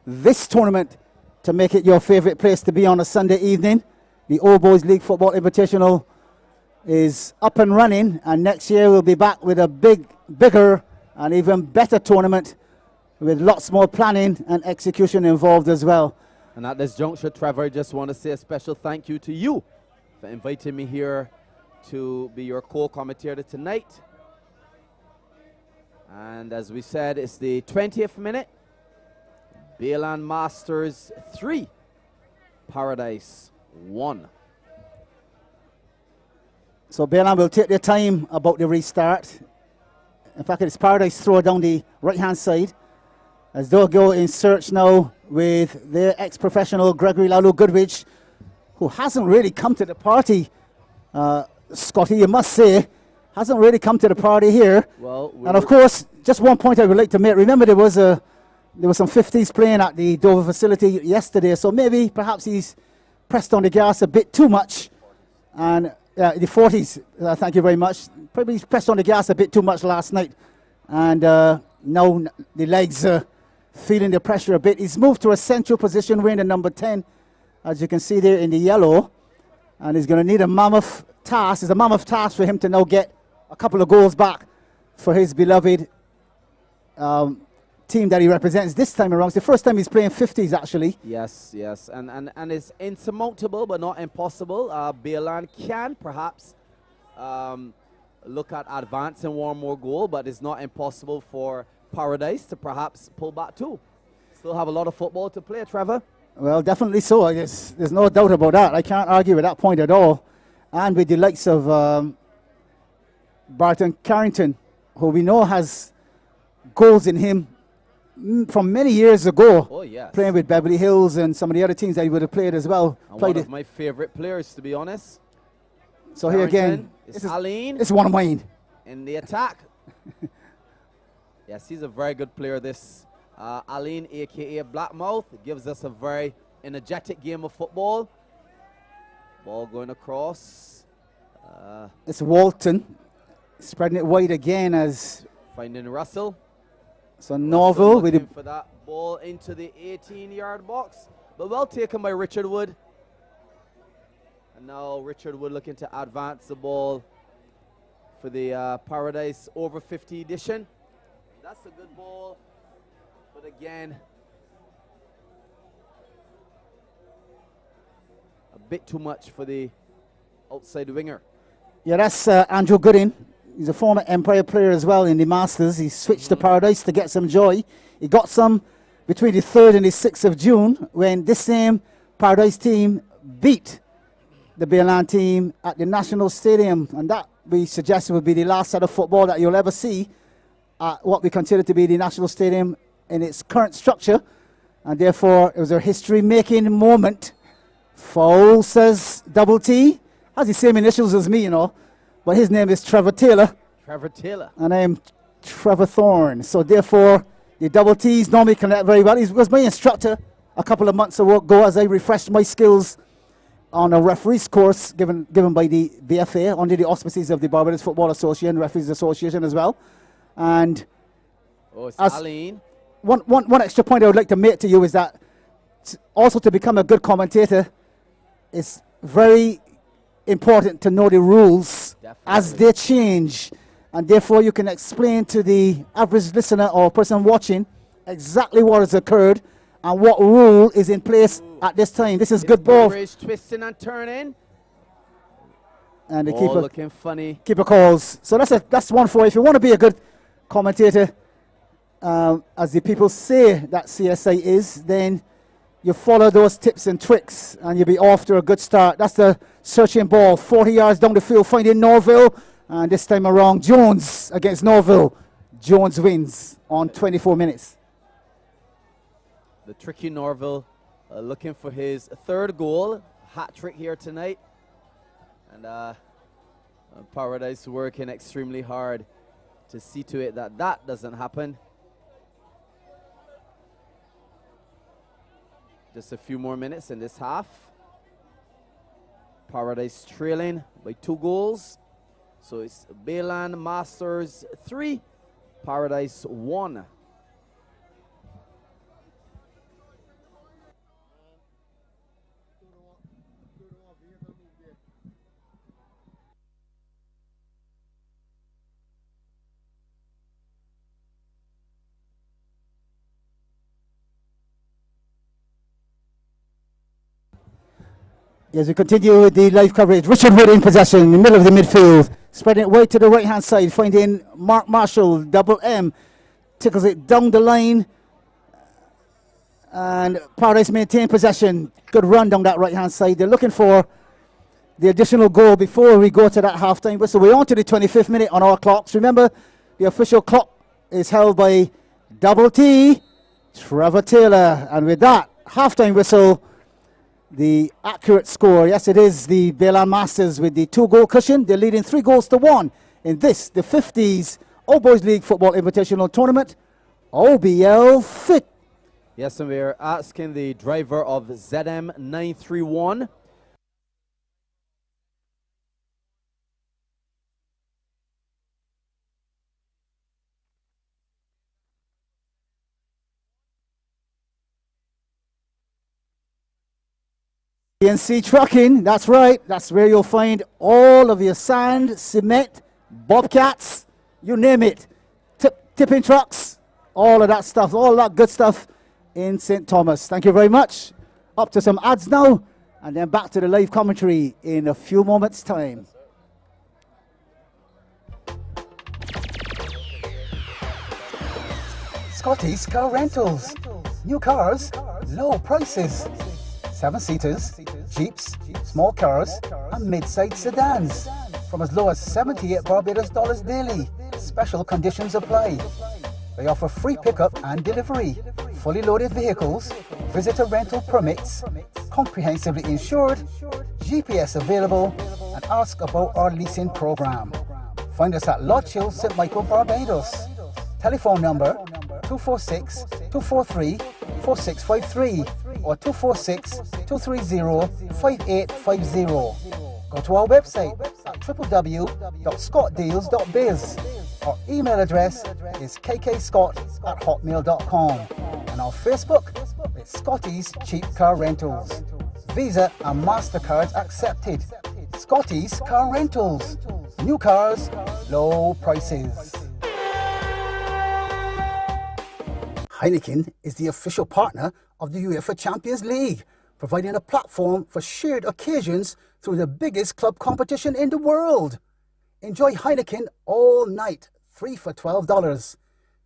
this tournament to make it your favorite place to be on a Sunday evening. The Old Boys League Football Invitational is up and running, and next year we'll be back with a bigger and even better tournament with lots more planning and execution involved as well. And at this juncture, Trevor, I just want to say a special thank you to you for inviting me here to be your co-commentator tonight. And as we said, it's the 20th minute. Baylan Masters 3, Paradise 1. So Baylan will take their time about the restart. In fact, it's Paradise throw down the right-hand side as they'll go in search now with their ex-professional Gregory Lalo Goodrich, who hasn't really come to the party, Scotty, you must say, hasn't really come to the party here. Well, and of course, just one point I would like to make. Remember, there were some 50s playing at the Dover facility yesterday, so maybe perhaps he's pressed on the gas a bit too much. And the 40s, thank you very much. Probably he's pressed on the gas a bit too much last night. And now the legs are feeling the pressure a bit. He's moved to a central position wearing the number 10, as you can see there in the yellow. And he's going to need a mammoth task. It's a mammoth task for him to now get a couple of goals back for his beloved team that he represents this time around. It's the first time he's playing 50s, actually. Yes, yes. And it's insurmountable, but not impossible. Baylan can perhaps look at advancing one more goal, but it's not impossible for Paradise to perhaps pull back too. Still have a lot of football to play, Trevor. Well, definitely so. I guess there's no doubt about that. I can't argue with that point at all. And with the likes of Barton Carrington, who we know has goals in him from many years ago. Oh, yes. Playing with Beverly Hills and some of the other teams that he would have played as well. And one of my favorite players, to be honest. So Carrington, here again, it's Aline. It's one of mine. In the attack. Yes, he's a very good player, this Aline, a.k.a. Blackmouth. Gives us a very energetic game of football. Ball going across. It's Walton. Spreading it wide again as... Finding Russell. So Norville with looking for that ball into the 18-yard box. But well taken by Richard Wood. And now Richard Wood looking to advance the ball for the Paradise over 50 edition. That's a good ball. But again, a bit too much for the outside winger. Yeah, that's Andrew Goodin. He's a former Empire player as well in the Masters. He switched to Paradise to get some joy. He got some between the 3rd and the 6th of June when this same Paradise team beat the Baylan team at the National Stadium. And that, we suggested, would be the last set of football that you'll ever see at what we consider to be the National Stadium in its current structure, and therefore it was a history-making moment. Foul, says Double T. Has the same initials as me, you know, but his name is Trevor Taylor. Trevor Taylor. And I am Trevor Thorne. So therefore, the Double T's normally connect very well. He was my instructor a couple of months ago as I refreshed my skills on a referees course given by the BFA under the auspices of the Barbados Football Association, Referees Association as well. And it's Aline. One extra point I would like to make to you is that also to become a good commentator, it's very important to know the rules as they change, and therefore you can explain to the average listener or person watching exactly what has occurred and what rule is in place at this time. This is good ball. Twisting and turning. And the keeper looking funny. Keeper calls. So that's one for if you want to be a good commentator, as the people say that CSI is, then you follow those tips and tricks and you'll be off to a good start. That's the searching ball, 40 yards down the field, finding Norville. And this time around, Jones against Norville. Jones wins on 24 minutes. The tricky Norville looking for his third goal. Hat trick here tonight. And Paradise working extremely hard to see to it that that doesn't happen. Just a few more minutes in this half. Paradise trailing by 2 goals. So it's Bayland Masters 3, Paradise 1. As we continue with the live coverage, Richard Wood in possession in the middle of the midfield, spreading it wide to the right hand side, finding Mark Marshall, double M, tickles it down the line, and Paradise maintain possession. Good run down that right hand side. They're looking for the additional goal before we go to that half time whistle. We're on to the 25th minute on our clocks. Remember, the official clock is held by Double T, Trevor Taylor, and with that half time whistle, the accurate score, yes, it is the Bayland Masters with the 2-goal cushion. They're leading 3-1 in this, the 50s All Boys League Football Invitational Tournament, Obl-Fit. Yes, and we're asking the driver of ZM931. PNC Trucking, that's right. That's where you'll find all of your sand, cement, bobcats, you name it. Tipping trucks, all of that stuff, all that good stuff in St. Thomas. Thank you very much. Up to some ads now, and then back to the live commentary in a few moments' time. Scotty's Car Rentals. New cars, low prices. 7-seaters, Jeeps, small cars, and mid-sized sedans. From as low as 78 Barbados dollars daily. Special conditions apply. They offer free pickup and delivery, fully loaded vehicles, visitor rental permits, comprehensively insured, GPS available, and ask about our leasing program. Find us at Lodge Hill, St. Michael, Barbados. Telephone number 246-243-4653 or 246-230-5850. Go to our website at www.scottdeals.biz. Our email address is kkscott@hotmail.com, and our Facebook is Scotty's Cheap Car Rentals. Visa and MasterCards accepted. Scotty's Car Rentals. New cars, low prices. Heineken is the official partner of the UEFA Champions League, providing a platform for shared occasions through the biggest club competition in the world. Enjoy Heineken all night, 3 for $12.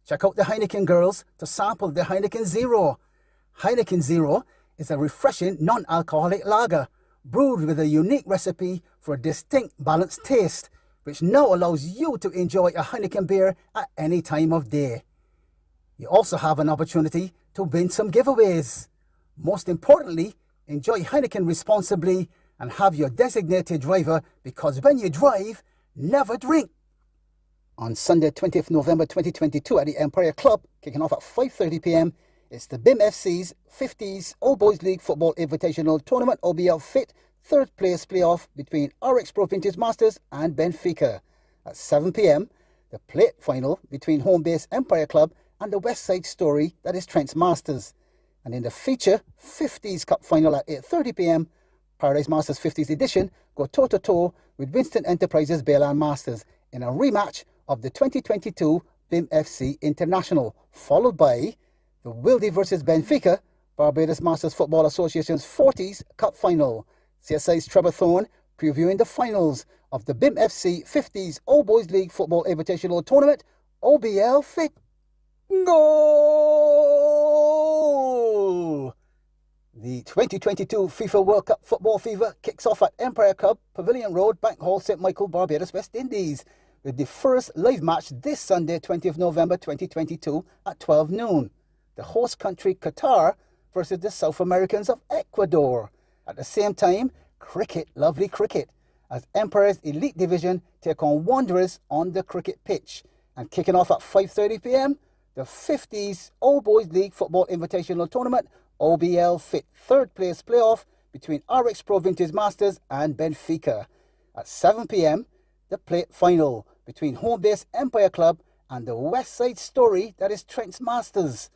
Check out the Heineken girls to sample the Heineken Zero. Heineken Zero is a refreshing non-alcoholic lager, brewed with a unique recipe for a distinct balanced taste, which now allows you to enjoy a Heineken beer at any time of day. You also have an opportunity to win some giveaways. Most importantly, enjoy Heineken responsibly and have your designated driver, because when you drive, never drink. On Sunday, 20th November 2022 at the Empire Club, kicking off at 5:30 p.m, it's the Bimfc's 50s All Boys League Football Invitational Tournament Obl-Fit third place playoff between RX Pro Vintage Masters and Benfica. At 7 p.m, the plate final between home base Empire Club and the West Side Story, that is Trent's Masters. And in the feature 50s Cup final at 8:30 p.m, Paradise Masters 50s edition go toe-to-toe with Winston Enterprises Bayland Masters in a rematch of the 2022 Bimfc International, followed by the Wildy versus Benfica, Barbados Masters Football Association's 40s Cup final. CSI's Trevor Thorne previewing the finals of the Bimfc 50s All Boys League Football Invitational Tournament, Obl-Fit. Goal! The 2022 FIFA World Cup football fever kicks off at Empire Club, Pavilion Road, Bank Hall, St Michael, Barbados, West Indies, with the first live match this Sunday, 20th November 2022 at 12 noon. The host country Qatar versus the South Americans of Ecuador. At the same time, cricket, lovely cricket, as Empire's Elite Division take on Wanderers on the cricket pitch. And kicking off at 5:30 p.m, the 50s All Boys League Football Invitational Tournament, Obl-Fit third place playoff between RX Pro Vintage Masters and Benfica. At 7 p.m, the plate final between home base Empire Club and the West Side Story, that is Trent's Masters.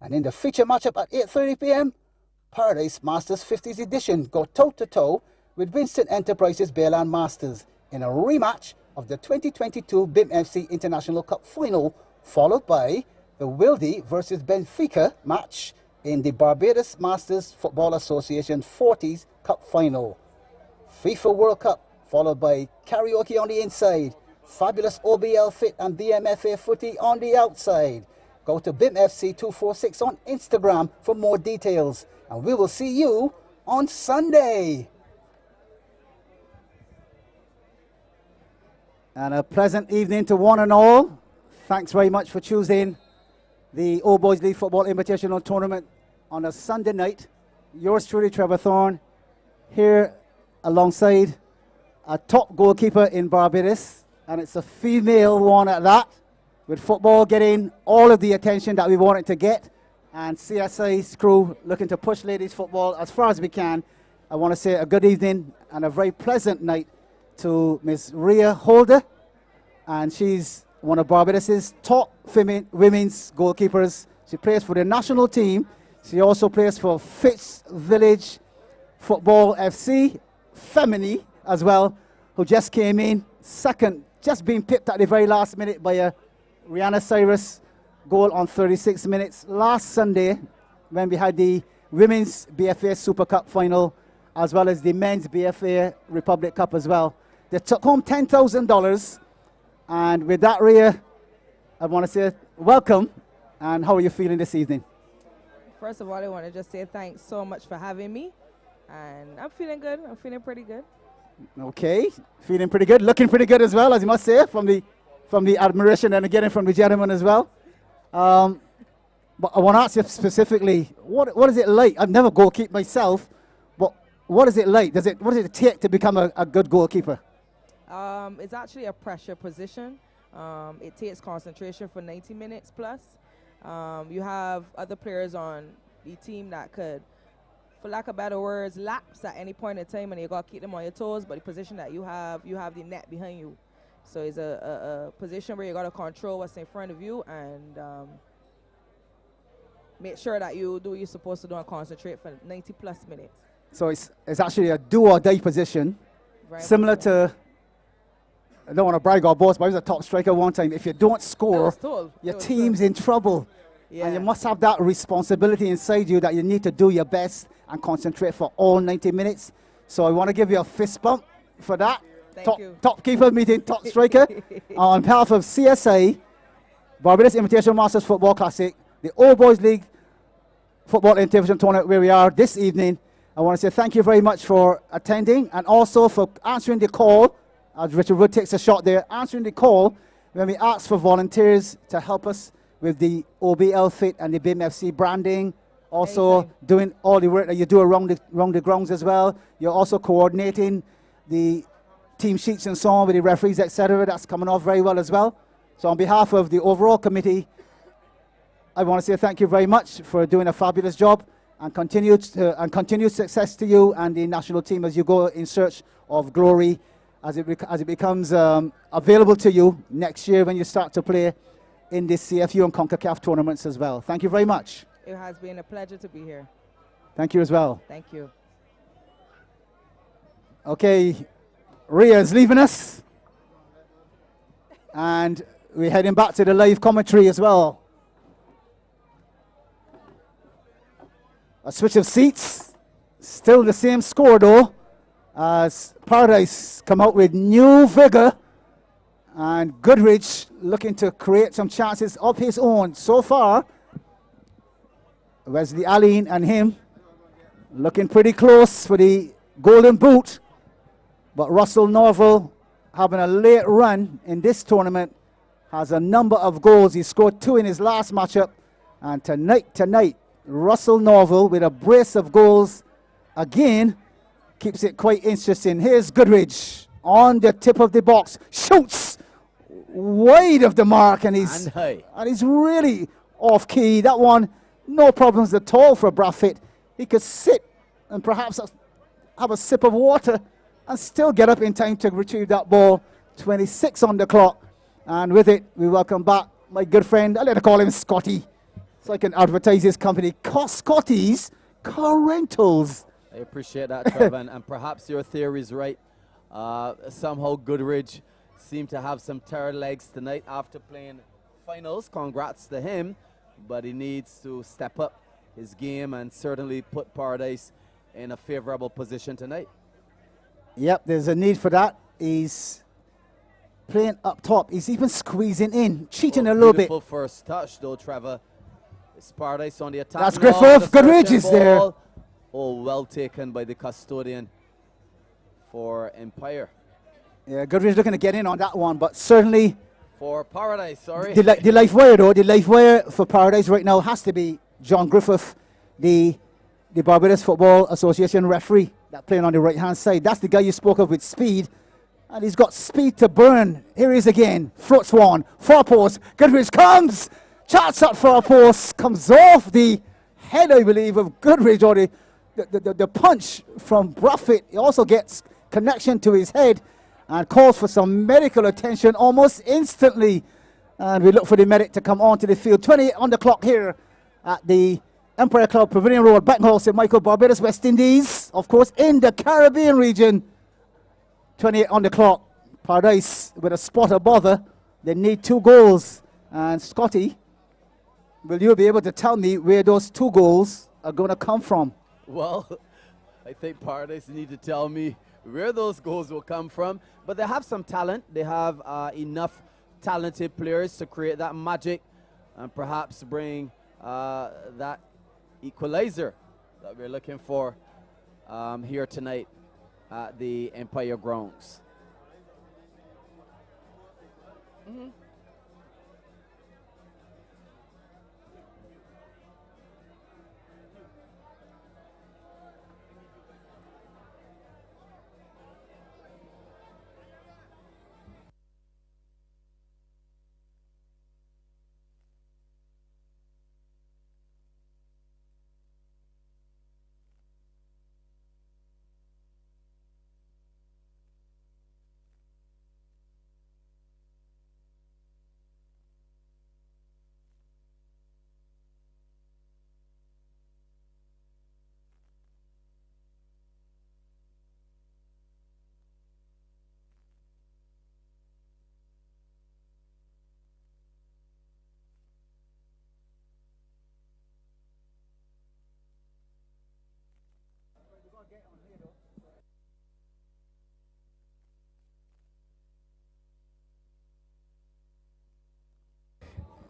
And in the feature matchup at 8:30 p.m, Paradise Masters 50s edition go toe-to-toe with Winston Enterprises Bayland Masters in a rematch of the 2022 Bimfc International Cup final, followed by the Wildy versus Benfica match in the Barbados Masters Football Association 40s Cup final. FIFA World Cup, followed by karaoke on the inside, fabulous Obl-Fit and BMFA footy on the outside. Go to BimFC246 on Instagram for more details, and we will see you on Sunday. And a pleasant evening to one and all. Thanks very much for choosing the All Boys League Football Invitational Tournament on a Sunday night. Yours truly, Trevor Thorne, here alongside a top goalkeeper in Barbados, and it's a female one at that, with football getting all of the attention that we want it to get, and CSI's crew looking to push ladies football as far as we can. I want to say a good evening and a very pleasant night to Miss Rhea Holder, and she's one of Barbados's top women's goalkeepers. She plays for the national team. She also plays for Fitz Village Football FC, Femini as well, who just came in second, just being pipped at the very last minute by a Rihanna Cyrus goal on 36 minutes last Sunday when we had the Women's BFA Super Cup final as well as the Men's BFA Republic Cup as well. They took home $10,000, and with that, Rhea, I want to say welcome, and how are you feeling this evening? First of all, I want to just say thanks so much for having me, and I'm feeling good. I'm feeling pretty good. Okay, feeling pretty good, looking pretty good as well, as you must say, from the admiration and again from the gentleman as well. But I want to ask you specifically, what is it like? I've never goalkeeped myself, but what is it like? What does it take to become a good goalkeeper? It's actually a pressure position. It takes concentration for 90 minutes plus. You have other players on the team that could, for lack of better words, lapse at any point in time, and you got to keep them on your toes. But the position that you have the net behind you. So it's a position where you got to control what's in front of you and make sure that you do what you're supposed to do and concentrate for 90 plus minutes. So it's actually a do or die position, Very similar to, I don't want to brag or boast, but I was a top striker one time. If you don't score, your team's in trouble. Yeah. And you must have that responsibility inside you that you need to do your best and concentrate for all 90 minutes. So I want to give you a fist bump for that. Top keeper meeting top striker. On behalf of CSI, Barbados Invitational Masters Football Classic, the All Boys League Football Invitational Tournament where we are this evening, I want to say thank you very much for attending and also for answering the call as Richard Wood takes a shot there, answering the call when we asked for volunteers to help us with the Obl-Fit and the Bimfc branding. Also Amazing. doing all the work that you do around the grounds as well. You're also coordinating the team sheets and so on with the referees, etc. That's coming off very well as well. So on behalf of the overall committee, I want to say thank you very much for doing a fabulous job, and continued success to you and the national team as you go in search of glory as it becomes available to you next year when you start to play in the CFU and CONCACAF tournaments as well. Thank you very much. It has been a pleasure to be here. Thank you as well. Thank you. Okay, Ria's leaving us. And we're heading back to the live commentary as well. A switch of seats. Still the same score though, as Paradise come out with new vigor. And Goodridge looking to create some chances of his own. So far, Wesley Allen and him looking pretty close for the golden boot. But Russell Norville, having a late run in this tournament, has a number of goals. He scored 2 in his last matchup. And tonight, Russell Norville with a brace of goals again keeps it quite interesting. Here's Goodridge on the tip of the box, shoots wide of the mark, and he's really off key. That one, no problems at all for Obl-Fit. He could sit and perhaps have a sip of water and still get up in time to retrieve that ball. 26 on the clock, and with it, we welcome back my good friend. I like to call him Scotty, so I can advertise his company, Scotty's Car Rentals. I appreciate that, Trevor, and perhaps your theory is right. Somehow Goodridge seemed to have some tired legs tonight after playing finals. Congrats to him, but he needs to step up his game and certainly put Paradise in a favorable position tonight. Yep, there's a need for that. He's playing up top. He's even squeezing in, cheating a little bit. Beautiful first touch, though, Trevor. It's Paradise on the attack. That's Griffith. Goodridge is there. Oh, well taken by the custodian for Empire. Yeah, Goodridge looking to get in on that one, but certainly for Paradise, sorry. The life wire, though, the life wire for Paradise right now has to be John Griffith, the Barbados Football Association referee that playing on the right-hand side. That's the guy you spoke of with speed, and he's got speed to burn. Here he is again. Floats one, far post. Goodridge comes, charts up far post, comes off the head, I believe, of Goodridge, or the punch from Obl-Fit. He also gets connection to his head and calls for some medical attention almost instantly. And we look for the medic to come onto the field. 28 on the clock here at the Empire Club, Pavilion Road, Beckenhall, St. Michael, Barbados, West Indies, of course, in the Caribbean region. 28 on the clock. Paradise with a spot of bother. They need 2 goals. And Scotty, will you be able to tell me where those 2 goals are going to come from? Well, I think Paradise need to tell me where those goals will come from. But they have some talent. They have enough talented players to create that magic and perhaps bring that equalizer that we're looking for here tonight at the Empire grounds.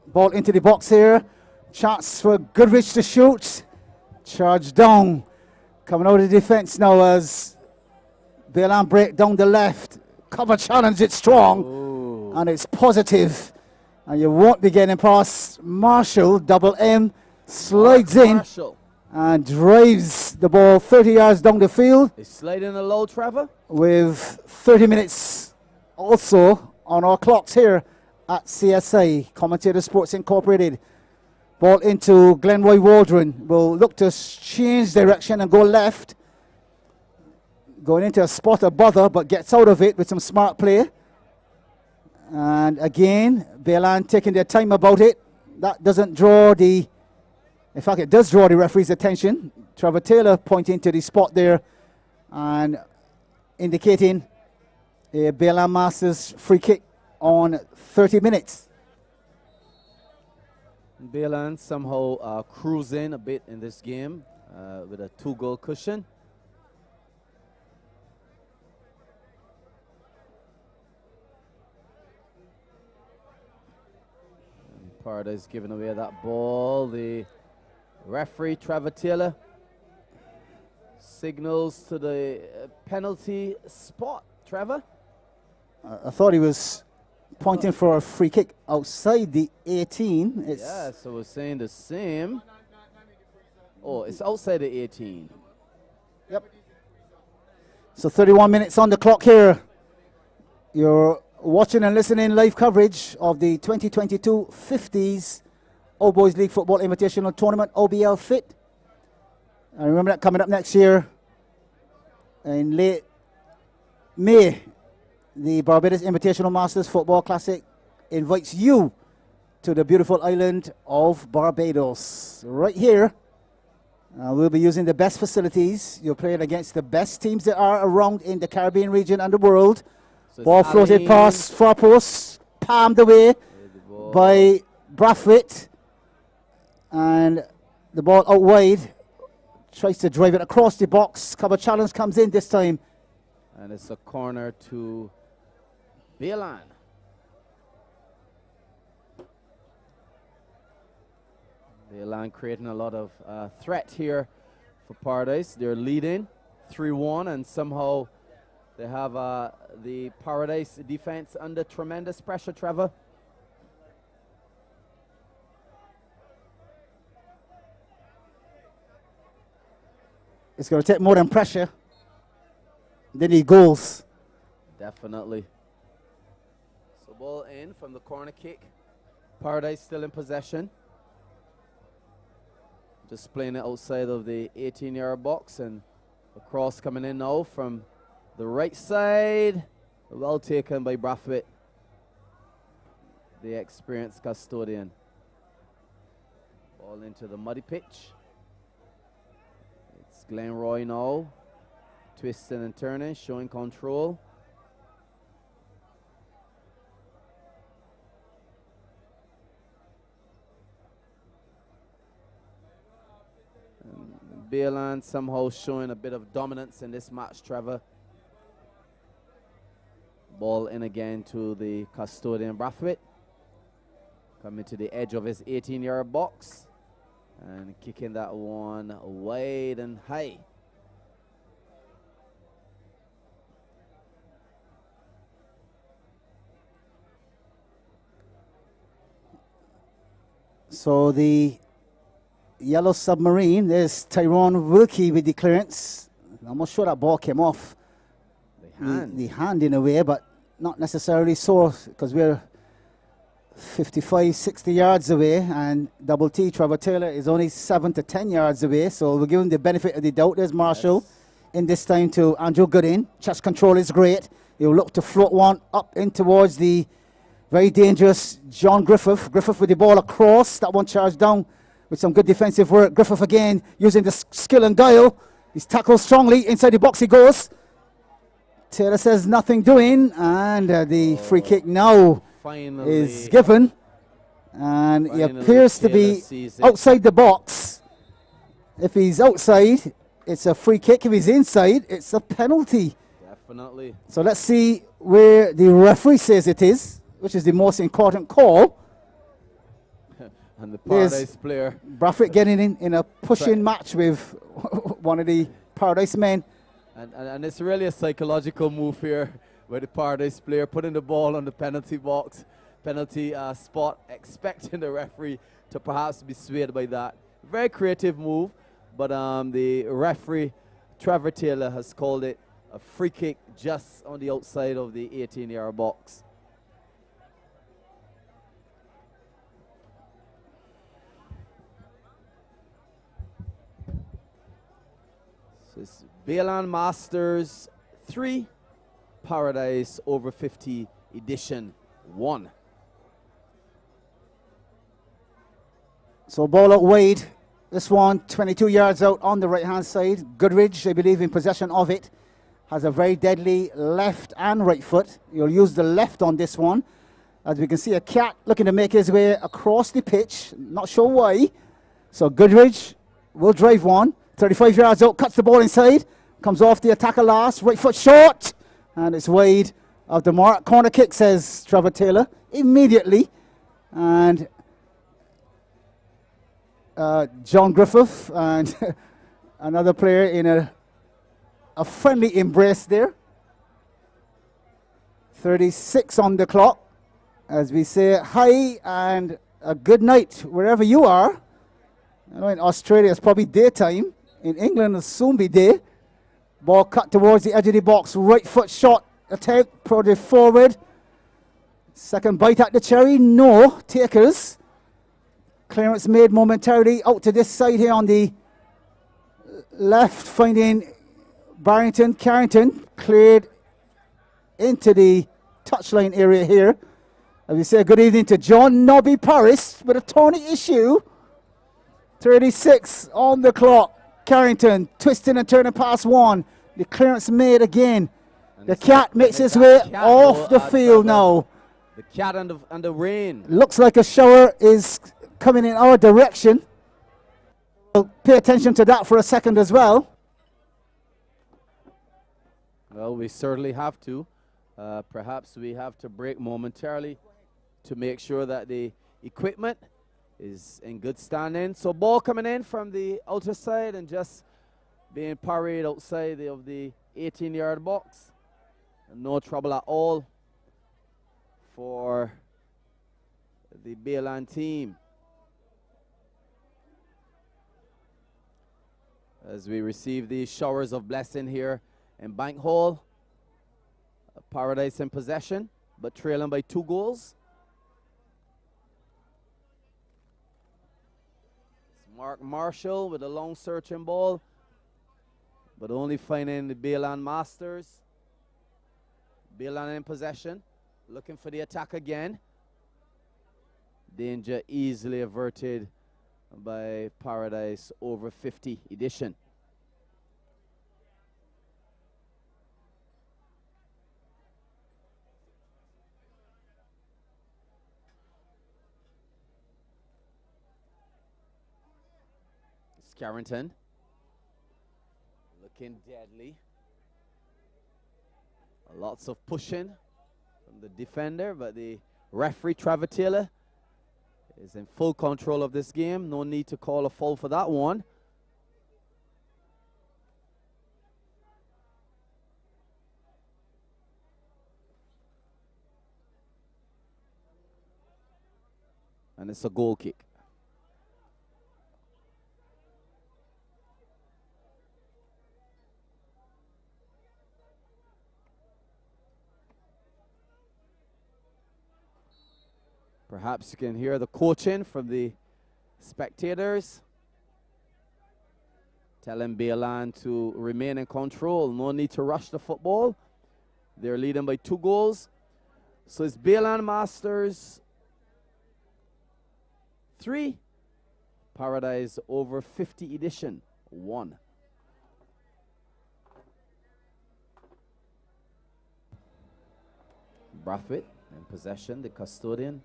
Ball into the box here. Chance for Goodridge to shoot. Charge down. Coming out of the defense now as Bailan break down the left. Cover challenge it strong. Ooh. And it's positive. And you won't be getting past Marshall. Double M slides in Marshall. and drives the ball 30 yards down the field. He's sliding a low, Trevor. With 30 minutes also on our clocks here at CSI, Commentator Sports Incorporated. Ball into Glenroy Waldron. Will look to change direction and go left. Going into a spot of bother, but gets out of it with some smart play. And again, Baylan taking their time about it. That doesn't draw the... In fact, it does draw the referee's attention. Trevor Taylor pointing to the spot there and indicating a Baylan Masters free kick on 30 minutes. Baylan somehow cruising a bit in this game with a 2-goal cushion. And Paradise giving away that ball. The referee, Trevor Taylor, signals to the penalty spot. Trevor? I thought he was pointing for a free kick outside the 18. Yeah, so we're saying the same. Oh, it's outside the 18. Yep. So 31 minutes on the clock here. You're watching and listening live coverage of the 2022 50s Old Boys League Football Invitational Tournament, Obl-Fit. And remember that coming up next year in late May. The Barbados Invitational Masters Football Classic invites you to the beautiful island of Barbados. Right here, we'll be using the best facilities. You're playing against the best teams that are around in the Caribbean region and the world. So ball floated past far post, palmed away by Brathwaite. And the ball out wide. Tries to drive it across the box. Cover challenge comes in this time. And it's a corner to Baylan. Baylan creating a lot of threat here for Paradise. They're leading 3-1, and somehow they have the Paradise defense under tremendous pressure, Trevor. It's going to take more than pressure. They need goals. Definitely. So ball in from the corner kick. Paradise still in possession. Just playing it outside of the 18-yard box, and a cross coming in now from the right side. Well taken by Brathwaite, the experienced custodian. Ball into the muddy pitch. It's Glenroy now. Twisting and turning, showing control. Baylan somehow showing a bit of dominance in this match, Trevor. Ball in again to the custodian, Brathwaite. Coming to the edge of his 18-yard box. And kicking that one wide and high. So the Yellow Submarine, there's Tyrone Wilkie with the clearance. I'm not sure that ball came off the hand in a way, but not necessarily so, because we're 55, 60 yards away, and Double T, Trevor Taylor, is only 7 to 10 yards away, so we'll give him the benefit of the doubt. There's Marshall in this time to Andrew Goodin. Chest control is great. He'll look to float one up in towards the very dangerous John Griffith. Griffith with the ball across. That one charged down with some good defensive work. Griffith again using the skill and guile. He's tackled strongly. Inside the box he goes. Taylor says nothing doing. And the free kick now is given. And he appears to be outside the box. If he's outside, it's a free kick. If he's inside, it's a penalty. Definitely. So let's see where the referee says it is, which is the most important call. And the Paradise player. Brathwaite getting in a pushing match with one of the Paradise men. And it's really a psychological move here where the Paradise player putting the ball on the penalty box, penalty spot, expecting the referee to perhaps be swayed by that. Very creative move, but the referee, Trevor Taylor, has called it a free kick just on the outside of the 18-yard box. So it's Baylan Masters 3, Paradise over 50 edition 1. So ball out wide. This one 22 yards out on the right-hand side. Goodridge, I believe, in possession of it, has a very deadly left and right foot. You'll use the left on this one. As we can see, a cat looking to make his way across the pitch. Not sure why. So Goodridge will drive one. 35 yards out, cuts the ball inside. Comes off the attacker last. Right foot short. And it's wide of the mark. Corner kick, says Trevor Taylor, immediately. And John Griffith and another player in a friendly embrace there. 36 on the clock. As we say hi and a good night wherever you are. I know in Australia it's probably daytime. In England it'll soon be day. Ball cut towards the edge of the box. Right foot shot attempt, probably forward. Second bite at the cherry. No takers. Clearance made momentarily out to this side here on the left, finding Barrington. Carrington cleared into the touchline area here. As we say good evening to John Nobby Paris with a Tony issue. 36 on the clock. Carrington twisting and turning past one. The clearance made again. And the cat makes his way off the field now. The cat and the rain. Looks like a shower is coming in our direction. We'll pay attention to that for a second as well. Well, we certainly have to. Perhaps we have to break momentarily to make sure that the equipment is in good standing. So ball coming in from the outer side and just being parried outside of the 18-yard box. And no trouble at all for the Baylan team. As we receive these showers of blessing here in Bank Hall. Paradise in possession, but trailing by 2 goals. It's Mark Marshall with a long searching ball, but only finding the Baylan Masters. Baylan in possession, looking for the attack again. Danger easily averted by Paradise over 50 edition. It's Carrington looking deadly. Lots of pushing from the defender, but the referee Trevor Taylor is in full control of this game. No need to call a foul for that one. And it's a goal kick. Perhaps you can hear the coaching from the spectators, telling Baylan to remain in control. No need to rush the football. They're leading by 2 goals. So it's Baylan Masters 3, Paradise over 50 edition 1. Brathwaite in possession, the custodian,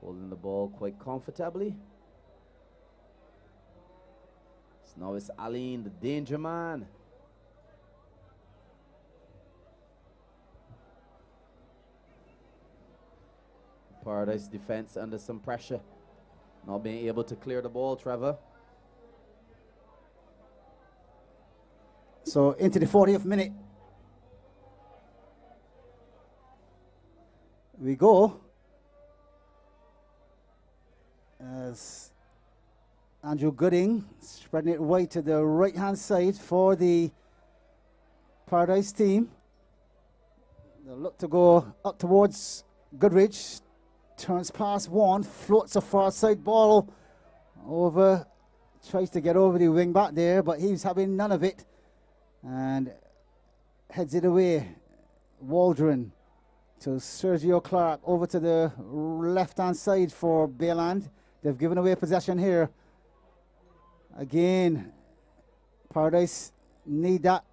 holding the ball quite comfortably. So now it's Aline, the danger man. Paradise defense under some pressure. Not being able to clear the ball, Trevor. So into the 40th minute. we go. As Andrew Gooding spreading it wide to the right-hand side for the Paradise team. They'll look to go up towards Goodridge. Turns past one, floats a far side ball over. Tries to get over the wing back there, but he's having none of it. And heads it away. Waldron to Sergio Clark over to the left-hand side for Bayland. They've given away possession here. Again, Paradise need that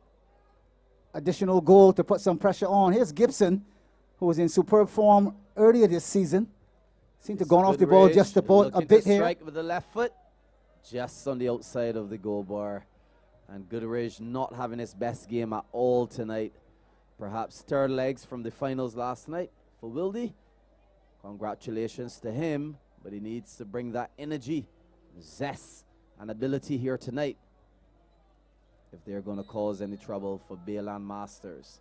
additional goal to put some pressure on. Here's Gibson, who was in superb form earlier this season. Seemed to have gone off the ball just about a bit here. Strike with the left foot, just on the outside of the goal bar. And Goodridge not having his best game at all tonight. Perhaps third legs from the finals last night for Wildy. Congratulations to him, but he needs to bring that energy, zest, and ability here tonight if they're going to cause any trouble for Bayland Masters.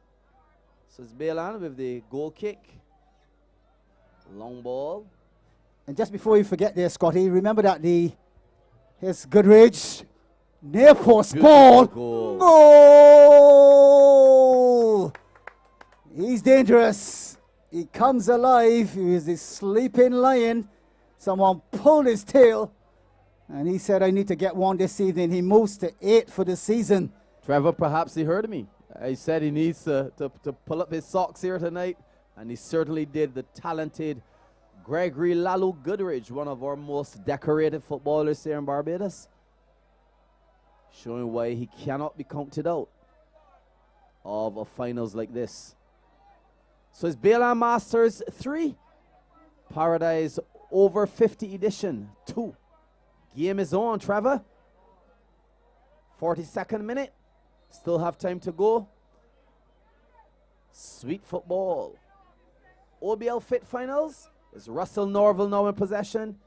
So it's Bayland with the goal kick. Long ball. And just before you forget there, Scotty, remember that here's Goodridge. Near post ball. Goal! He's dangerous. He comes alive. He was the sleeping lion. Someone pulled his tail. And he said, I need to get one this evening. He moves to 8 for the season. Trevor, perhaps he heard me. I said he needs to pull up his socks here tonight. And he certainly did. The talented Gregory Lalu Goodridge, one of our most decorated footballers here in Barbados. Showing why he cannot be counted out of a finals like this. So it's Bayland Masters 3. Paradise over 50 edition 2. Game is on, Trevor. 42nd minute. Still have time to go. Sweet football. Obl-Fit finals. Is Russell Norville now in possession?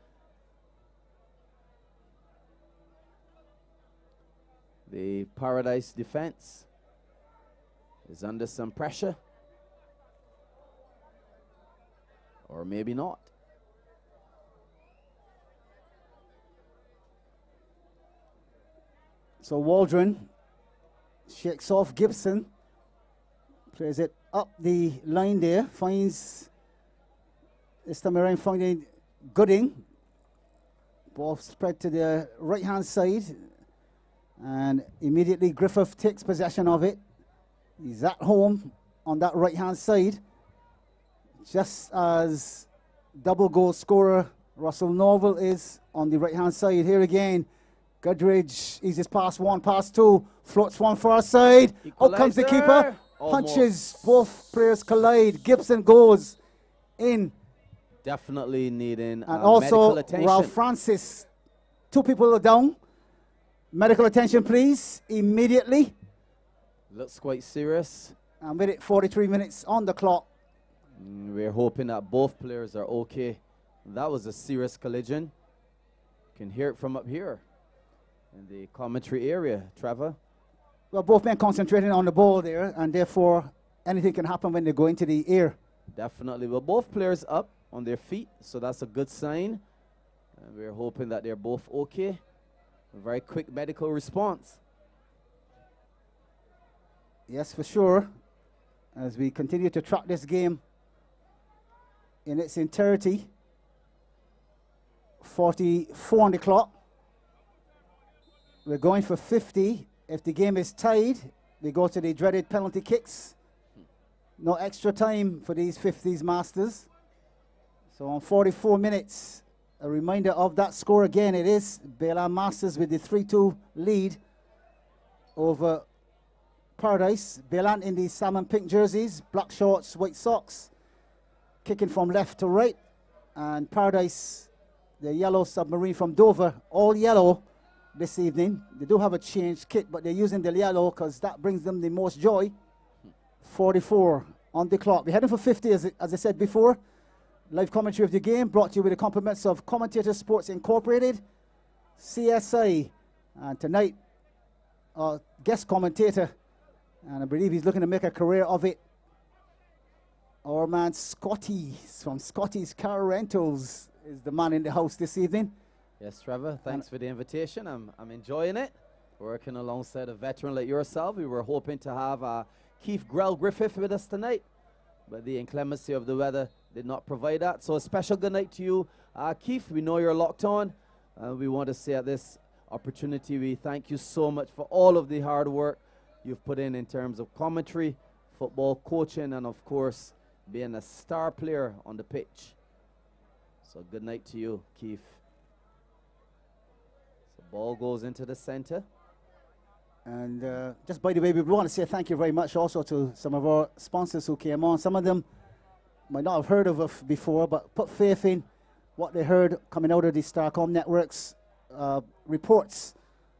The Paradise defense is under some pressure. Or maybe not. So Waldron shakes off Gibson. Plays it up the line there. Finds, this time around, finding Gooding. Ball spread to the right-hand side. And immediately Griffith takes possession of it. He's at home on that right-hand side. Just as double goal scorer Russell Norville is on the right-hand side. Here again, Goodridge eases past one, past two, floats one far side. Out comes the keeper, punches, both players collide. Gibson goes in. Definitely needing and also medical attention. Ralph Francis, 2 people are down. Medical attention, please, immediately. Looks quite serious. And with it, 43 minutes on the clock. We're hoping that both players are okay. That was a serious collision. You can hear it from up here in the commentary area, Trevor. Well, both men concentrating on the ball there, and therefore anything can happen when they go into the air. Definitely. Well, both players up on their feet, so that's a good sign. And we're hoping that they're both okay. A very quick medical response. Yes, for sure. As we continue to track this game in its entirety. 44 on the clock. We're going for 50. If the game is tied, we go to the dreaded penalty kicks. No extra time for these 50s Masters. So on 44 minutes, a reminder of that score again. It is Bayland Masters with the 3-2 lead over Paradise. Bayland in the salmon pink jerseys, black shorts, white socks, kicking from left to right. And Paradise, the yellow submarine from Dover, all yellow this evening. They do have a changed kit, but they're using the yellow because that brings them the most joy. 44 on the clock. We're heading for 50, as I said before. Live commentary of the game brought to you with the compliments of Commentator Sports Incorporated, CSI, and tonight, our guest commentator, and I believe he's looking to make a career of it, Our man Scotty from Scotty's Car Rentals is the man in the house this evening. Yes, Trevor, thanks for the invitation. I'm enjoying it. Working alongside a veteran like yourself. We were hoping to have Keith Grell-Griffith with us tonight, but the inclemency of the weather did not provide that. So a special good night to you, Keith. We know you're locked on. We want to say at this opportunity, we thank you so much for all of the hard work you've put in terms of commentary, football coaching, and of course, being a star player on the pitch. So good night to you, Keith. So ball goes into the center. And just by the way, we want to say thank you very much also to some of our sponsors who came on. Some of them might not have heard of us before, but put faith in what they heard coming out of the Starcom Network's reports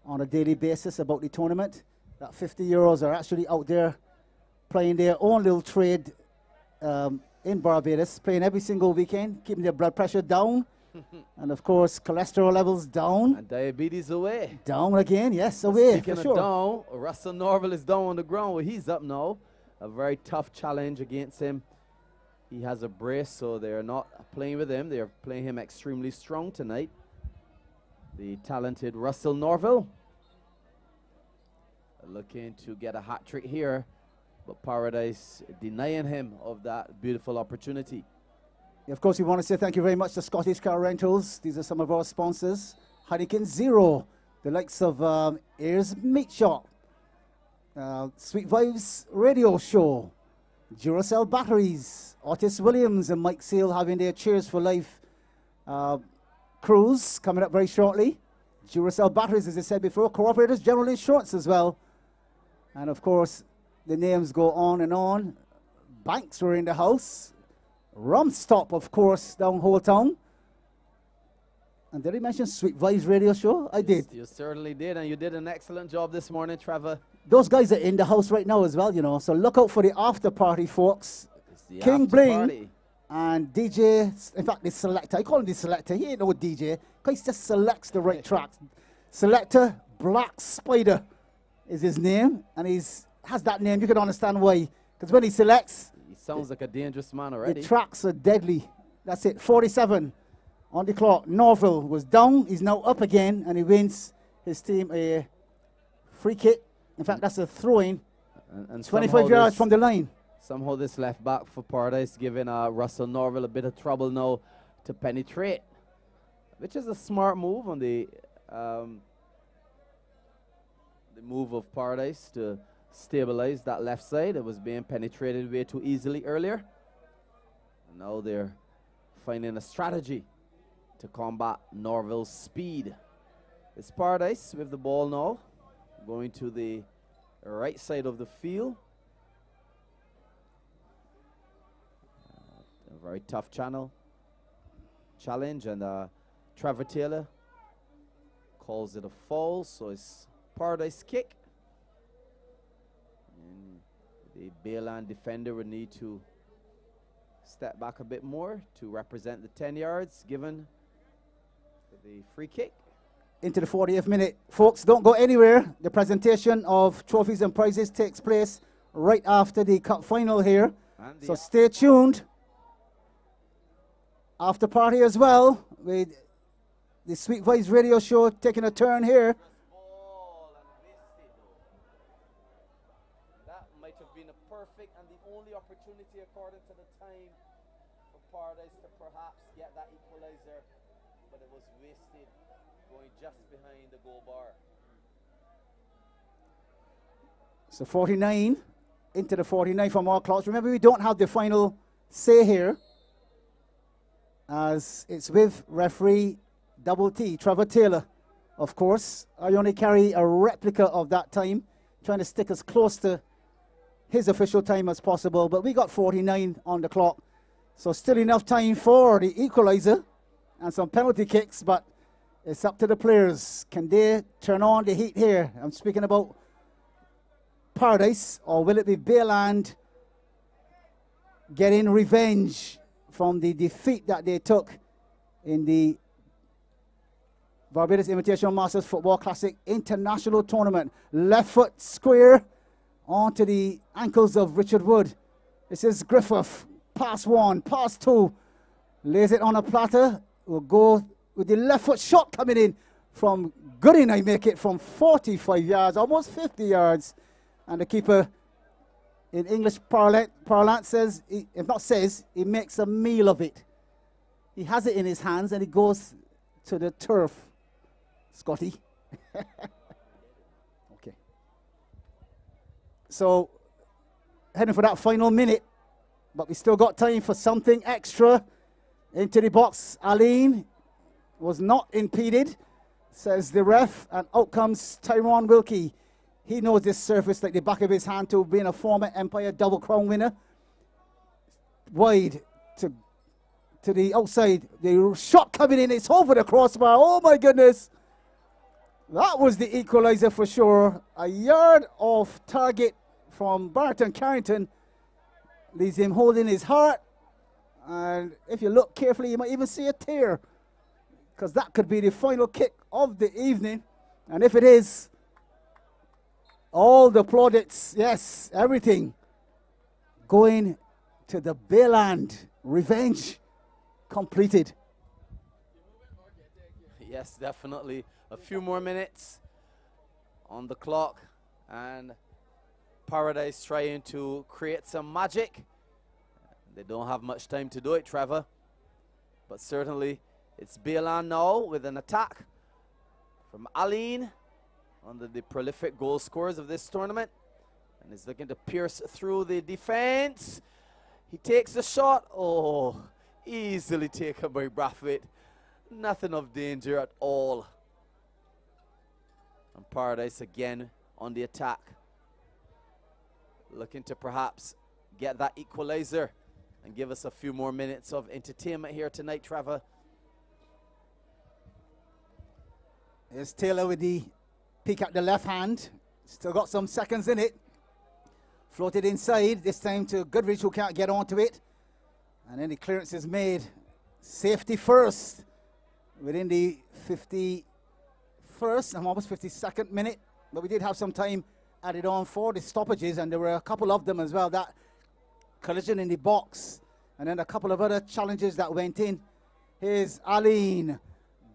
on a daily basis about the tournament. That 50 euros are actually out there playing their own little trade in Barbados, playing every single weekend, keeping their blood pressure down. And of course, cholesterol levels down. And diabetes away. Down again, yes, away, Speaking for sure. Down, Russell Norville is down on the ground. Well, he's up now. A very tough challenge against him. He has a brace, so they're not playing with him. They're playing him extremely strong tonight. The talented Russell Norville looking to get a hat trick here, but Paradise denying him of that beautiful opportunity. Of course, we want to say thank you very much to Scottish Car Rentals. These are some of our sponsors. Heineken Zero, the likes of Ayers Meat Shop, Sweet Vibes Radio Show, Duracell Batteries, Otis Williams and Mike Seal having their Cheers for Life cruise coming up very shortly. Duracell Batteries, as I said before, Cooperators General Insurance as well. And of course, the names go on and on. Banks were in the house. Rum Stop, of course, down Whole Town. And did I mention Sweet Vibes Radio Show? I did. You certainly did, and you did an excellent job this morning, Trevor. Those guys are in the house right now as well, you know. So look out for the after party, folks. The King after Bling party. and DJ, in fact, the selector. I call him the selector. He ain't no DJ, because he just selects the right tracks. Selector Black Spider is his name, and has that name. You can understand why. Because when he selects, He sounds like a dangerous man already. the tracks are deadly. That's it. 47 on the clock. Norville was down. He's now up again, and he wins his team a free kick. In fact, that's a throw-in. And 25 yards from the line. Somehow this left back for Paradise giving Russell Norville a bit of trouble now to penetrate, which is a smart move on the move of Paradise to stabilize that left side. It was being penetrated way too easily earlier. And now they're finding a strategy to combat Norville's speed. It's Paradise with the ball now, going to the right side of the field. A very tough challenge, and Trevor Taylor calls it a foul, so it's Paradise kick. And the Bayland defender would need to step back a bit more to represent the 10 yards given the free kick. Into the 40th minute. Folks, don't go anywhere. The presentation of trophies and prizes takes place right after the cup final here. So stay tuned. After party as well, with the Sweet Vibes Radio Show taking a turn here. That might have been a perfect and the only opportunity according to the time for Paradise to perhaps get that equalizer, but it was wasted going just behind the goal bar. So 49 into the 49 from all clocks. Remember, we don't have the final say here, as it's with referee Double T, Trevor Taylor, of course. I only carry a replica of that time, trying to stick as close to his official time as possible. But we got 49 on the clock, so still enough time for the equalizer and some penalty kicks, but it's up to the players. Can they turn on the heat here? I'm speaking about Paradise, or will it be Bayland getting revenge from the defeat that they took in the Barbados Invitational Masters Football Classic International Tournament? Left foot square onto the ankles of Richard Wood. This is Griffith pass one, pass two. Lays it on a platter. Will go with the left foot shot coming in from Gooding. I make it from 45 yards, almost 50 yards. And the keeper, in English parlance says, if not says, he makes a meal of it. He has it in his hands and he goes to the turf. Scotty. Okay. So, heading for that final minute, but we still got time for something extra. Into the box, Aline was not impeded, says the ref, and out comes Tyrone Wilkie. He knows this surface like the back of his hand, to being a former Empire Double Crown winner. Wide to the outside. The shot coming in, it's over the crossbar. Oh my goodness. That was the equalizer for sure. A yard off target from Barton Carrington. Leaves him holding his heart. And if you look carefully, you might even see a tear, because that could be the final kick of the evening. And if it is, all the plaudits, yes, everything, going to the Bayland. Revenge completed. Yes, definitely. A few more minutes on the clock, and Paradise trying to create some magic. They don't have much time to do it, Trevor. But certainly it's Bayland now with an attack from Aline, one of the prolific goal scorers of this tournament. And is looking to pierce through the defense. He takes the shot. Oh, easily taken by Brathwaite. Nothing of danger at all. And Paradise again on the attack. Looking to perhaps get that equalizer and give us a few more minutes of entertainment here tonight, Trevor. Here's Taylor with the peek at the left hand. Still got some seconds in it. Floated inside, this time to Goodrich, who can't get onto it. And then the clearance is made. Safety first within the 51st and almost 52nd minute. But we did have some time added on for the stoppages, and there were a couple of them as well. That collision in the box, and then a couple of other challenges that went in. Here's Aline,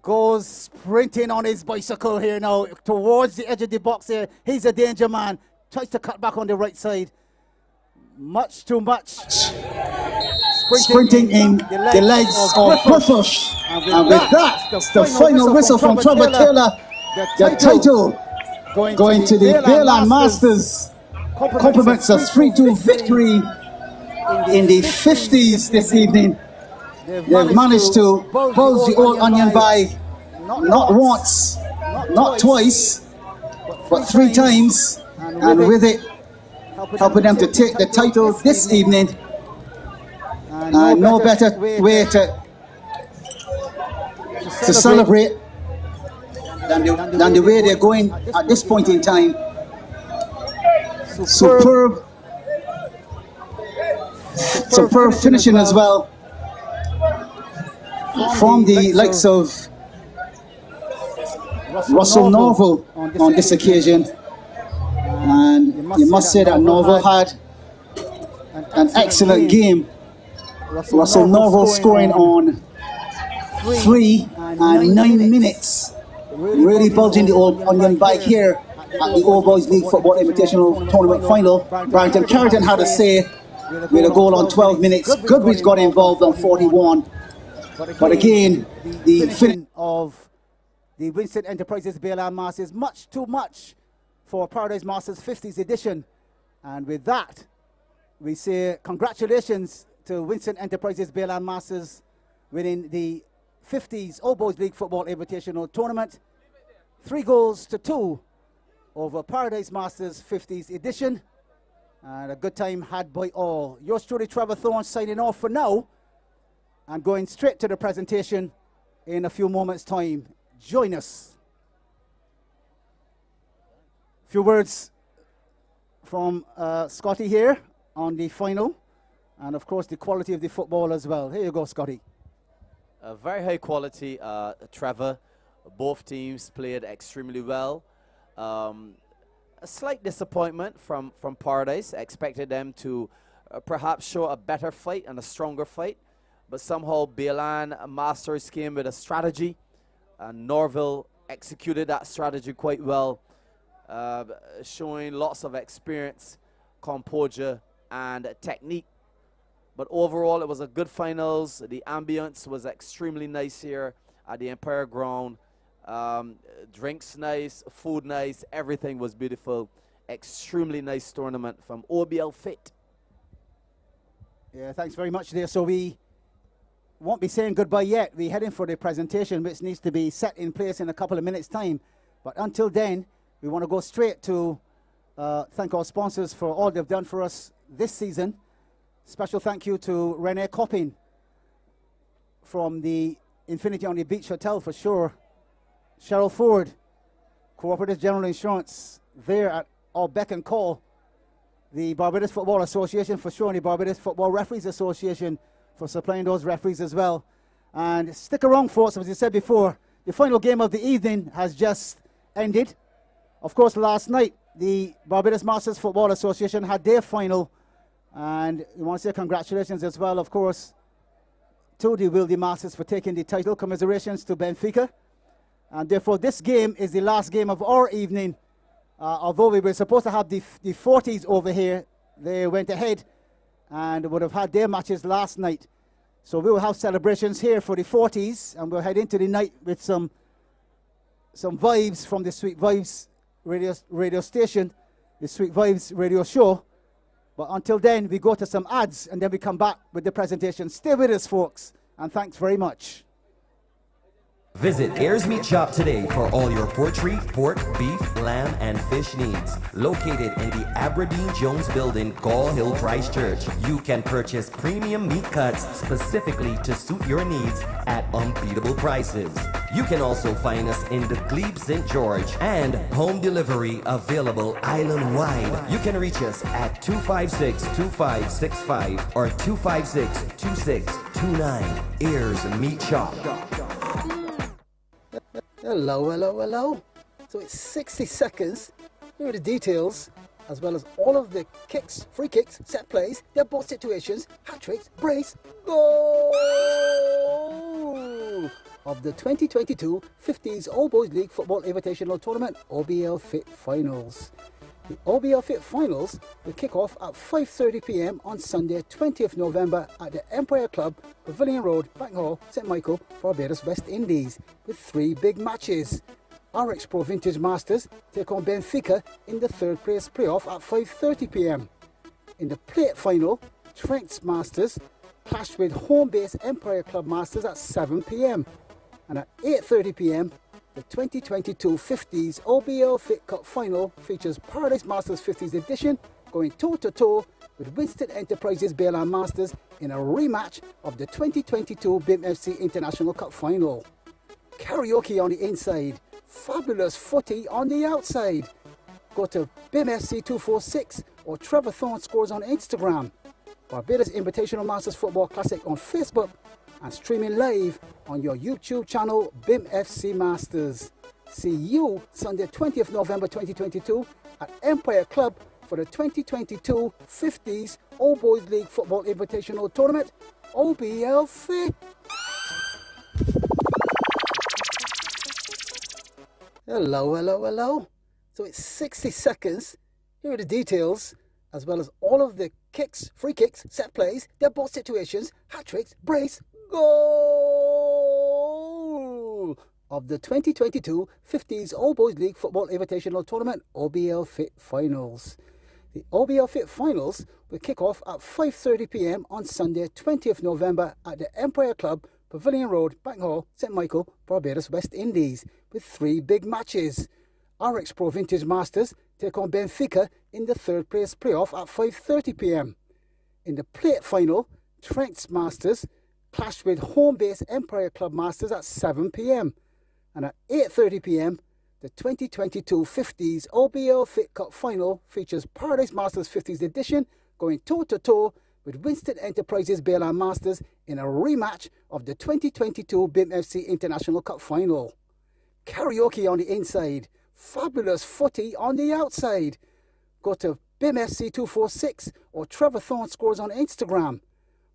goes sprinting on his bicycle here now towards the edge of the box here. He's a danger man, tries to cut back on the right side. Much too much. Sprinting in the legs of Griffith. And with that, the final whistle from Trevor Taylor. The title going to the Bayland Masters. Compliments a 3-2 victory in the 50s this evening. They've managed to bulge the old onion by not once, not twice, but 3 times, and with it helping them to take the title this evening. And no better way to celebrate than the way they're going at this point in time. Superb finishing as well from the likes of Russell Norval on this occasion. And you must say that Norval had an excellent game. Russell Norval scoring on 3 and 9 minutes. Really bulging the old onion bike here at the Old Boys League Football Invitational Tournament Final. Barrington Carrington had a say with a goal on 12 minutes. Goodrich got involved on 41. But again, the finish of the Winston Enterprises Bayland Masters, much too much for Paradise Masters 50s edition. And with that, we say congratulations to Winston Enterprises Bayland Masters winning the 50s Old Boys League Football Invitational Tournament. 3-2 over Paradise Masters 50s edition. And a good time had by all. Yours truly, Trevor Thorne, signing off for now. And going straight to the presentation in a few moments' time. Join us. A few words from Scotty here on the final. And of course, the quality of the football as well. Here you go, Scotty. Very high quality, Trevor. Both teams played extremely well. A slight disappointment from Paradise. I expected them to perhaps show a better fight and a stronger fight. But somehow Baylan Masters came with a strategy, and Norville executed that strategy quite well, showing lots of experience, composure, and technique. But overall, it was a good finals. The ambience was extremely nice here at the Empire Ground. Drinks nice, food nice, everything was beautiful. Extremely nice tournament from Obl-Fit. Yeah, thanks very much there. So we won't be saying goodbye yet. We're heading for the presentation, which needs to be set in place in a couple of minutes' time. But until then, we want to go straight to thank our sponsors for all they've done for us this season. Special thank you to Renee Coppin from the Infinity on the Beach Hotel for sure. Cheryl Ford, Cooperative General Insurance, there at our beck and call. The Barbados Football Association for sure, and the Barbados Football Referees Association for supplying those referees as well. And stick around, folks, as I said before, the final game of the evening has just ended. Of course, last night, the Barbados Masters Football Association had their final. And we want to say congratulations as well, of course, to the Wildy Masters for taking the title. Commiserations to Benfica. And therefore, this game is the last game of our evening. Although we were supposed to have the 40s over here, they went ahead and would have had their matches last night. So we will have celebrations here for the 40s, and we'll head into the night with some vibes from the Sweet Vibes radio station, the Sweet Vibes radio show. But until then, we go to some ads, and then we come back with the presentation. Stay with us, folks, and thanks very much. Visit Ayers Meat Shop today for all your poultry, pork, beef, lamb, and fish needs. Located in the Aberdeen Jones Building, Gall Hill, Christchurch, you can purchase premium meat cuts specifically to suit your needs at unbeatable prices. You can also find us in the Glebe St. George, and home delivery available island-wide. You can reach us at 256-2565 or 256-2629. Ayers Meat Shop. Hello, hello, hello. So it's 60 seconds. Here are the details, as well as all of the kicks, free kicks, set plays, dead ball situations, hat tricks, brace, goal of the 2022 50s All Boys League Football Invitational Tournament Obl-Fit Finals. The Obl-Fit Finals will kick off at 5:30 p.m. on Sunday, 20th November at the Empire Club, Pavilion Road, Bank Hall, St. Michael, Barbados, West Indies, with 3 big matches. RX Pro Vintage Masters take on Benfica in the third place playoff at 5:30 p.m. In the plate final, Trent's Masters clash with home base Empire Club Masters at 7 p.m. And at 8:30 p.m, the 2022 50s Obl-Fit Cup Final features Paradise Masters 50s edition going toe-to-toe with Winston Enterprises Baylan Masters in a rematch of the 2022 Bimfc International Cup Final. Karaoke on the inside, fabulous footy on the outside. Go to Bimfc246 or Trevor Thorne Scores on Instagram. Barbados Invitational Masters Football Classic on Facebook, and streaming live on your YouTube channel, Bimfc Masters. See you Sunday, 20th November 2022 at Empire Club for the 2022 50s All Boys League Football Invitational Tournament, Obl-Fit. Hello, hello, hello. So it's 60 seconds. Here are the details, as well as all of the kicks, free kicks, set plays, dead ball situations, hat tricks, brace, goal of the 2022 50s All Boys League Football Invitational Tournament Obl-Fit Finals. The Obl-Fit Finals will kick off at 5:30 p.m. on Sunday, 20th November at the Empire Club, Pavilion Road, Bank Hall, St. Michael, Barbados, West Indies, with 3 big matches. RX Pro Vintage Masters take on Benfica in the third place playoff at 5:30 p.m. In the plate final, Trent's Masters clash with home base Empire Club Masters at 7 p.m. And at 8:30 p.m, the 2022 50s Obl-Fit Cup Final features Paradise Masters 50s edition going toe-to-toe with Winston Enterprises Baylan Masters in a rematch of the 2022 Bimfc International Cup Final. Karaoke on the inside, fabulous footy on the outside. Go to BimFC246 or Trevor Thorne Scores on Instagram,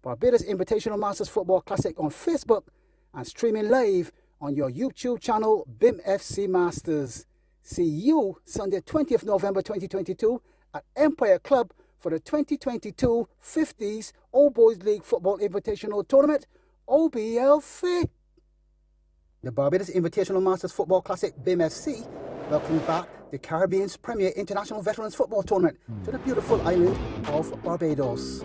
Barbados Invitational Masters Football Classic on Facebook, and streaming live on your YouTube channel, BimFC Masters. See you Sunday 20th November 2022 at Empire Club for the 2022 50s Old Boys League Football Invitational Tournament, Obl-Fit. The Barbados Invitational Masters Football Classic BimFC welcomes back the Caribbean's premier international veterans football tournament to the beautiful island of Barbados.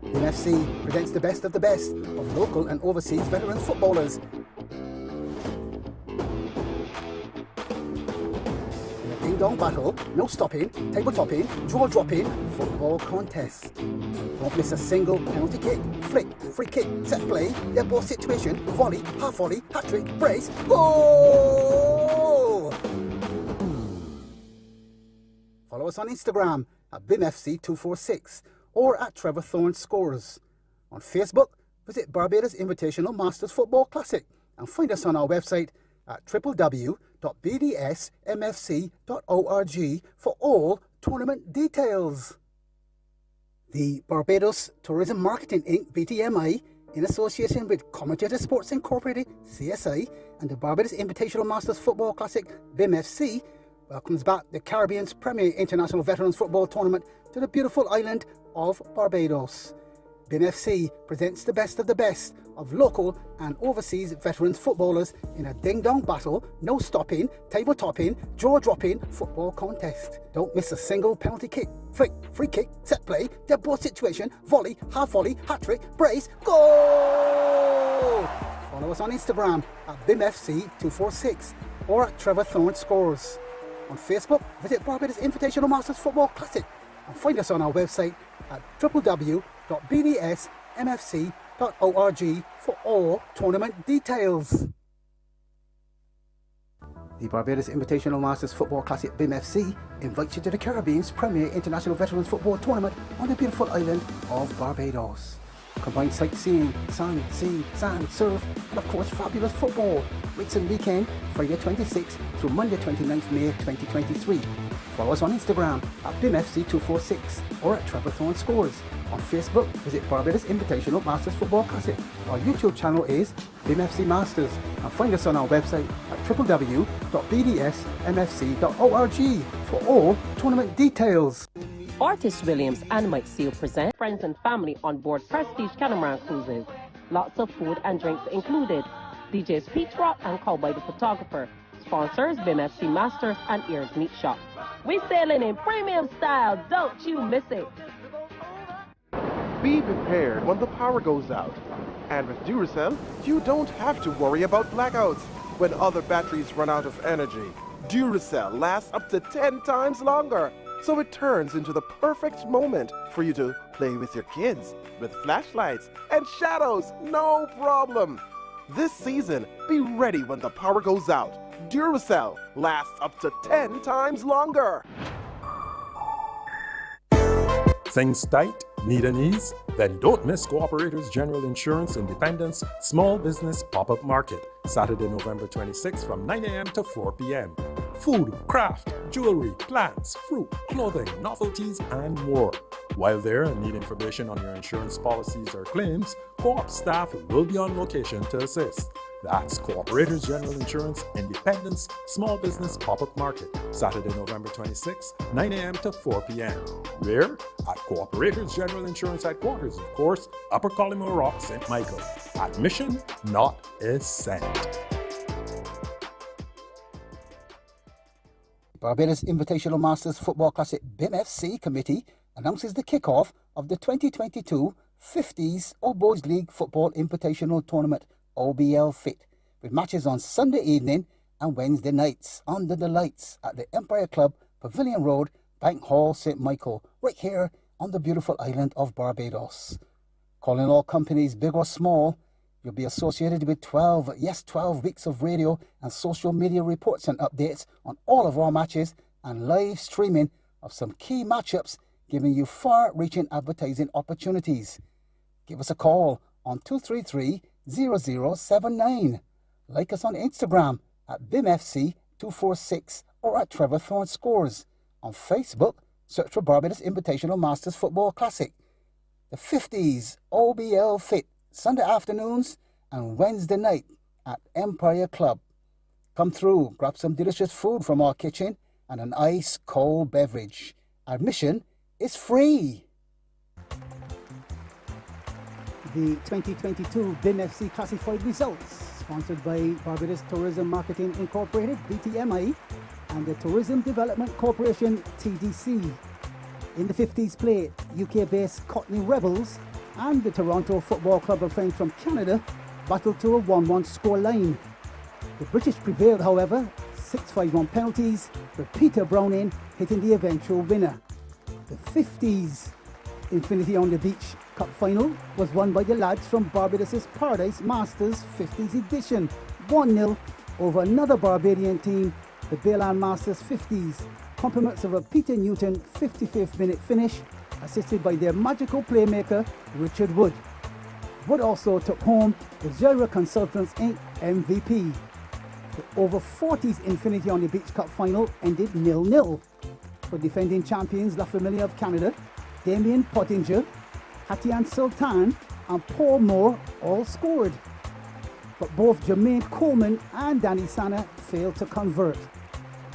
BimFC presents the best of local and overseas veterans footballers. Ding-dong battle, no stopping, table-topping, draw-dropping, football contest. Don't miss a single penalty kick, flick, free kick, set play, dead ball situation, volley, half volley, hat-trick, brace, goal! Follow us on Instagram at BimFC246 or at Trevor Thorne Scores. On Facebook, visit Barbados Invitational Masters Football Classic and find us on our website at www.bdsmfc.org for all tournament details. The Barbados Tourism Marketing Inc. BTMI, in association with Commentator Sports Incorporated CSI and the Barbados Invitational Masters Football Classic BimFC, welcomes back the Caribbean's premier international veterans football tournament to the beautiful island of Barbados. BimFC presents the best of local and overseas veterans footballers in a ding-dong battle, no stopping, table-topping, jaw-dropping football contest. Don't miss a single penalty kick, flick, free kick, set play, dead ball situation, volley, half volley, hat-trick, brace, goal! Follow us on Instagram at BimFC246 or at Trevor Thorne Scores. On Facebook, visit Barbados Invitational Masters Football Classic and find us on our website at www.bdsmfc.org for all tournament details. The Barbados Invitational Masters Football Classic BimFC invites you to the Caribbean's premier international veterans football tournament on the beautiful island of Barbados. Combined sightseeing, sun, sea, sand, surf, and of course fabulous football. Weeks and weekend, Friday 26th through Monday 29th May 2023. Follow us on Instagram at BimFC246 or at Trevor Thorne Scores. On Facebook, visit Barbados Invitational Masters Football Classic. Our YouTube channel is BimFC Masters and find us on our website at www.bdsmfc.org for all tournament details. Artist Williams and Mike Seal present friends and family on board Prestige Catamaran Cruises. Lots of food and drinks included. DJs Pete Rock and Cowboy the Photographer. Sponsors BimFC Masters and Ears Meat Shop. We sailing in premium style, don't you miss it. Be prepared when the power goes out. And with Duracell, you don't have to worry about blackouts when other batteries run out of energy. Duracell lasts up to 10 times longer, so it turns into the perfect moment for you to play with your kids, with flashlights and shadows, no problem. This season, be ready when the power goes out. Duracell lasts up to 10 times longer. Things tight? Need an ease? Then don't miss Cooperators General Insurance Independence Small Business Pop-Up Market, Saturday, November 26th from 9 a.m. to 4 p.m. Food, craft, jewelry, plants, fruit, clothing, novelties, and more. While there and need information on your insurance policies or claims, Co-op staff will be on location to assist. That's Cooperators General Insurance Independence Small Business Pop-Up Market, Saturday, November 26, 9 a.m. to 4 p.m. Where? At Cooperators General Insurance Headquarters, of course, Upper Collymore Rock, St. Michael. Admission not a cent. Barbados Invitational Masters Football Classic BimFC Committee announces the kickoff of the 2022 50s Old Boys League Football Invitational Tournament, Obl-Fit, with matches on Sunday evening and Wednesday nights under the lights at the Empire Club, Pavilion Road, Bank Hall, St. Michael, right here on the beautiful island of Barbados. Calling all companies, big or small, you'll be associated with 12 weeks of radio and social media reports and updates on all of our matches and live streaming of some key matchups, giving you far-reaching advertising opportunities. Give us a call on 233-0079. Like us on Instagram at BimFC246 or at Trevor Thorne Scores. On Facebook, search for Barbados Invitational Masters Football Classic. The 50s Obl-Fit, Sunday afternoons and Wednesday night at Empire Club. Come through, grab some delicious food from our kitchen and an ice-cold beverage. Admission is free. The 2022 Bimfc classified results, sponsored by Barbados Tourism Marketing Incorporated, BTMI, and the Tourism Development Corporation, TDC. In the 50s play, UK-based Cockney Rebels and the Toronto Football Club of Friends from Canada battled to a 1-1 scoreline. The British prevailed, however, 6-5-1 penalties, with Peter Browning hitting the eventual winner. The 50s Infinity on the Beach Cup final was won by the lads from Barbados' Paradise Masters 50s edition, 1-0 over another Barbadian team, the Bayland Masters 50s. Compliments of a Peter Newton 55th minute finish, assisted by their magical playmaker Richard Wood. Wood also took home the Jira Consultants Inc. MVP. The over 40s Infinity on the Beach Cup final ended 0-0. For defending champions La Familia of Canada, Damien Pottinger, Hatian Sultan and Paul Moore all scored. But both Jermaine Coleman and Danny Sana failed to convert.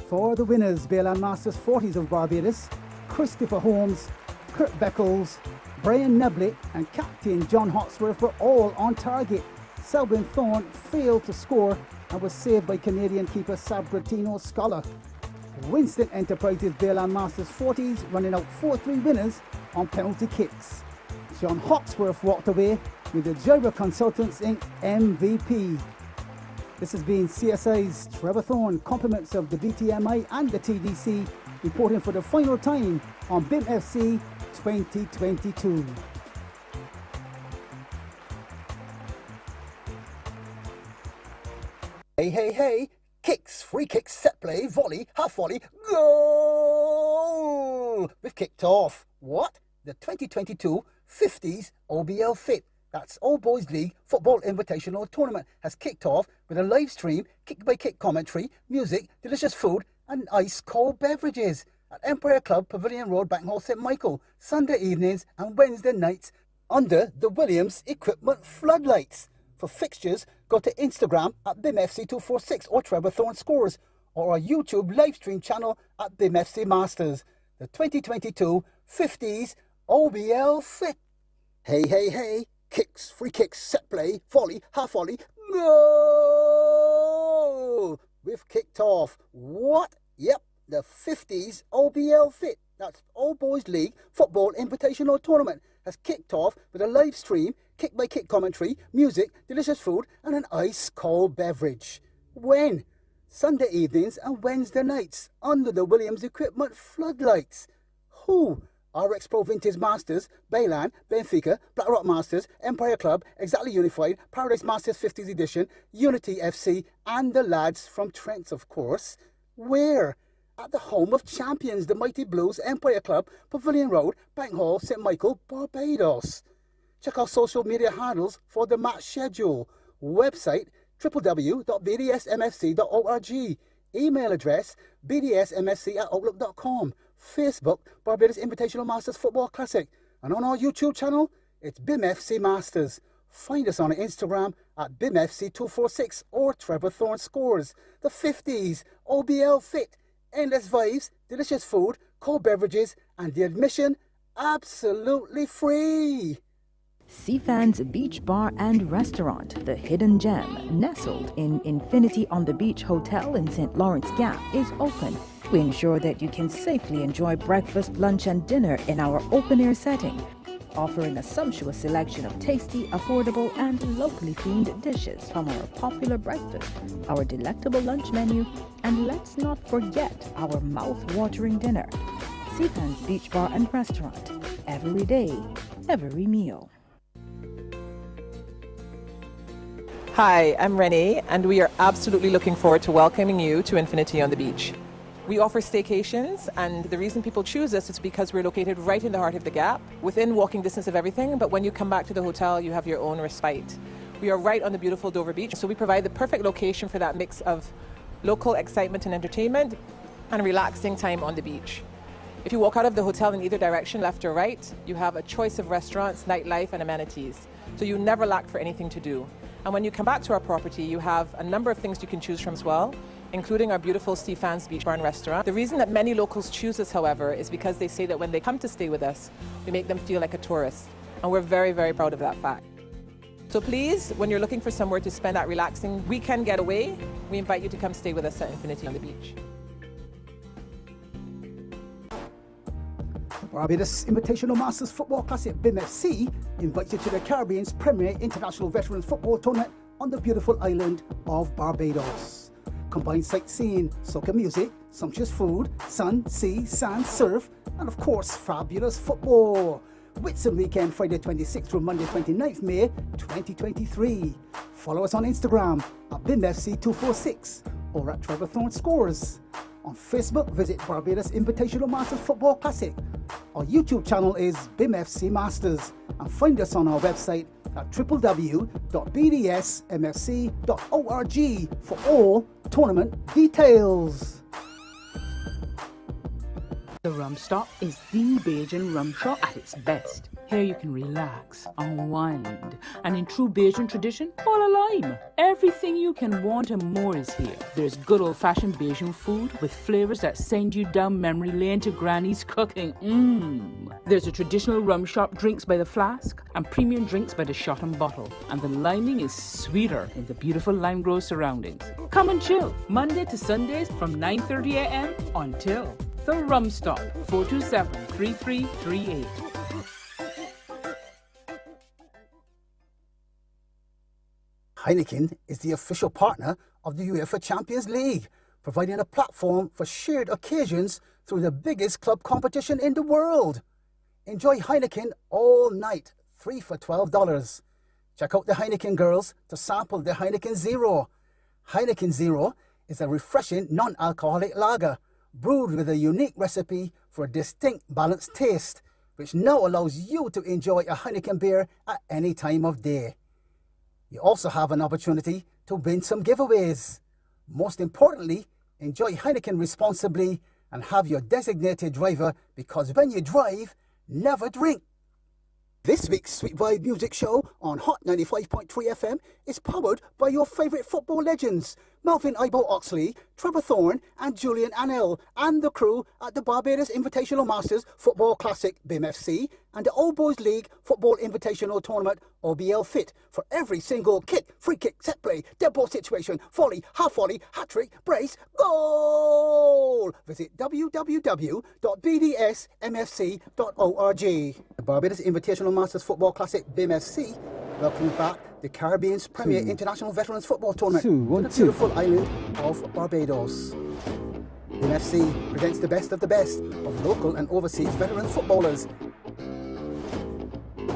For the winners, Bayland Masters 40s of Barbados, Christopher Holmes, Kurt Beckles, Brian Neblett and Captain John Hawksworth were all on target. Selwyn Thorne failed to score and was saved by Canadian keeper Sabratino Scholar. Winston Enterprises Bayland Masters 40s running out 4-3 winners on penalty kicks. John Hawksworth walked away with the Jira Consultants Inc. MVP. This has been CSI's Trevor Thorne, compliments of the BTMI and the TDC, reporting for the final time on Bimfc 2022. Hey, hey, hey, kicks, free kicks, set play, volley, half volley, goal! We've kicked off. What? The 2022 50s Obl-Fit. That's Old Boys League Football Invitational Tournament has kicked off with a live stream, kick-by-kick commentary, music, delicious food and ice-cold beverages at Empire Club, Pavilion Road, Bankhall, St Michael, Sunday evenings and Wednesday nights under the Williams Equipment floodlights. For fixtures, go to Instagram at BimFC246 or Trevor Thorne Scores, or our YouTube live stream channel at BimFC Masters. The 2022 50s Obl-Fit. Hey, hey, hey. Kicks, free kicks, set play, volley, half volley, goal! We've kicked off. What? Yep, the 50s Obl-Fit. That's Old Boys League Football Invitational Tournament has kicked off with a live stream, kick-by-kick commentary, music, delicious food and an ice-cold beverage. When? Sunday evenings and Wednesday nights under the Williams Equipment floodlights. Who? RX Pro Vintage Masters, Bayland, Benfica, Blackrock Masters, Empire Club, Exactly Unified, Paradise Masters 50s Edition, Unity FC, and the lads from Trents, of course. Where? At the home of champions, the Mighty Blues, Empire Club, Pavilion Road, Bankhall, St Michael, Barbados. Check our social media handles for the match schedule. Website www.bdsmfc.org. Email address bdsmfc@outlook.com. Facebook, Barbados Invitational Masters Football Classic. And on our YouTube channel, it's BimFC Masters. Find us on Instagram at BimFC246 or Trevor Thorne Scores. The 50s Obl-Fit. Endless vibes, delicious food, cold beverages, and the admission absolutely free. Seafans Beach Bar and Restaurant, the hidden gem, nestled in Infinity on the Beach Hotel in St. Lawrence Gap, is open. We ensure that you can safely enjoy breakfast, lunch and dinner in our open-air setting, offering a sumptuous selection of tasty, affordable and locally themed dishes from our popular breakfast, our delectable lunch menu, and let's not forget our mouth-watering dinner. Seafans Beach Bar and Restaurant, every day, every meal. Hi, I'm Renee, and we are absolutely looking forward to welcoming you to Infinity on the Beach. We offer staycations, and the reason people choose us is because we're located right in the heart of the Gap, within walking distance of everything, but when you come back to the hotel, you have your own respite. We are right on the beautiful Dover Beach, so we provide the perfect location for that mix of local excitement and entertainment and relaxing time on the beach. If you walk out of the hotel in either direction, left or right, you have a choice of restaurants, nightlife, and amenities. So you never lack for anything to do. And when you come back to our property, you have a number of things you can choose from as well, including our beautiful Stefan's Beach Bar and Restaurant. The reason that many locals choose us, however, is because they say that when they come to stay with us, we make them feel like a tourist. And we're very, very proud of that fact. So please, when you're looking for somewhere to spend that relaxing weekend getaway, we invite you to come stay with us at Infinity on the Beach. Barbados Invitational Masters Football Classic Bimfc invites you to the Caribbean's premier international veterans football tournament on the beautiful island of Barbados. Combine sightseeing, soca music, sumptuous food, sun, sea, sand, surf, and of course fabulous football. Whitsun weekend, Friday 26th through Monday 29th May 2023. Follow us on Instagram at Bimfc246 or at Trevor Thorne Scores. On Facebook, visit Barbados Invitational Masters Football Classic. Our YouTube channel is Bimfc Masters, and find us on our website at www.bdsmfc.org for all tournament details. The Rum Stop is the Bajan rum shop at its best. Here you can relax, unwind, and in true Bajan tradition, all a lime. Everything you can want and more is here. There's good old-fashioned Bajan food with flavors that send you down memory lane to Granny's cooking. There's a traditional rum shop, drinks by the flask, and premium drinks by the shot and bottle. And the liming is sweeter in the beautiful lime grove surroundings. Come and chill, Monday to Sundays from 9:30 a.m. until The Rum Stop, 427-3338. Heineken is the official partner of the UEFA Champions League, providing a platform for shared occasions through the biggest club competition in the world. Enjoy Heineken all night, 3 for $12. Check out the Heineken girls to sample the Heineken Zero. Heineken Zero is a refreshing non-alcoholic lager brewed with a unique recipe for a distinct balanced taste, which now allows you to enjoy a Heineken beer at any time of day. You also have an opportunity to win some giveaways. Most importantly, enjoy Heineken responsibly and have your designated driver, because when you drive, never drink. This week's Sweet Vibe Music Show on Hot 95.3 FM is powered by your favourite football legends, Melvin Ibo Oxley, Trevor Thorne and Julian Annell, and the crew at the Barbados Invitational Masters Football Classic Bimfc and the Old Boys League Football Invitational Tournament Obl-Fit for every single kick, free kick, set play, dead ball situation, volley, half volley, hat-trick, brace, goal! Visit www.bdsmfc.org. The Barbados Invitational Masters Football Classic Bimfc welcomes back the Caribbean's premier international veterans football tournament to the beautiful island of Barbados. Bimfc presents the best of local and overseas veteran footballers. In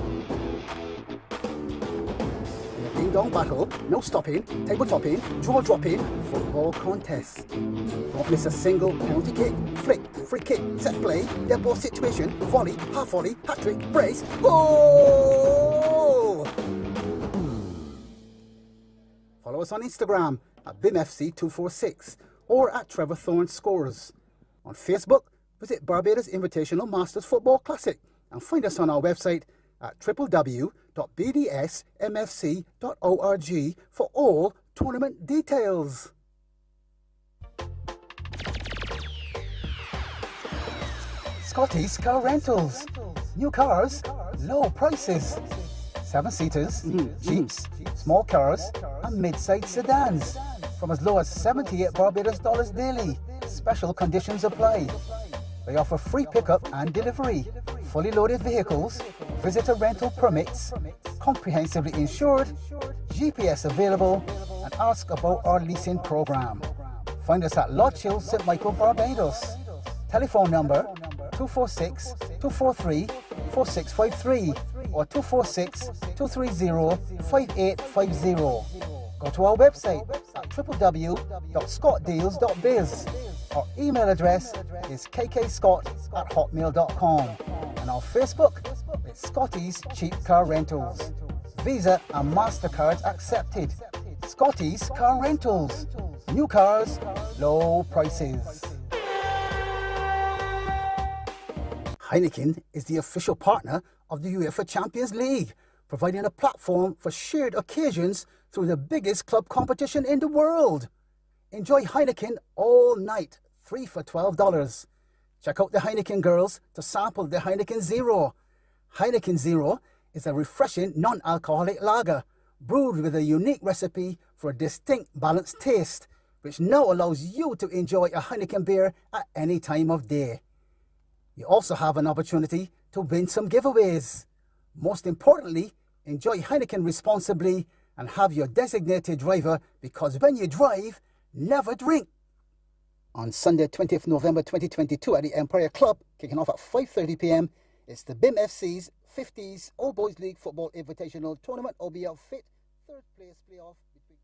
a ding-dong battle, no stopping, table topping, jaw dropping football contest. Don't miss a single penalty kick, flick, free kick, set play, dead ball situation, volley, half volley, hat-trick, brace, goal! Follow us on Instagram at Bimfc246 or at Trevor Thorne Scores. On Facebook, visit Barbados Invitational Masters Football Classic and find us on our website at www.bdsmfc.org for all tournament details. Scotty's Car Rentals. New cars, low prices. 7-seaters, Jeeps, small cars, and mid-sized sedans from as low as $78 Barbados dollars daily. Special conditions apply. They offer free pickup and delivery, fully loaded vehicles, visitor rental permits, comprehensively insured, GPS available, and ask about our leasing program. Find us at Lodge Hill, St. Michael, Barbados. Telephone number 246-243-4653 or 246-230-5850. Go to our website at www.scottdeals.biz. Our email address is kkscott@hotmail.com, and our Facebook is Scotty's Cheap Car Rentals. Visa and MasterCards accepted. Scotty's Car Rentals. New cars, low prices. Heineken is the official partner of the UEFA Champions League, providing a platform for shared occasions through the biggest club competition in the world. Enjoy Heineken all night, 3 for $12. Check out the Heineken girls to sample the Heineken Zero. Heineken Zero is a refreshing non-alcoholic lager, brewed with a unique recipe for a distinct balanced taste, which now allows you to enjoy a Heineken beer at any time of day. You also have an opportunity to win some giveaways. Most importantly, enjoy Heineken responsibly and have your designated driver, because when you drive, never drink. On Sunday, 20th November 2022 at the Empire Club, kicking off at 5:30 p.m, it's the Bimfc's 50s All Boys League Football Invitational Tournament Obl-Fit third place playoff between...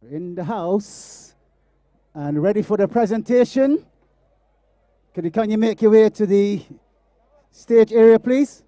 In the house and ready for the presentation. Can you make your way to the stage area, please?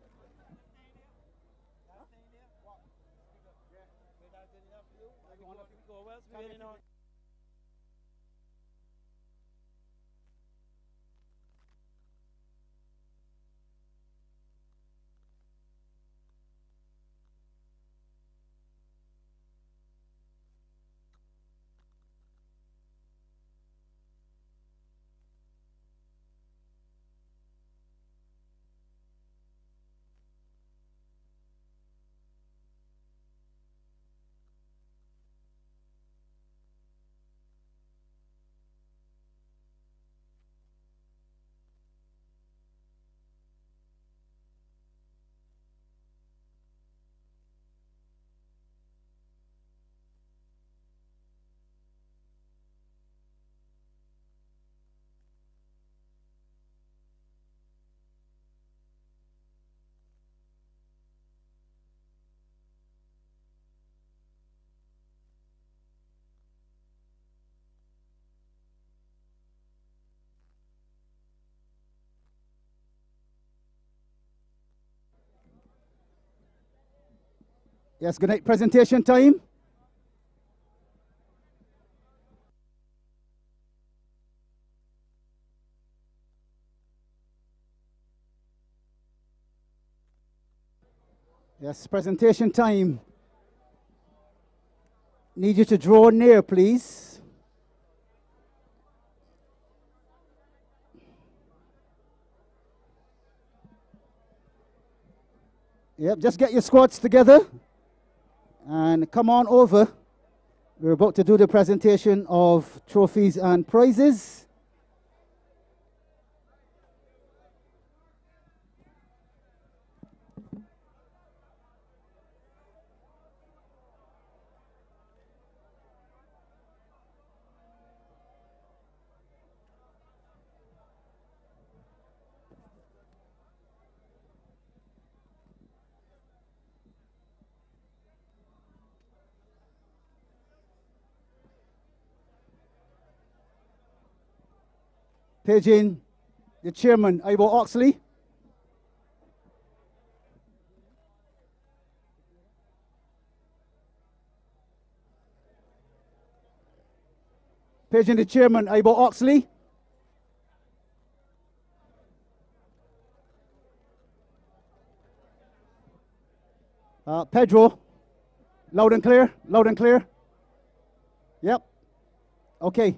Yes, good night. Presentation time. Yes, presentation time. Need you to draw near, please. Yep, just get your squads together and come on over. We're about to do the presentation of trophies and prizes. Paging the chairman, Ivo Oxley. Paging the chairman, Ivo Oxley. Pedro, loud and clear, loud and clear. Yep. Okay.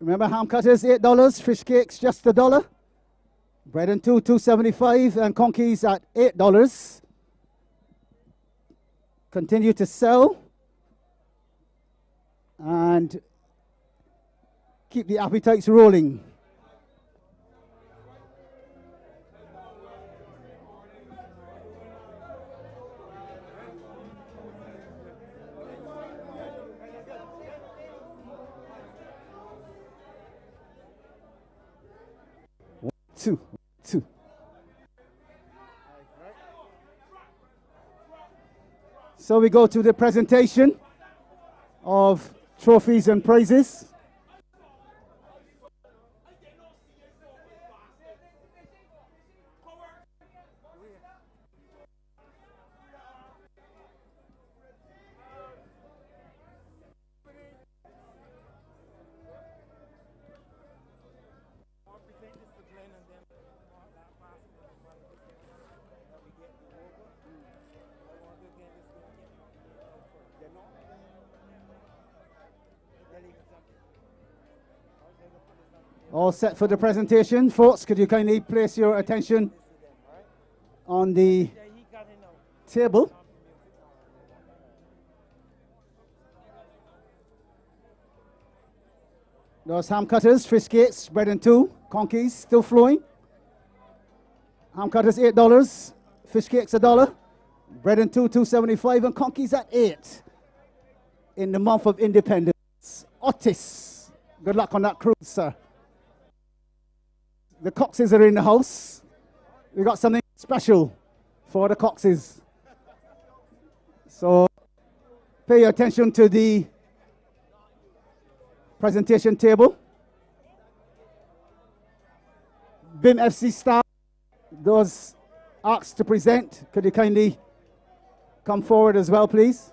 Remember, ham cutters, $8. Fish cakes, just $1. Bread and two, $2.75. And conkeys at $8. Continue to sell. And keep the appetites rolling. Two. So we go to the presentation of trophies and prizes. All set for the presentation. Folks, could you kindly place your attention on the table? Those ham cutters, fish cakes, bread and two, conkeys, still flowing. Ham cutters, $8. Fish cakes, $1. Bread and two, $2.75, and conkeys at $8. In the month of independence. Otis, good luck on that cruise, sir. The Coxes are in the house. We got something special for the Coxes. So pay your attention to the presentation table. Bimfc staff, those asked to present, could you kindly come forward as well, please?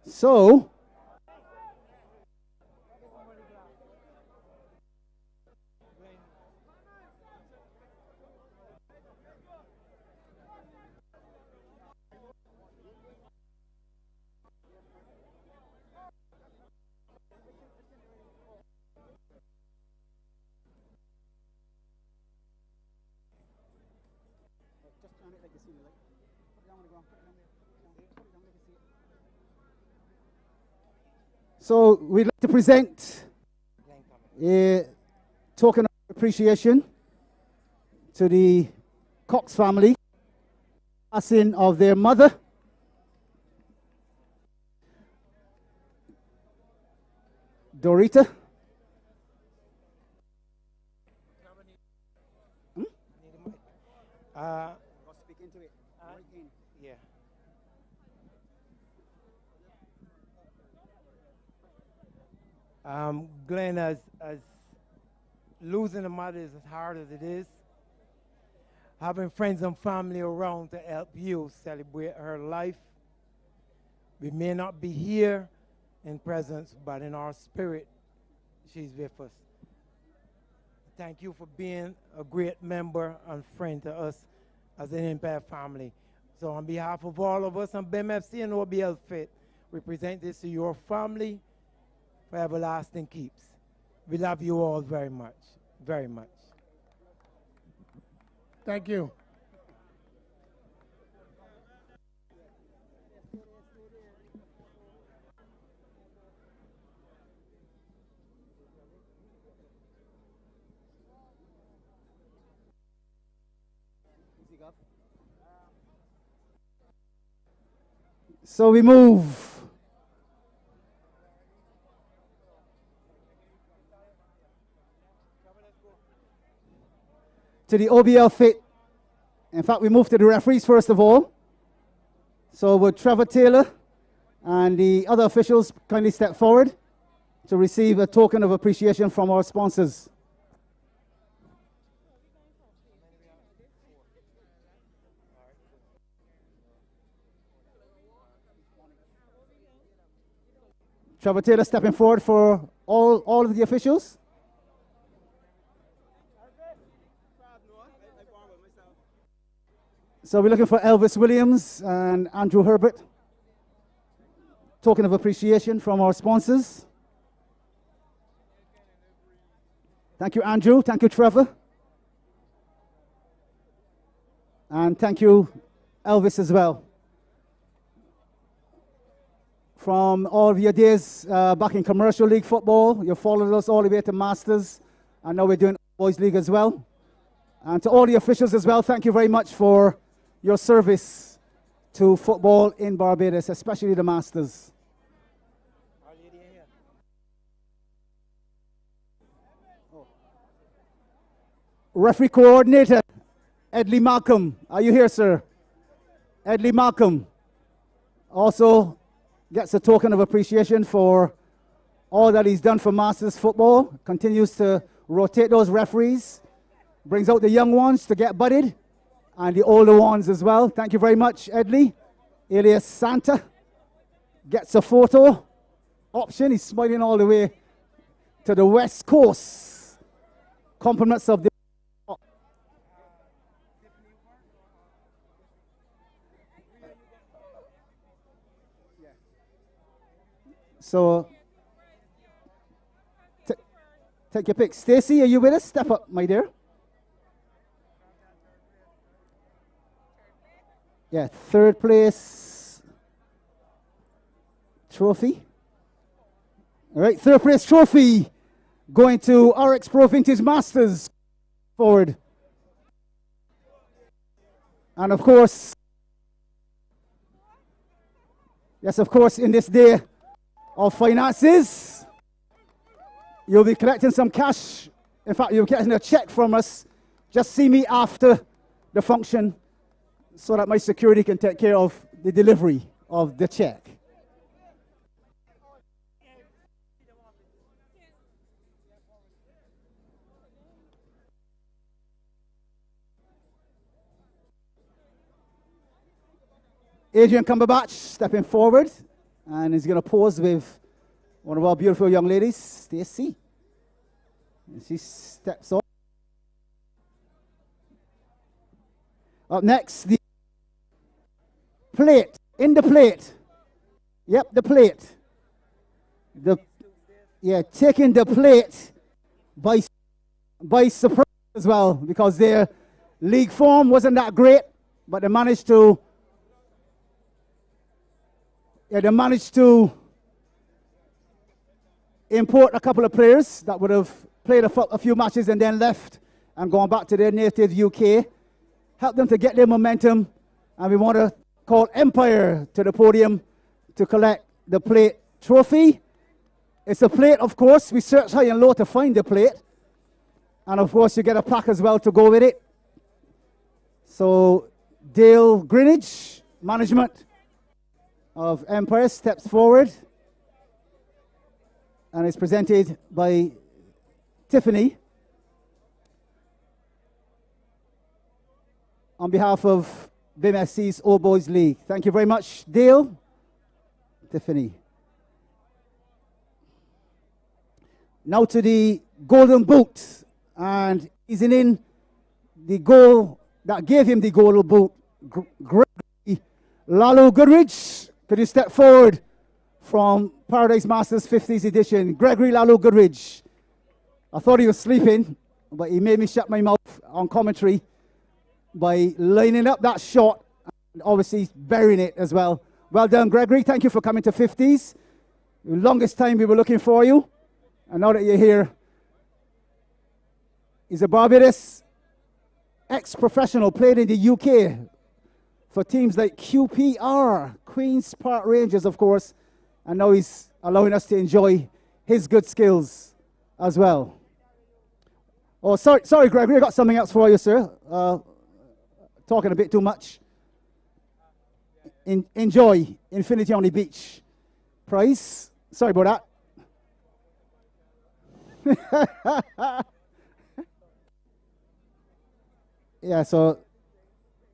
So, we'd like to present a token of appreciation to the Cox family, passing of their mother, Dorita. Speak into it. Yeah. Glenn, as losing a mother is as hard as it is, having friends and family around to help you celebrate her life. We may not be here in presence, but in our spirit, she's with us. Thank you for being a great member and friend to us as an Impact family. So on behalf of all of us on Bimfc and Obl-Fit, we present this to your family for everlasting keeps. We love you all very much, very much. Thank you. So we move to the Obl-Fit. In fact, we move to the referees first of all. So would Trevor Taylor and the other officials kindly step forward to receive a token of appreciation from our sponsors. Trevor Taylor stepping forward for all of the officials. So we're looking for Elvis Williams and Andrew Herbert. Token of appreciation from our sponsors. Thank you, Andrew. Thank you, Trevor. And thank you, Elvis, as well. From all of your days back in commercial league football, you followed us all the way to Masters, and now we're doing Boys League as well. And to all the officials as well, thank you very much for your service to football in Barbados, especially the Masters. Referee coordinator, Edley Malcolm. Are you here, sir? Edley Malcolm also gets a token of appreciation for all that he's done for Masters football. Continues to rotate those referees. Brings out the young ones to get butted, and the older ones as well. Thank you very much, Edley. Elias Santa gets a photo option. He's smiling all the way to the West Coast. Compliments of the So, take your pick. Stacy, are you with us? Step up, my dear. Yeah, third place trophy. All right, third place trophy going to RX Pro Vintage Masters. Forward. And of course, yes, of course, in this day of finances, you'll be collecting some cash. In fact, you'll be getting a check from us. Just see me after the function so that my security can take care of the delivery of the check. Adrian Cumberbatch stepping forward, and he's going to pose with one of our beautiful young ladies, Stacey. And she steps up. Up next, the plate. In the plate. Yep, the plate. Taking the plate by surprise as well, because their league form wasn't that great, but they managed to import a couple of players that would have played a few matches and then left and gone back to their native UK. Help them to get their momentum, and we want to call Empire to the podium to collect the plate trophy. It's a plate, of course. We searched high and low to find the plate, and of course you get a plaque as well to go with it. So Dale Greenwich, management of Empire, steps forward, and it's presented by Tiffany on behalf of Bimfc's Old Boys League. Thank you very much, Dale. Tiffany. Now to the golden boot, and he's in the goal that gave him the golden boot, Gregory Lalo Goodridge. Could you step forward from Paradise Masters 50th edition? Gregory Lalo Goodridge. I thought he was sleeping, but he made me shut my mouth on commentary by lining up that shot and obviously burying it as well. Well done, Gregory. Thank you for coming to 50s. The longest time we were looking for you, and now that you're here, he's a Barbados ex-professional, played in the UK for teams like QPR, Queen's Park Rangers, of course, and now he's allowing us to enjoy his good skills as well. Oh, sorry, Gregory, I got something else for you, sir. Talking a bit too much. Enjoy Infinity on the Beach prize. Sorry about that. Yeah, so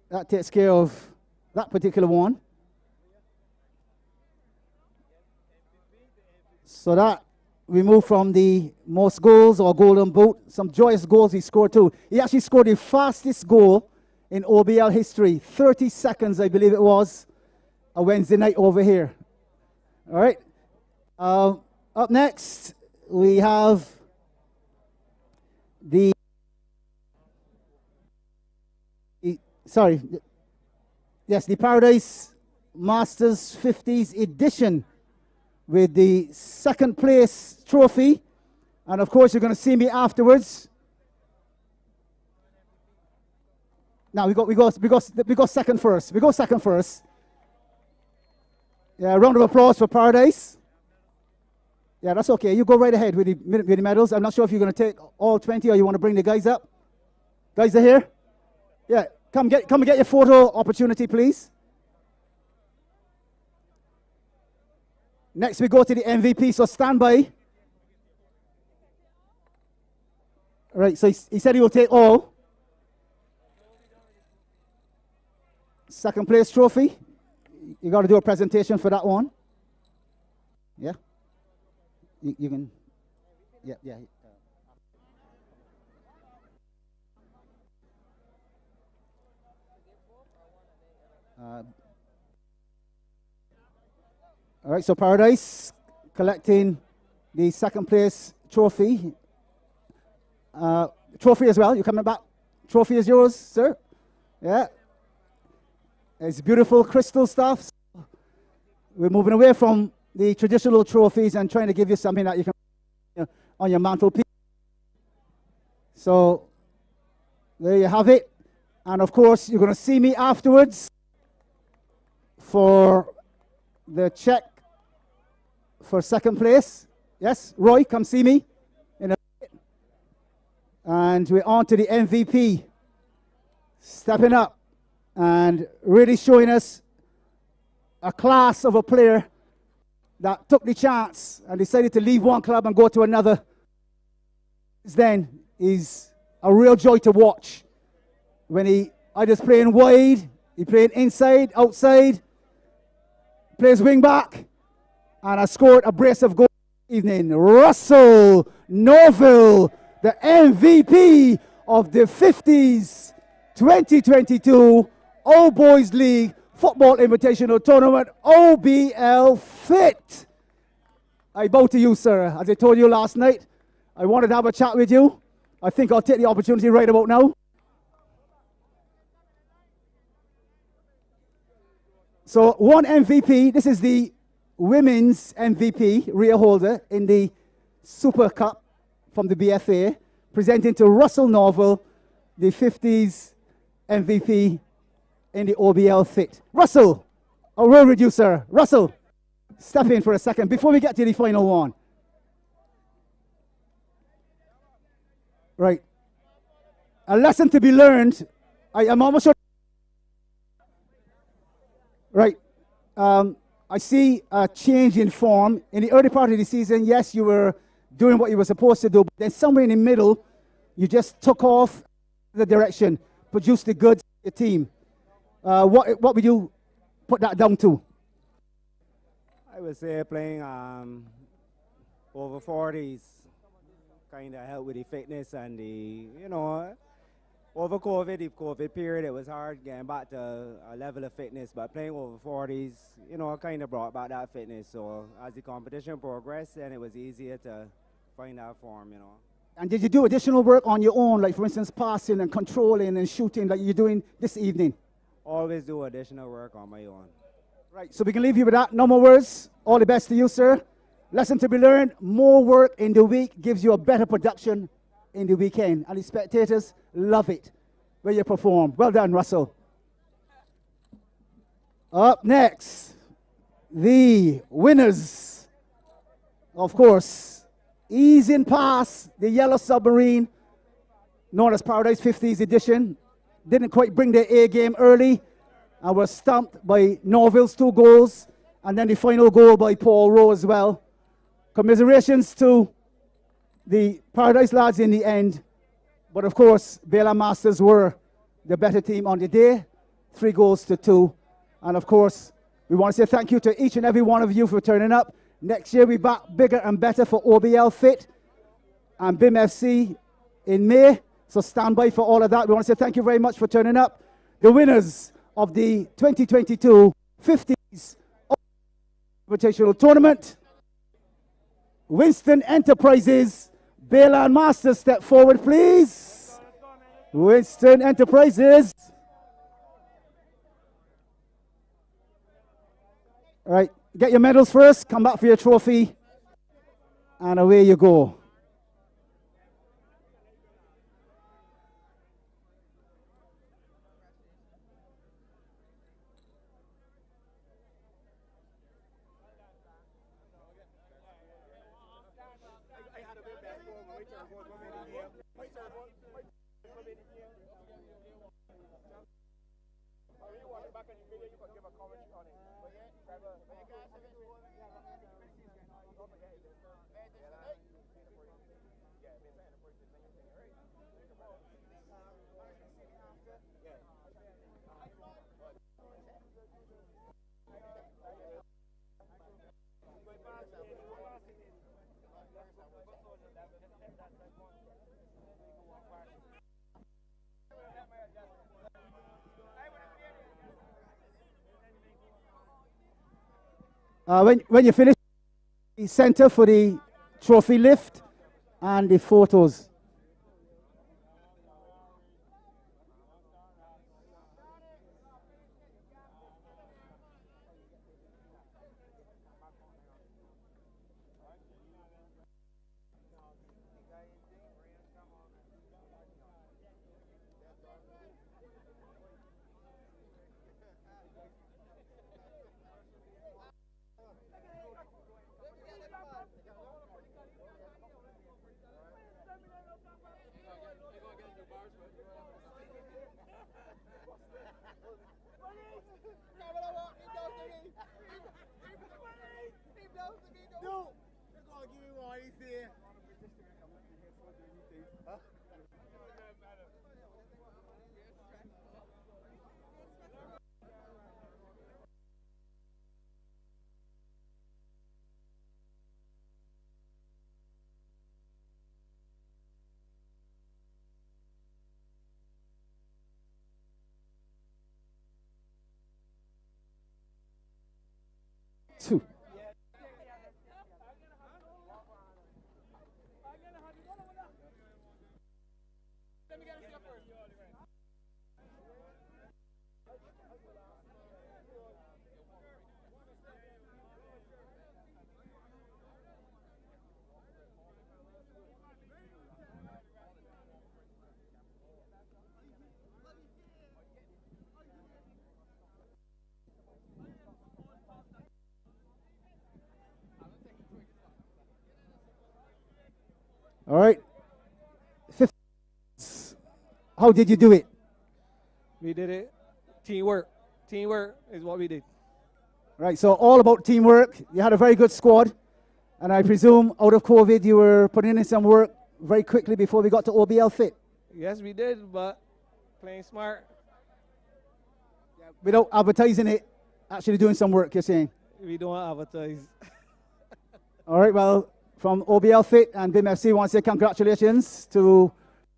that takes care of that particular one. So that we move from the most goals or golden boot, some joyous goals he scored too. He actually scored the fastest goal in OBL history, 30 seconds, I believe it was, a Wednesday night over here. All right. Up next, we have the Paradise Masters 50s edition with the second place trophy. And of course, you're going to see me afterwards. Now we go second first. We go second first. Yeah, round of applause for Paradise. Yeah, that's okay. You go right ahead with the medals. I'm not sure if you're going to take all 20 or you want to bring the guys up. Guys are here? Yeah, come and get your photo opportunity, please. Next, we go to the MVP, so stand by. Right, so he said he will take all. Second place trophy. You got to do a presentation for that one. Yeah? You can, yeah. All right, so Paradise collecting the second place trophy. Trophy as well. You coming back? Trophy is yours, sir. Yeah. It's beautiful crystal stuff. We're moving away from the traditional trophies and trying to give you something that you can on your mantelpiece. So there you have it. And of course, you're going to see me afterwards for the check for second place. Yes, Roy, come see me. And we're on to the MVP. Stepping up and really showing us a class of a player that took the chance and decided to leave one club and go to another. Then is a real joy to watch. When he either playing wide, he playing inside, outside, plays wing back, and has scored a brace of goals this evening. Russell Norville, the MVP of the 50s 2022 All Boys League Football Invitational Tournament, Obl-Fit. I bow to you, sir. As I told you last night, I wanted to have a chat with you. I think I'll take the opportunity right about now. So one MVP, this is the women's MVP, rear holder in the Super Cup from the BFA, presenting to Russell Norville, the 50s MVP in the Obl-Fit. Russell, a roll with you, sir. Russell, step in for a second before we get to the final one. Right. A lesson to be learned. I'm almost sure. Right. I see a change in form. In the early part of the season, yes, you were doing what you were supposed to do, but then somewhere in the middle, you just took off the direction, produced the goods for your team. What would you put that down to? I would say playing over 40s kind of helped with the fitness and the, over the COVID period, it was hard getting back to a level of fitness, but playing over 40s, kind of brought back that fitness. So as the competition progressed, then it was easier to find that form, And did you do additional work on your own, like for instance, passing and controlling and shooting like you're doing this evening? Always do additional work on my own. Right, so we can leave you with that. No more words. All the best to you, sir. Lesson to be learned, more work in the week gives you a better production in the weekend. And the spectators love it. where you performed. Well done, Russell. Up next, the winners, of course, easing past the Yellow Submarine, known as Paradise 50s edition. Didn't quite bring their A game early and were stumped by Norville's 2 goals, and then the final goal by Paul Rowe as well. Commiserations to the Paradise lads in the end, but of course, Bela Masters were the better team on the day, 3 goals to 2. And of course, we want to say thank you to each and every one of you for turning up. Next year, we'll be back bigger and better for Obl-Fit and Bimfc in May. So stand by for all of that. We want to say thank you very much for turning up. The winners of the 2022 50s Invitational Tournament, Winston Enterprises. Bela and Masters, step forward, please. Winston Enterprises. All right, get your medals first, come back for your trophy, and away you go. When you finish, the center for the trophy lift and the photos. Two. All right. 50. How did you do it? We did it. Teamwork. Teamwork is what we did. Right, so all about teamwork. You had a very good squad. And I presume out of COVID, you were putting in some work very quickly before we got to Obl-Fit. Yes, we did, but playing smart. Without advertising it, actually doing some work, you're saying? We don't advertise. All right, well, from Obl-Fit and Bimfc, I want to say congratulations to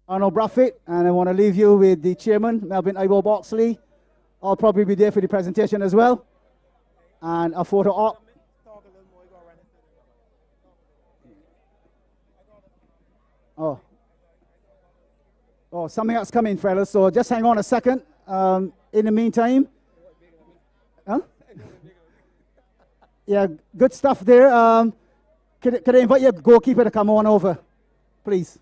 Arnold Braffett, and I want to leave you with the chairman, Melvin Ivo Boxley. I'll probably be there for the presentation as well, and a photo op. Oh, something else coming, fellas, so just hang on a second. In the meantime, yeah, good stuff there. Could I invite your goalkeeper to come on over, please?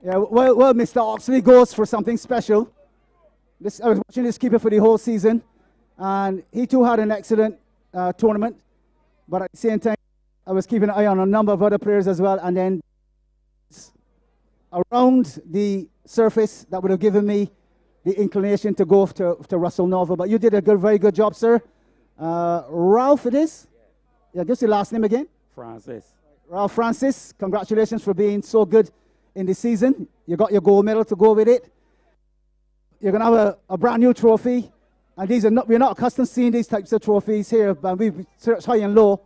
Yeah, well, Mr. Oxley goes for something special. I was watching this keeper for the whole season, and he too had an excellent tournament. But at the same time, I was keeping an eye on a number of other players as well, and then around the surface that would have given me the inclination to go to Russell Norval. But you did a very good job, sir. Ralph, it is? Yeah, give us your last name again. Francis. Ralph Francis, congratulations for being so good in the season. You got your gold medal to go with it. You're going to have a brand new trophy. And we're not accustomed to seeing these types of trophies here, but we've searched high and low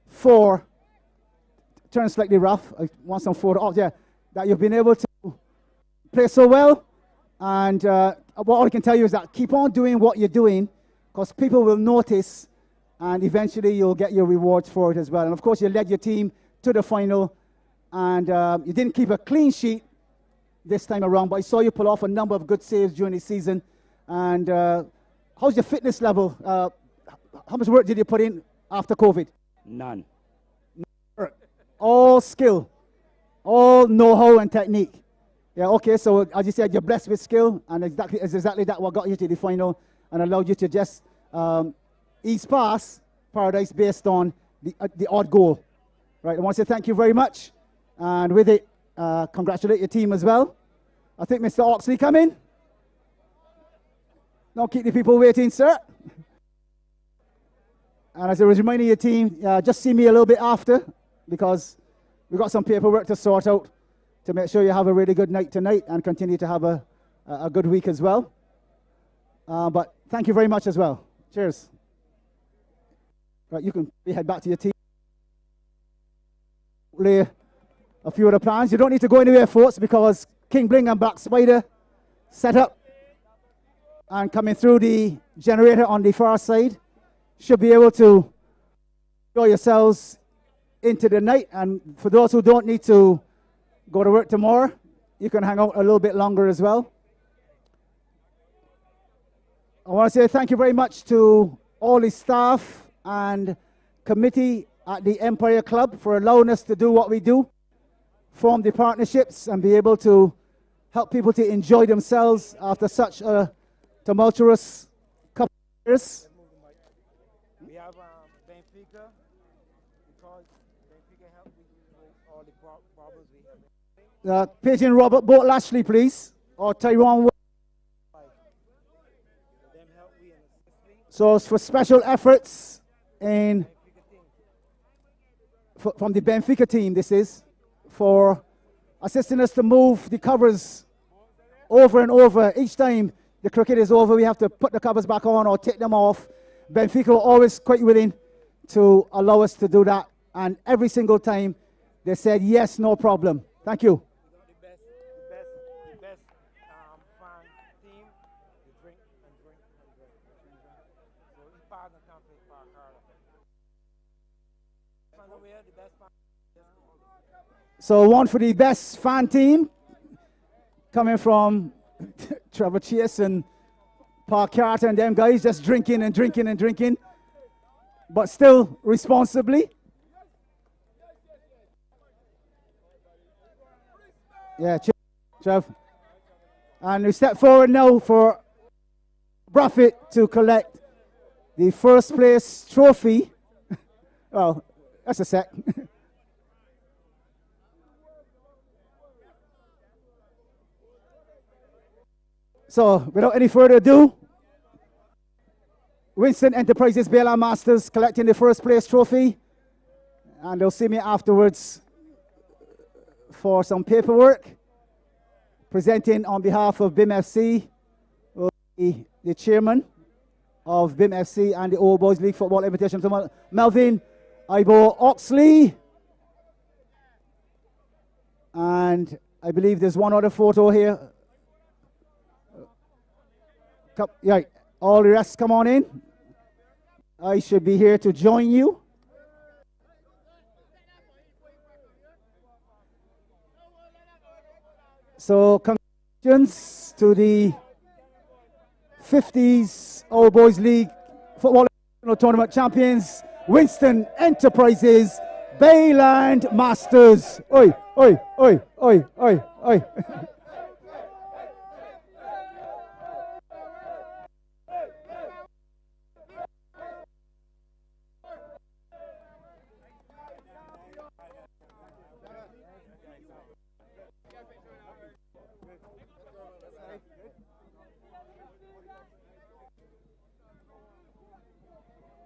for, turn slightly rough, I want some photo, oh yeah, that you've been able to play so well. And what I can tell you is that keep on doing what you're doing, because people will notice, and eventually you'll get your rewards for it as well. And of course, you led your team to the final, and you didn't keep a clean sheet this time around, but I saw you pull off a number of good saves during the season. And how's your fitness level? How much work did you put in after COVID? None. All skill, all know-how and technique. Yeah, okay, so as you said, you're blessed with skill, and it's exactly that what got you to the final and allowed you to just ease past Paradise based on the odd goal. Right, I want to say thank you very much, and with it, congratulate your team as well. I think Mr. Oxley come in. Don't keep the people waiting, sir. And as a reminder of your team, just see me a little bit after, because we've got some paperwork to sort out to make sure you have a really good night tonight and continue to have a good week as well. But thank you very much as well. Cheers. Right, you can head back to your team. Lay a few other plans. You don't need to go anywhere, folks, because King Bling and Black Spider set up and coming through the generator on the far side should be able to enjoy yourselves into the night. And for those who don't need to go to work tomorrow, you can hang out a little bit longer as well. I want to say thank you very much to all the staff and committee at the Empire Club for allowing us to do what we do, form the partnerships and be able to help people to enjoy themselves after such a tumultuous couple of years. We have Benfica, because Benfica helped with all the problems we have. Pigeon Robert Boat Lashley, please, or Tyrone. So it's for special efforts from the Benfica team, this is, for assisting us to move the covers over and over. Each time the cricket is over, we have to put the covers back on or take them off. Benfica were always quite willing to allow us to do that. And every single time they said, yes, no problem. Thank you. So one for the best fan team, coming from Trevor Chase and Park Carter and them guys, just drinking and drinking and drinking, but still responsibly. Yeah, Trev. And we step forward now for Buffett to collect the first place trophy. Well, that's a sec. So, without any further ado, Winston Enterprises Baylor Masters collecting the first place trophy. And they'll see me afterwards for some paperwork. Presenting on behalf of Bimfc, the chairman of Bimfc and the Old Boys League Football Invitation to Melvin Ibo Oxley. And I believe there's one other photo here. Yeah, all the rest come on in. I should be here to join you. So congratulations to the 50s Old Boys League Football Tournament champions, Winston Enterprises Bayland Masters. Oi, oi, oi, oi, oi. Oi.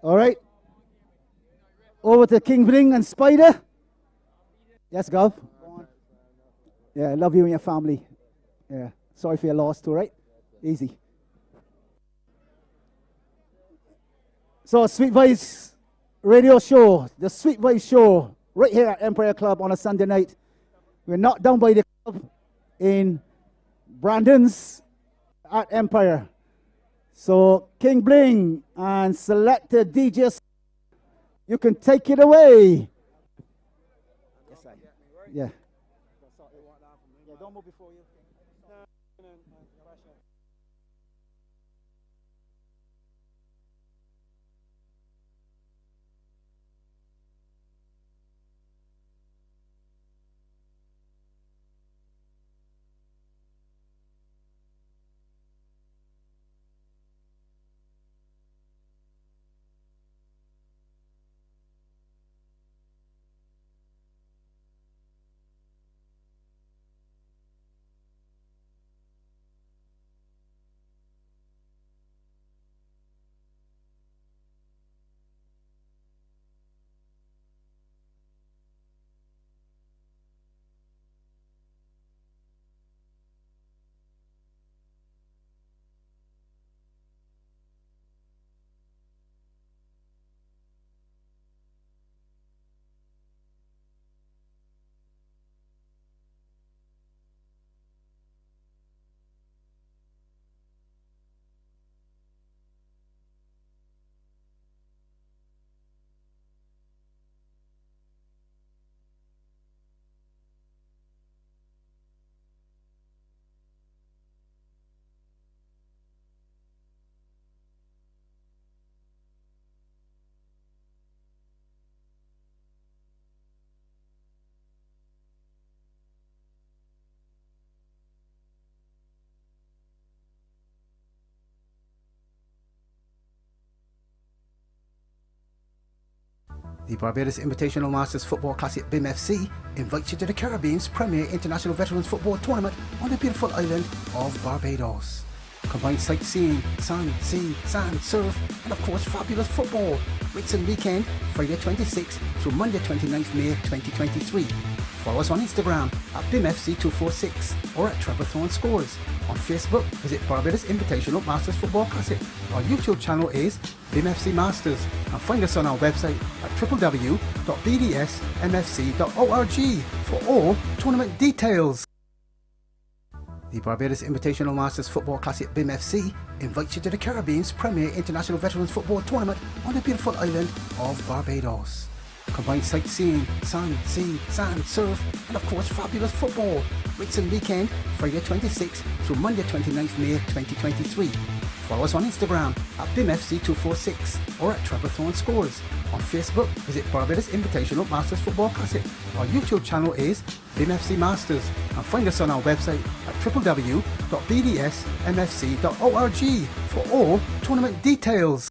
All right. Over to King Bling and Spider. Yes, Gov. Yeah, I love you and your family. Yeah. Sorry for your loss too, right? Easy. So, Sweet Vibes radio show, the Sweet Vibes show, right here at Empire Club on a Sunday night. We're not down by the club in Brandon's at Empire. So, King Bling and selected DJs, you can take it away. Yes, yeah. Yeah, don't move before you. The Barbados Invitational Masters Football Classic Bimfc invites you to the Caribbean's premier international veterans football tournament on the beautiful island of Barbados. Combined sightseeing, sun, sea, sand, surf, and of course fabulous football. Rates and weekend, Friday 26th through Monday 29th May 2023. Follow us on Instagram at BimFC246 or at Trevorthorne Scores. On Facebook, visit Barbados Invitational Masters Football Classic. Our YouTube channel is BimFC Masters, and find us on our website at www.bdsmfc.org for all tournament details. The Barbados Invitational Masters Football Classic Bimfc invites you to the Caribbean's premier international veterans football tournament on the beautiful island of Barbados. Combined sightseeing, sun, sea, sand, surf, and of course fabulous football. Rates and weekend, Friday 26th through Monday 29th May 2023. Follow us on Instagram at BimFC246 or at Trevorthorne Scores. On Facebook, visit Barbados Invitational Masters Football Classic. Our YouTube channel is BimFC Masters, and find us on our website at www.bdsmfc.org for all tournament details.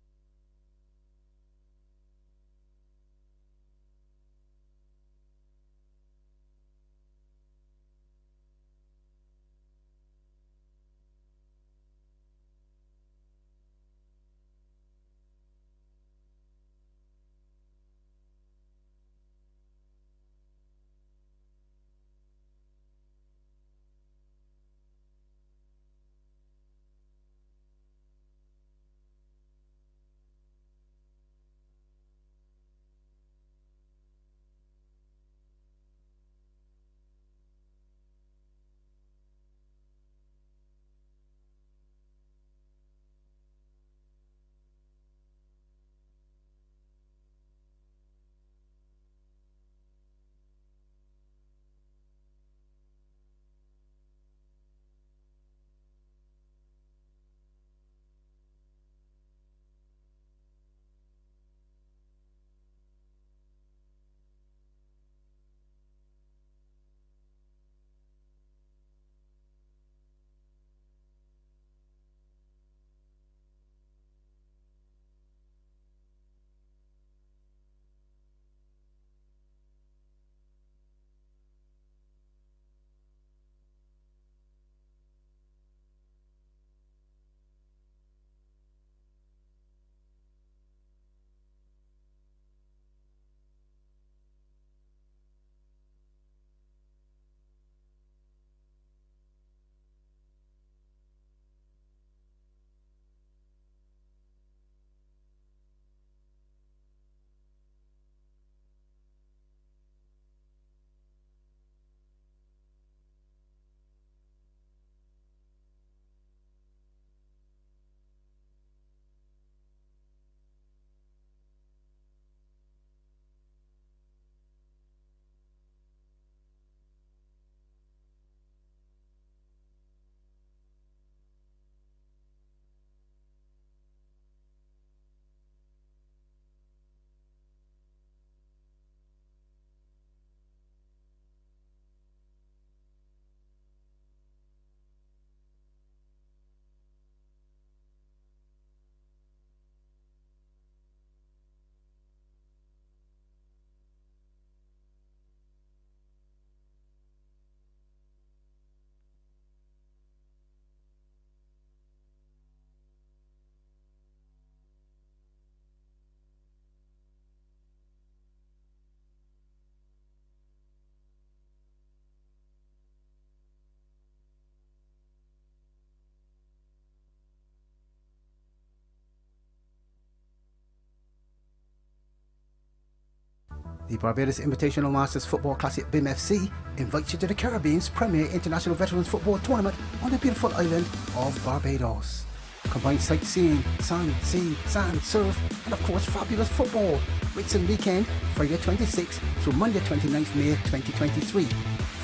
The Barbados Invitational Masters Football Classic Bimfc invites you to the Caribbean's premier international veterans football tournament on the beautiful island of Barbados. Combine sightseeing, sun, sea, sand, surf, and of course fabulous football. Rates and weekend, Friday 26th through Monday 29th May 2023.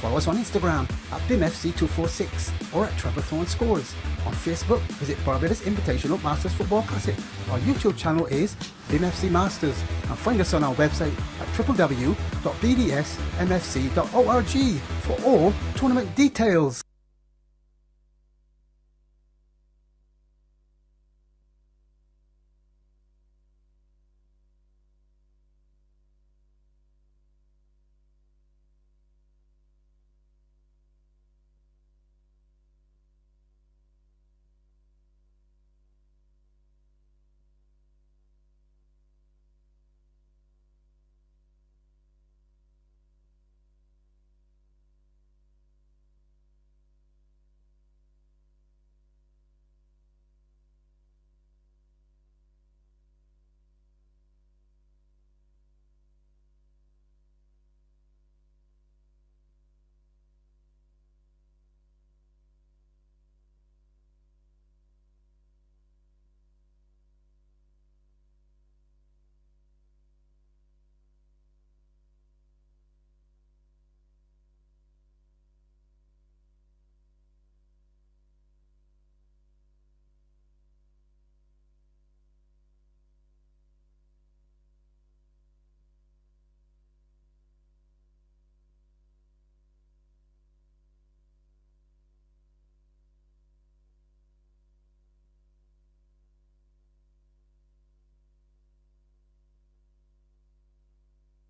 Follow us on Instagram at BimFC246 or at Trevorthorne Scores. On Facebook, visit Barbados Invitational Masters Football Classic. Our YouTube channel is BimFC Masters, and find us on our website at www.bdsmfc.org for all tournament details.